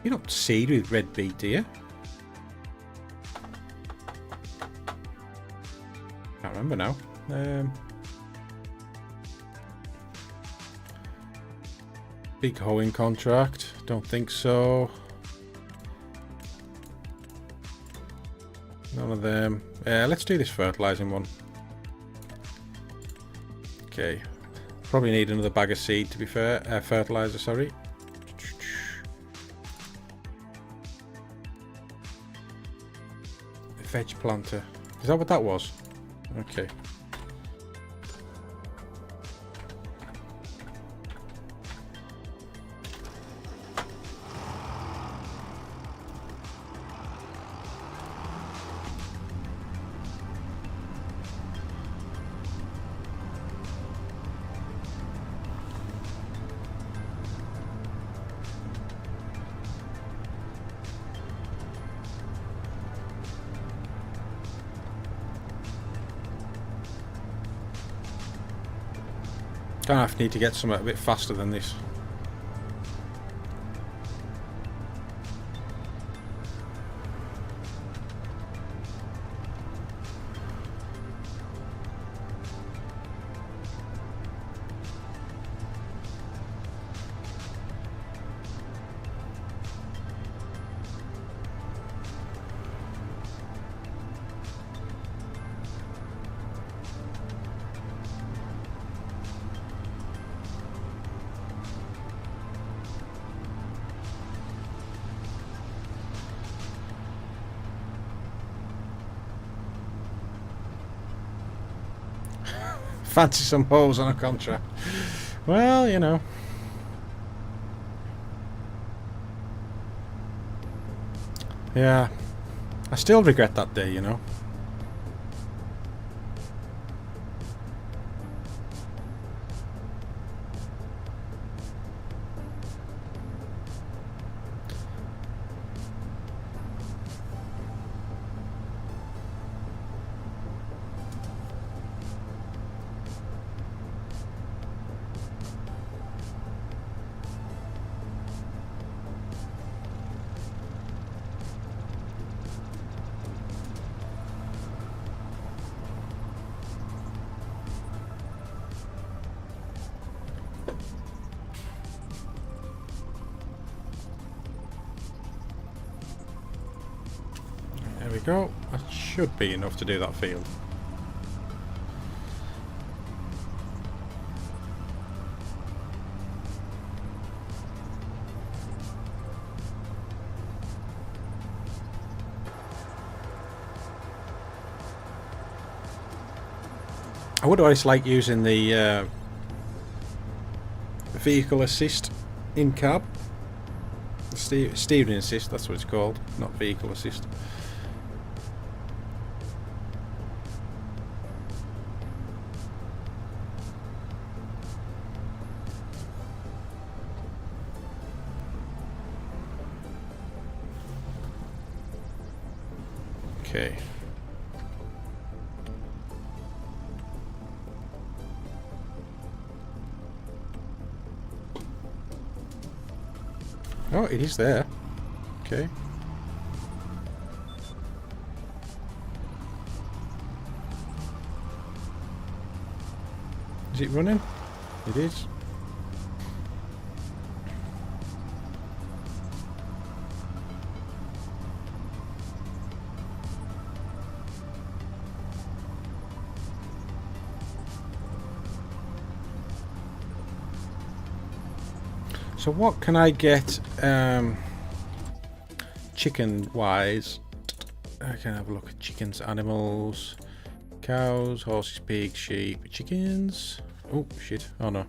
You don't seed with red beet, do you? Can't remember now. Big hoeing contract. Don't think so. None of them. Let's do this fertilizing one. Okay. Probably need another bag of seed, to be fair. Fertilizer, sorry. Veg planter. Is that what that was? Okay. Gonna have to need to get something a bit faster than this. Fancy some holes on a contract. Well, you know. Yeah. I still regret that day, you know. There we go. That should be enough to do that field. I wonder what it's like using the vehicle assist in cab. Steering assist, that's what it's called, not vehicle assist. Okay. Oh, it is there. Okay. Is it running? It is. So what can I get chicken wise? I can have a look at chickens, animals, cows, horses, pigs, sheep, chickens. Oh shit, oh no.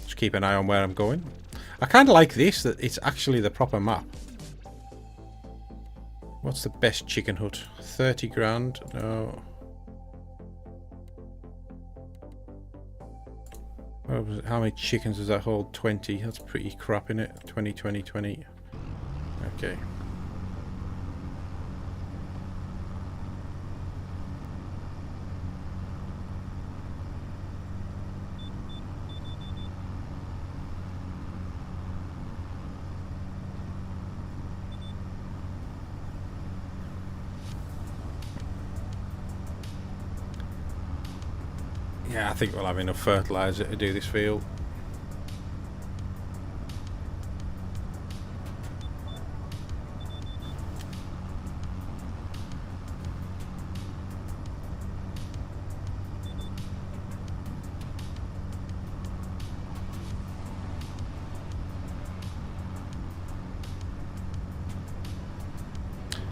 Just keep an eye on where I'm going. I kind of like this, that it's actually the proper map. What's the best chicken hut? 30 grand? No. What was it? How many chickens does that hold? 20. That's pretty crap, innit? 20, 20, 20. Okay. Yeah, I think we'll have enough fertilizer to do this field.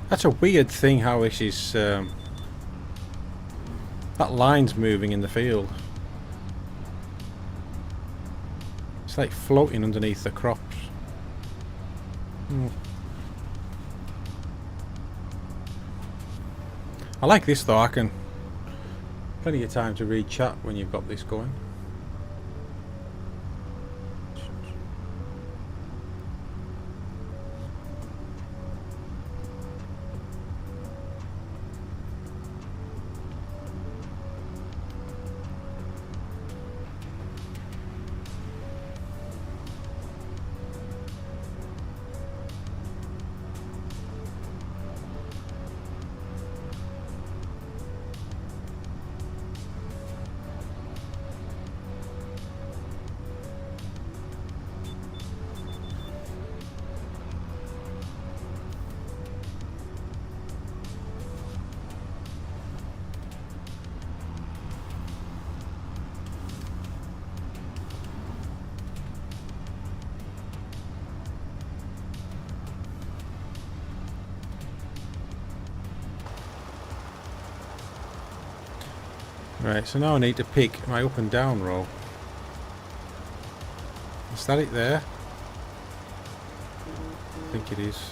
That's a weird thing how this is... that line's moving in the field. It's like floating underneath the crops. I like this though, I can... Plenty of time to read chat when you've got this going. Right, so now I need to pick my up and down row. Is that it there? I think it is.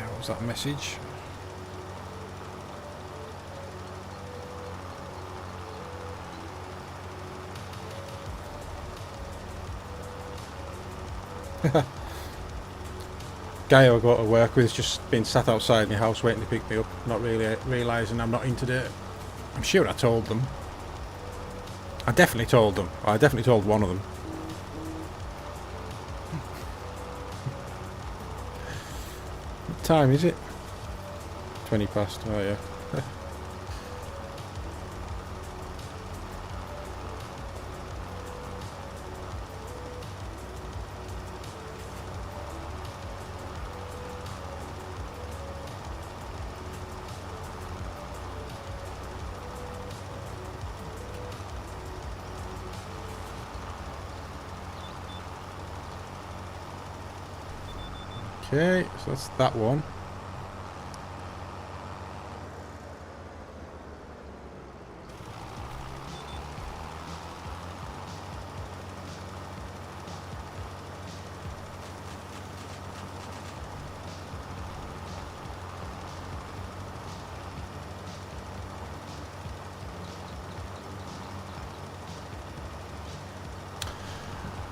What was that message? Guy I go to work with has just been sat outside my house waiting to pick me up, not really realising I'm not in today. I'm sure I told them. I definitely told them. I definitely told one of them. What time is it? 20 past, oh yeah. Okay, so that's that one.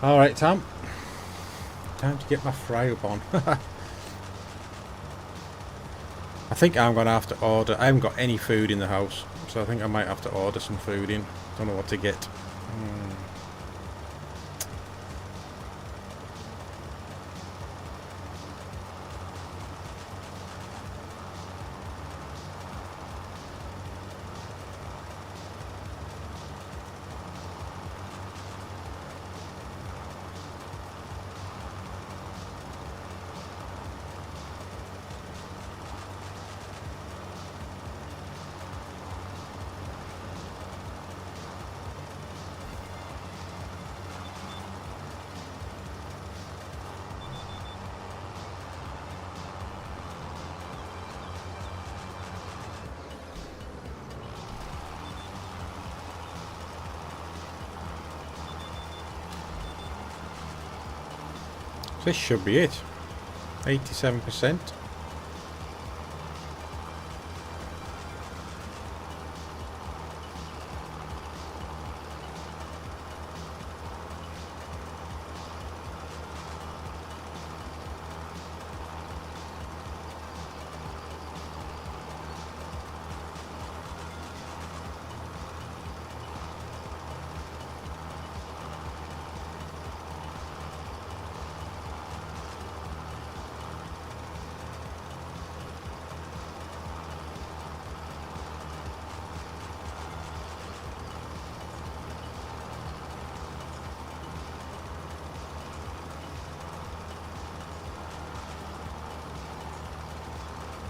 Alright, Tam. Time to get my fry up on. I think I'm going to have to order. I haven't got any food in the house, so I think I might have to order some food in. Don't know what to get. This should be it. 87%.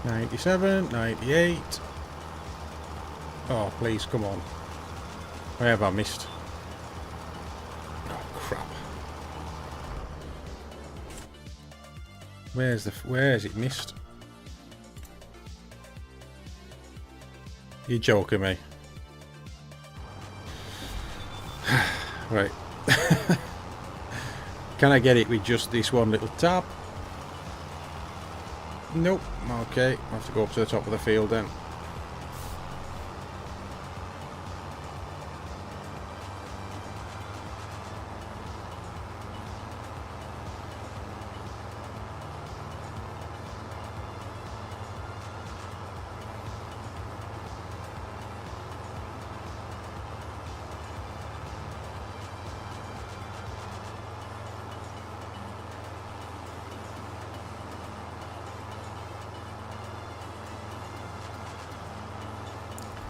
$97, $98. Oh, please, come on. Where have I missed? Oh, crap. Where's it missed? You're joking me. Right. Can I get it with just this one little tap? Nope. Okay, I have to go up to the top of the field then.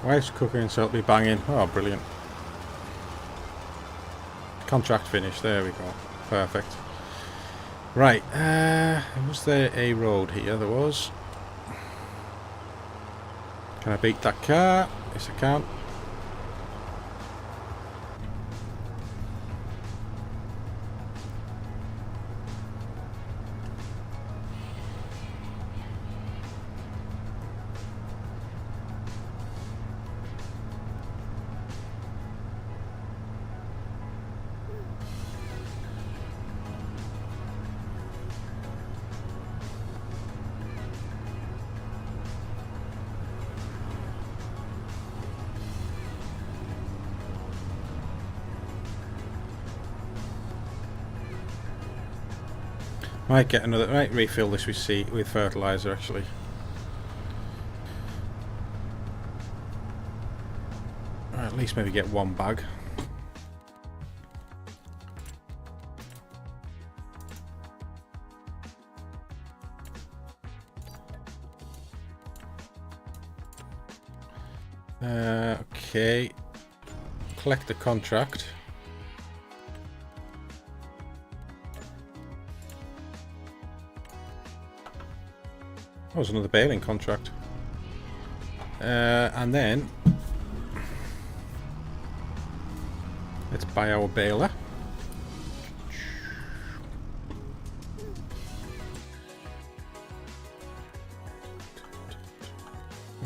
Wife's cooking, so it'll be banging. Oh, brilliant. Contract finished. There we go. Perfect. Right. Was there a road here? There was. Can I beat that car? Yes, I can. Might get another. Might refill this with fertilizer actually. Or at least maybe get one bag. Okay. Collect the contract. That was another baling contract. And then let's buy our baler.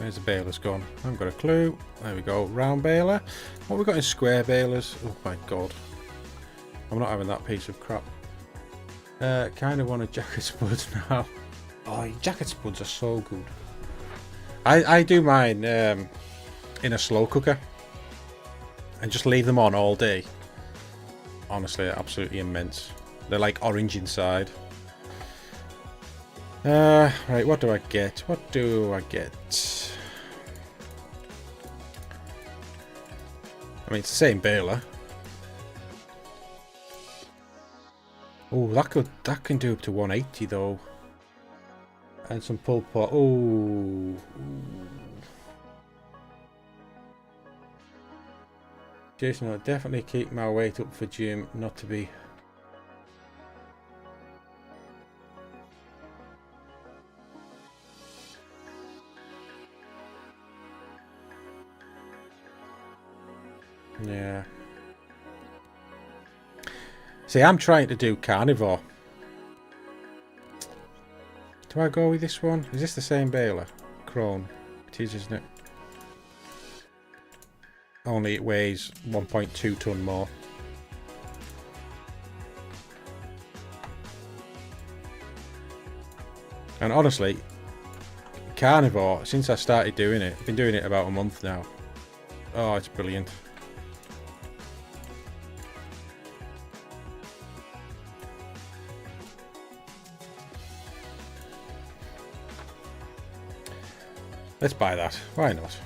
Where's the baler's gone? I haven't got a clue. There we go. Round baler. What have we got in square balers? Oh my god. I'm not having that piece of crap. Kind of want a jacket spud now. Oh, jacket spuds are so good. I do mine in a slow cooker and just leave them on all day. Honestly, they're absolutely immense. They're like orange inside. Right, what do I get? What do I get? I mean, it's the same baler. Oh, that can do up to 180 though. And some pull pot. Oh. Jason, I'll definitely keep my weight up for gym, not to be. Yeah. See, I'm trying to do carnivore. Do I go with this one? Is this the same baler? Chrome. It is, isn't it? Only it weighs 1.2 ton more. And honestly, carnivore, since I started doing it, I've been doing it about a month now. Oh, it's brilliant. Let's buy that. Why not?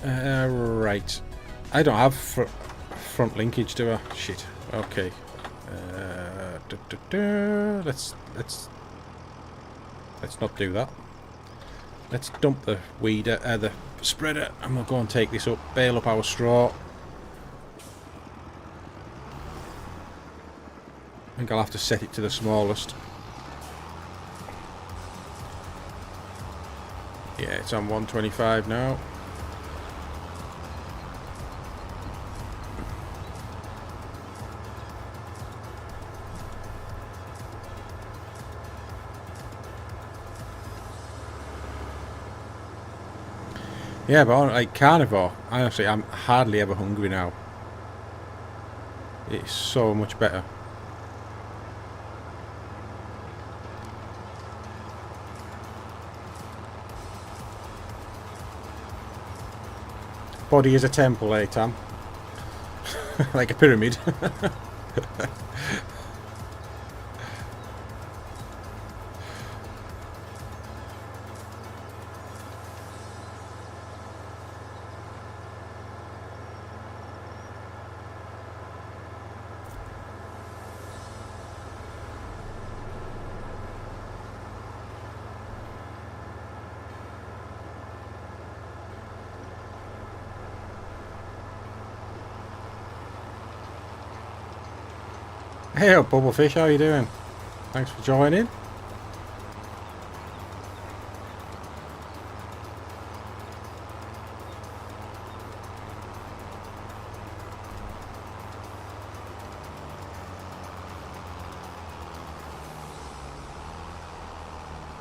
Right. I don't have front linkage, do I? Shit. Okay. Let's not do that. Let's dump the weeder, the spreader, and we'll go and take this up. Bale up our straw. I think I'll have to set it to the smallest. Yeah, it's on 125 now. Yeah, but like carnivore, honestly, I'm hardly ever hungry now. It's so much better. Body is a temple, eh, Tam? Like a pyramid. Hey up, Bubblefish, how are you doing? Thanks for joining.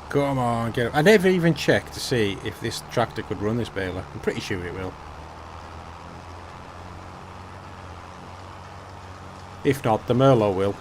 Come on, get up. I never even checked to see if this tractor could run this baler. I'm pretty sure it will. If not, the Merlot will.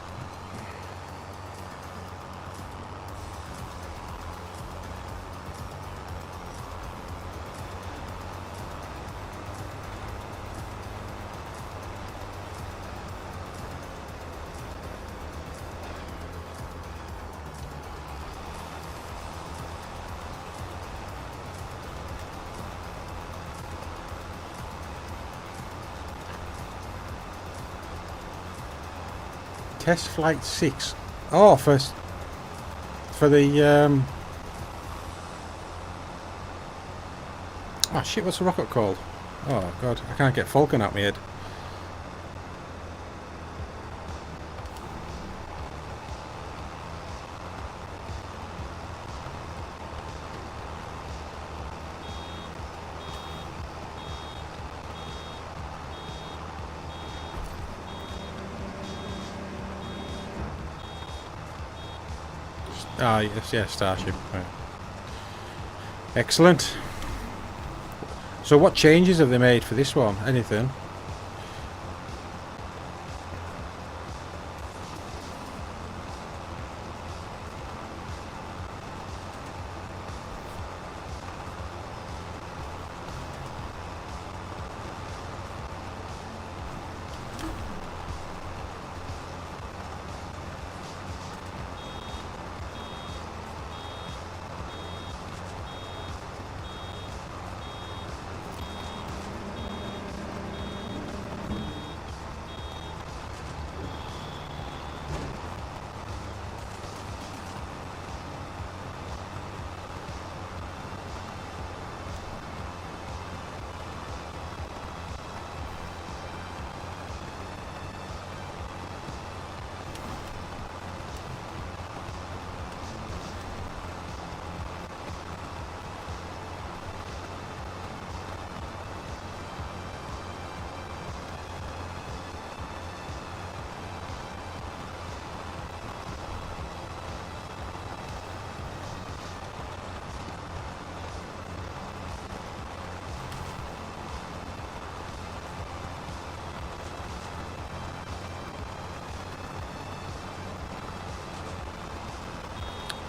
Test flight 6. Oh, for the oh shit, what's the rocket called? Oh god, I can't get Falcon out my head. Ah, yes, yeah, Starship. Right. Excellent. So what changes have they made for this one? Anything?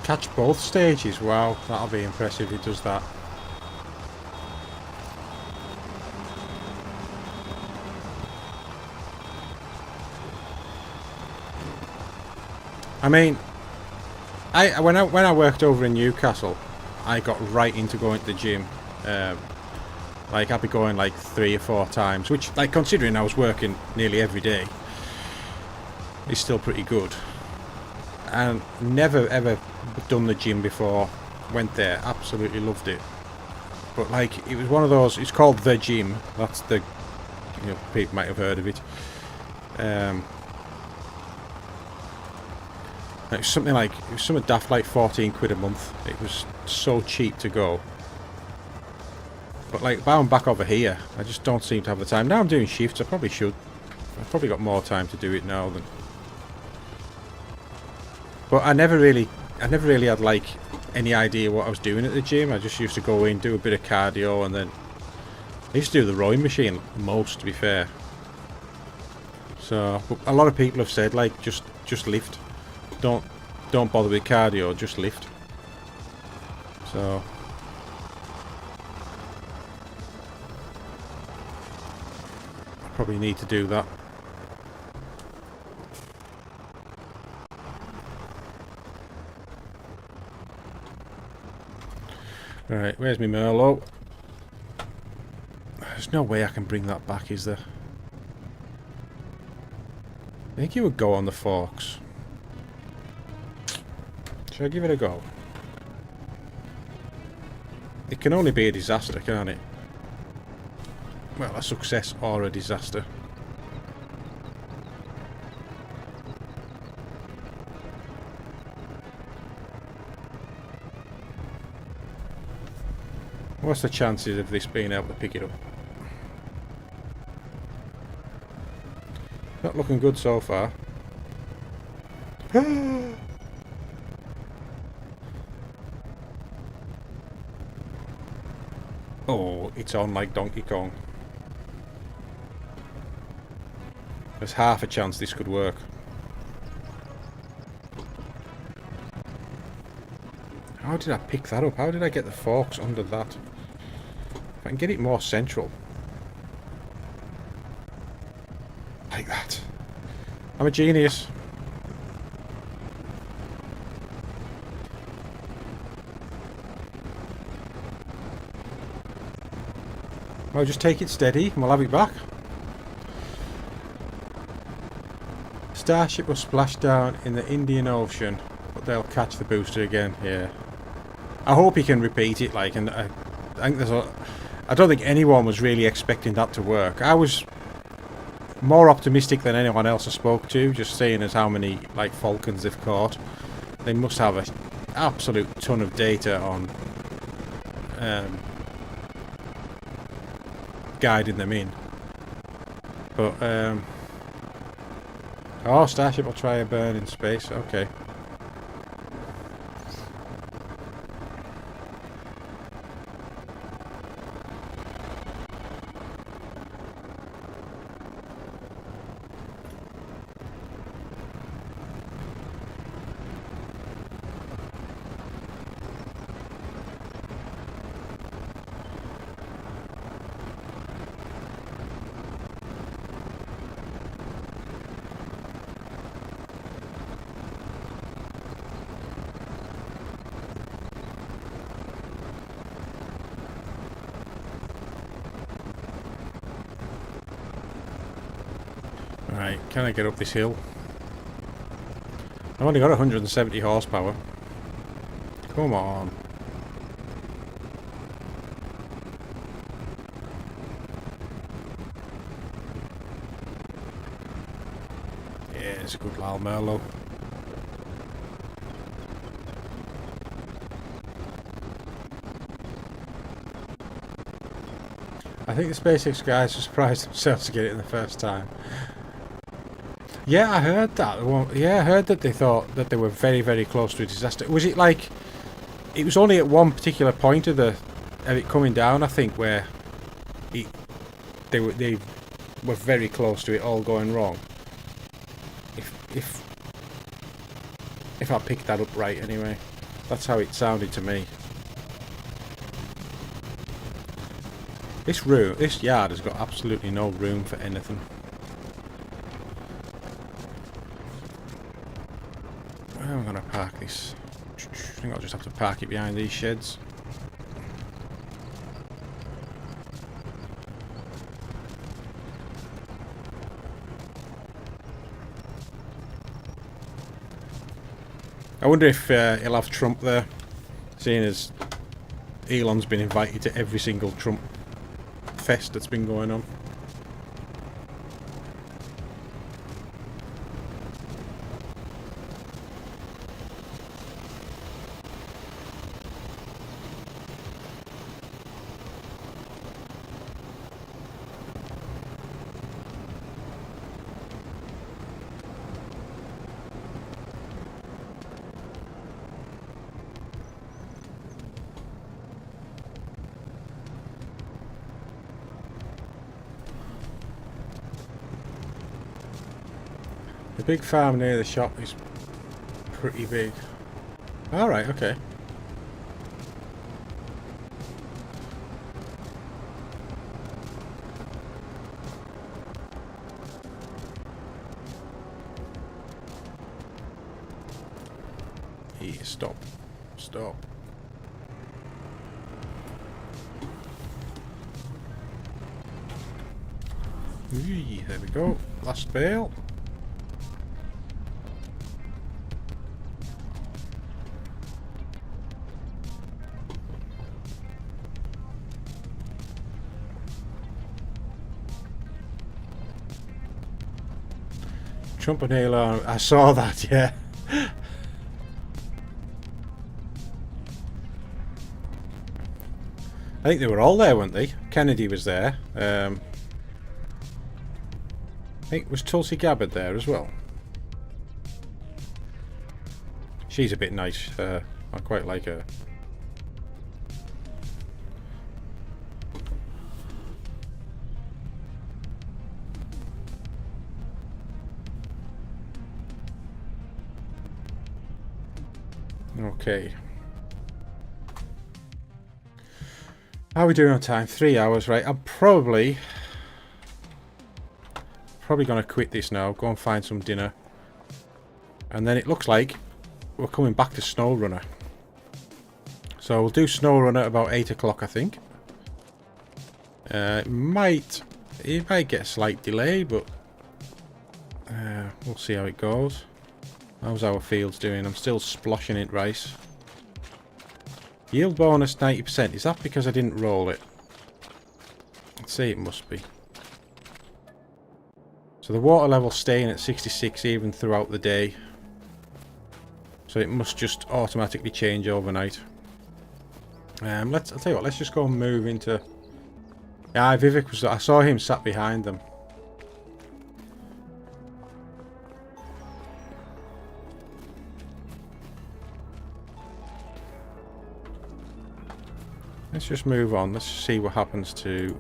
Catch both stages. Wow, that'll be impressive if he does that. I mean, when I worked over in Newcastle, I got right into going to the gym. Like I'd be going like 3 or 4 times, which, like, considering I was working nearly every day, is still pretty good. And never ever done the gym before. Went there, absolutely loved it. But like, it was one of those. It's called the gym. That's the, you know, people might have heard of it. It was something daft like 14 quid a month. It was so cheap to go. But like, now I'm back over here, I just don't seem to have the time. Now I'm doing shifts, I probably should. I've probably got more time to do it now than... But I never really had like any idea what I was doing at the gym. I just used to go in, do a bit of cardio, and then I used to do the rowing machine most, to be fair. So, but a lot of people have said, like, just lift. Don't bother with cardio, just lift. So I probably need to do that. Right, where's my Merlot? There's no way I can bring that back, is there? I think he would go on the forks. Should I give it a go? It can only be a disaster, can't it? Well, a success or a disaster. What's the chances of this being able to pick it up? Not looking good so far. Oh, it's on like Donkey Kong. There's half a chance this could work. How did I pick that up? How did I get the forks under that? If I can get it more central. Like that. I'm a genius. Well, just take it steady and we'll have it back. Starship will splash down in the Indian Ocean, but they'll catch the booster again. Yeah. I hope he can repeat it, like, and I think I don't think anyone was really expecting that to work. I was more optimistic than anyone else I spoke to, just seeing as how many, like, falcons they've caught. They must have an absolute ton of data on guiding them in. But oh, Starship will try a burn in space. Okay. Right, can I get up this hill? I've only got 170 horsepower. Come on. Yeah, it's a good Lal Merlot. I think the SpaceX guys were surprised themselves to get it in the first time. Yeah, I heard that. Yeah, I heard that they thought that they were very, very close to a disaster. Was it like... It was only at one particular point of it coming down, I think, where they were very close to it all going wrong. If I picked that up right, anyway. That's how it sounded to me. This yard has got absolutely no room for anything. Where am I going to park this? I think I'll just have to park it behind these sheds. I wonder if he'll have Trump there, seeing as Elon's been invited to every single Trump fest that's been going on. The big farm near the shop is pretty big. Alright, okay. Stop. Stop. There we go. Last bale. Trump and Elon, I saw that, yeah. I think they were all there, weren't they? Kennedy was there. I think was Tulsi Gabbard there as well. She's a bit nice. I quite like her. Okay. How are we doing on time? 3 hours, right? I'm probably going to quit this now, go and find some dinner. And then it looks like we're coming back to SnowRunner. So we'll do SnowRunner about 8 o'clock, I think. It might get a slight delay, but we'll see how it goes. How's our fields doing? I'm still sploshing it rice. Yield bonus 90%. Is that because I didn't roll it? Let's see, it must be. So the water level's staying at 66 even throughout the day. So it must just automatically change overnight. I'll tell you what, let's just go and move into... Yeah, Vivek was... I saw him sat behind them. Let's just move on. Let's see what happens to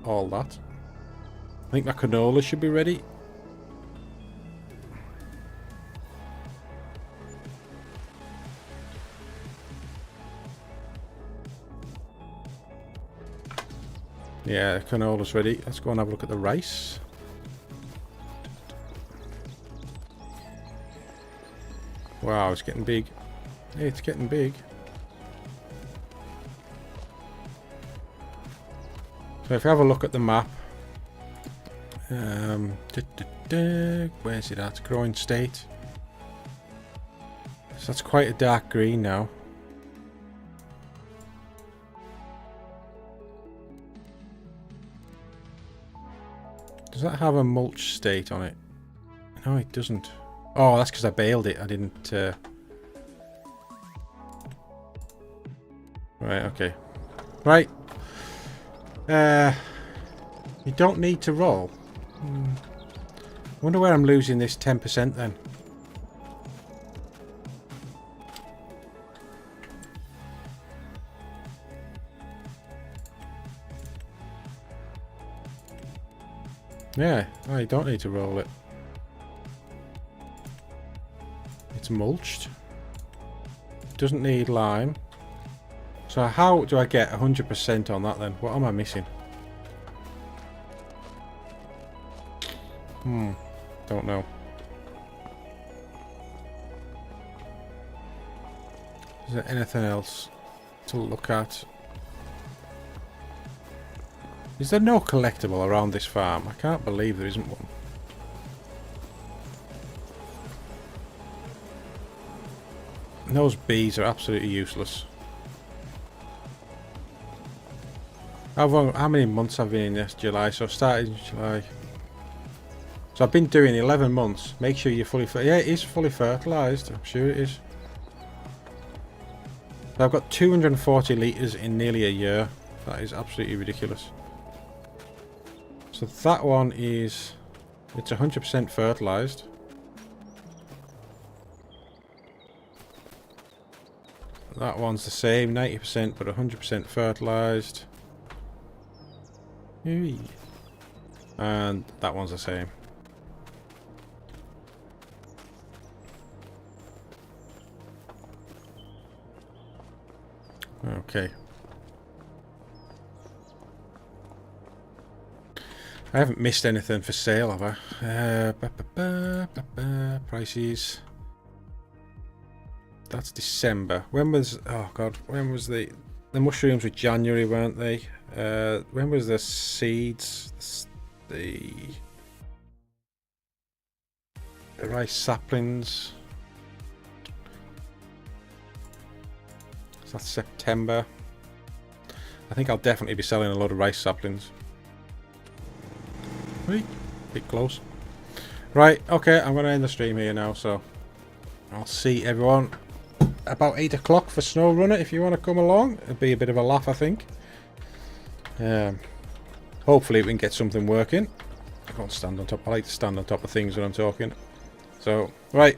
all that. I think my canola should be ready. Yeah, the canola's ready. Let's go and have a look at the rice. Wow, it's getting big. Hey, it's getting big. So if you have a look at the map, Where's it at? Growing state. So that's quite a dark green now. Does that have a mulch state on it? No, it doesn't. Oh, that's because I baled it. I didn't... Right, okay. Right. You don't need to roll. Wonder where I'm losing this 10% then. Yeah, oh, you don't need to roll it. It's mulched. Doesn't need lime. So how do I get 100% on that then? What am I missing? Don't know. Is there anything else to look at? Is there no collectible around this farm? I can't believe there isn't one. And those bees are absolutely useless. How many months have I been in this? July. So I started in July. So I've been doing 11 months. Make sure you're fully... Yeah, it is fully fertilised. I'm sure it is. So I've got 240 litres in nearly a year. That is absolutely ridiculous. So that one is... It's 100% fertilised. That one's the same. 90% but 100% fertilised. And that one's the same. Okay. I haven't missed anything for sale, have I? Prices. That's December. When was... Oh god, when was the mushrooms were January, weren't they? When was the seeds? The rice saplings. So that's September. I think I'll definitely be selling a lot of rice saplings. Wait, bit close. Right, okay, I'm going to end the stream here now, so I'll see everyone about 8 o'clock for Snow Runner if you want to come along. It'll be a bit of a laugh, I think. Hopefully we can get something working. I can't stand on top. I like to stand on top of things when I'm talking. So, right.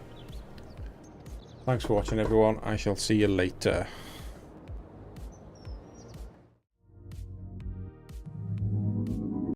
Thanks for watching, everyone. I shall see you later.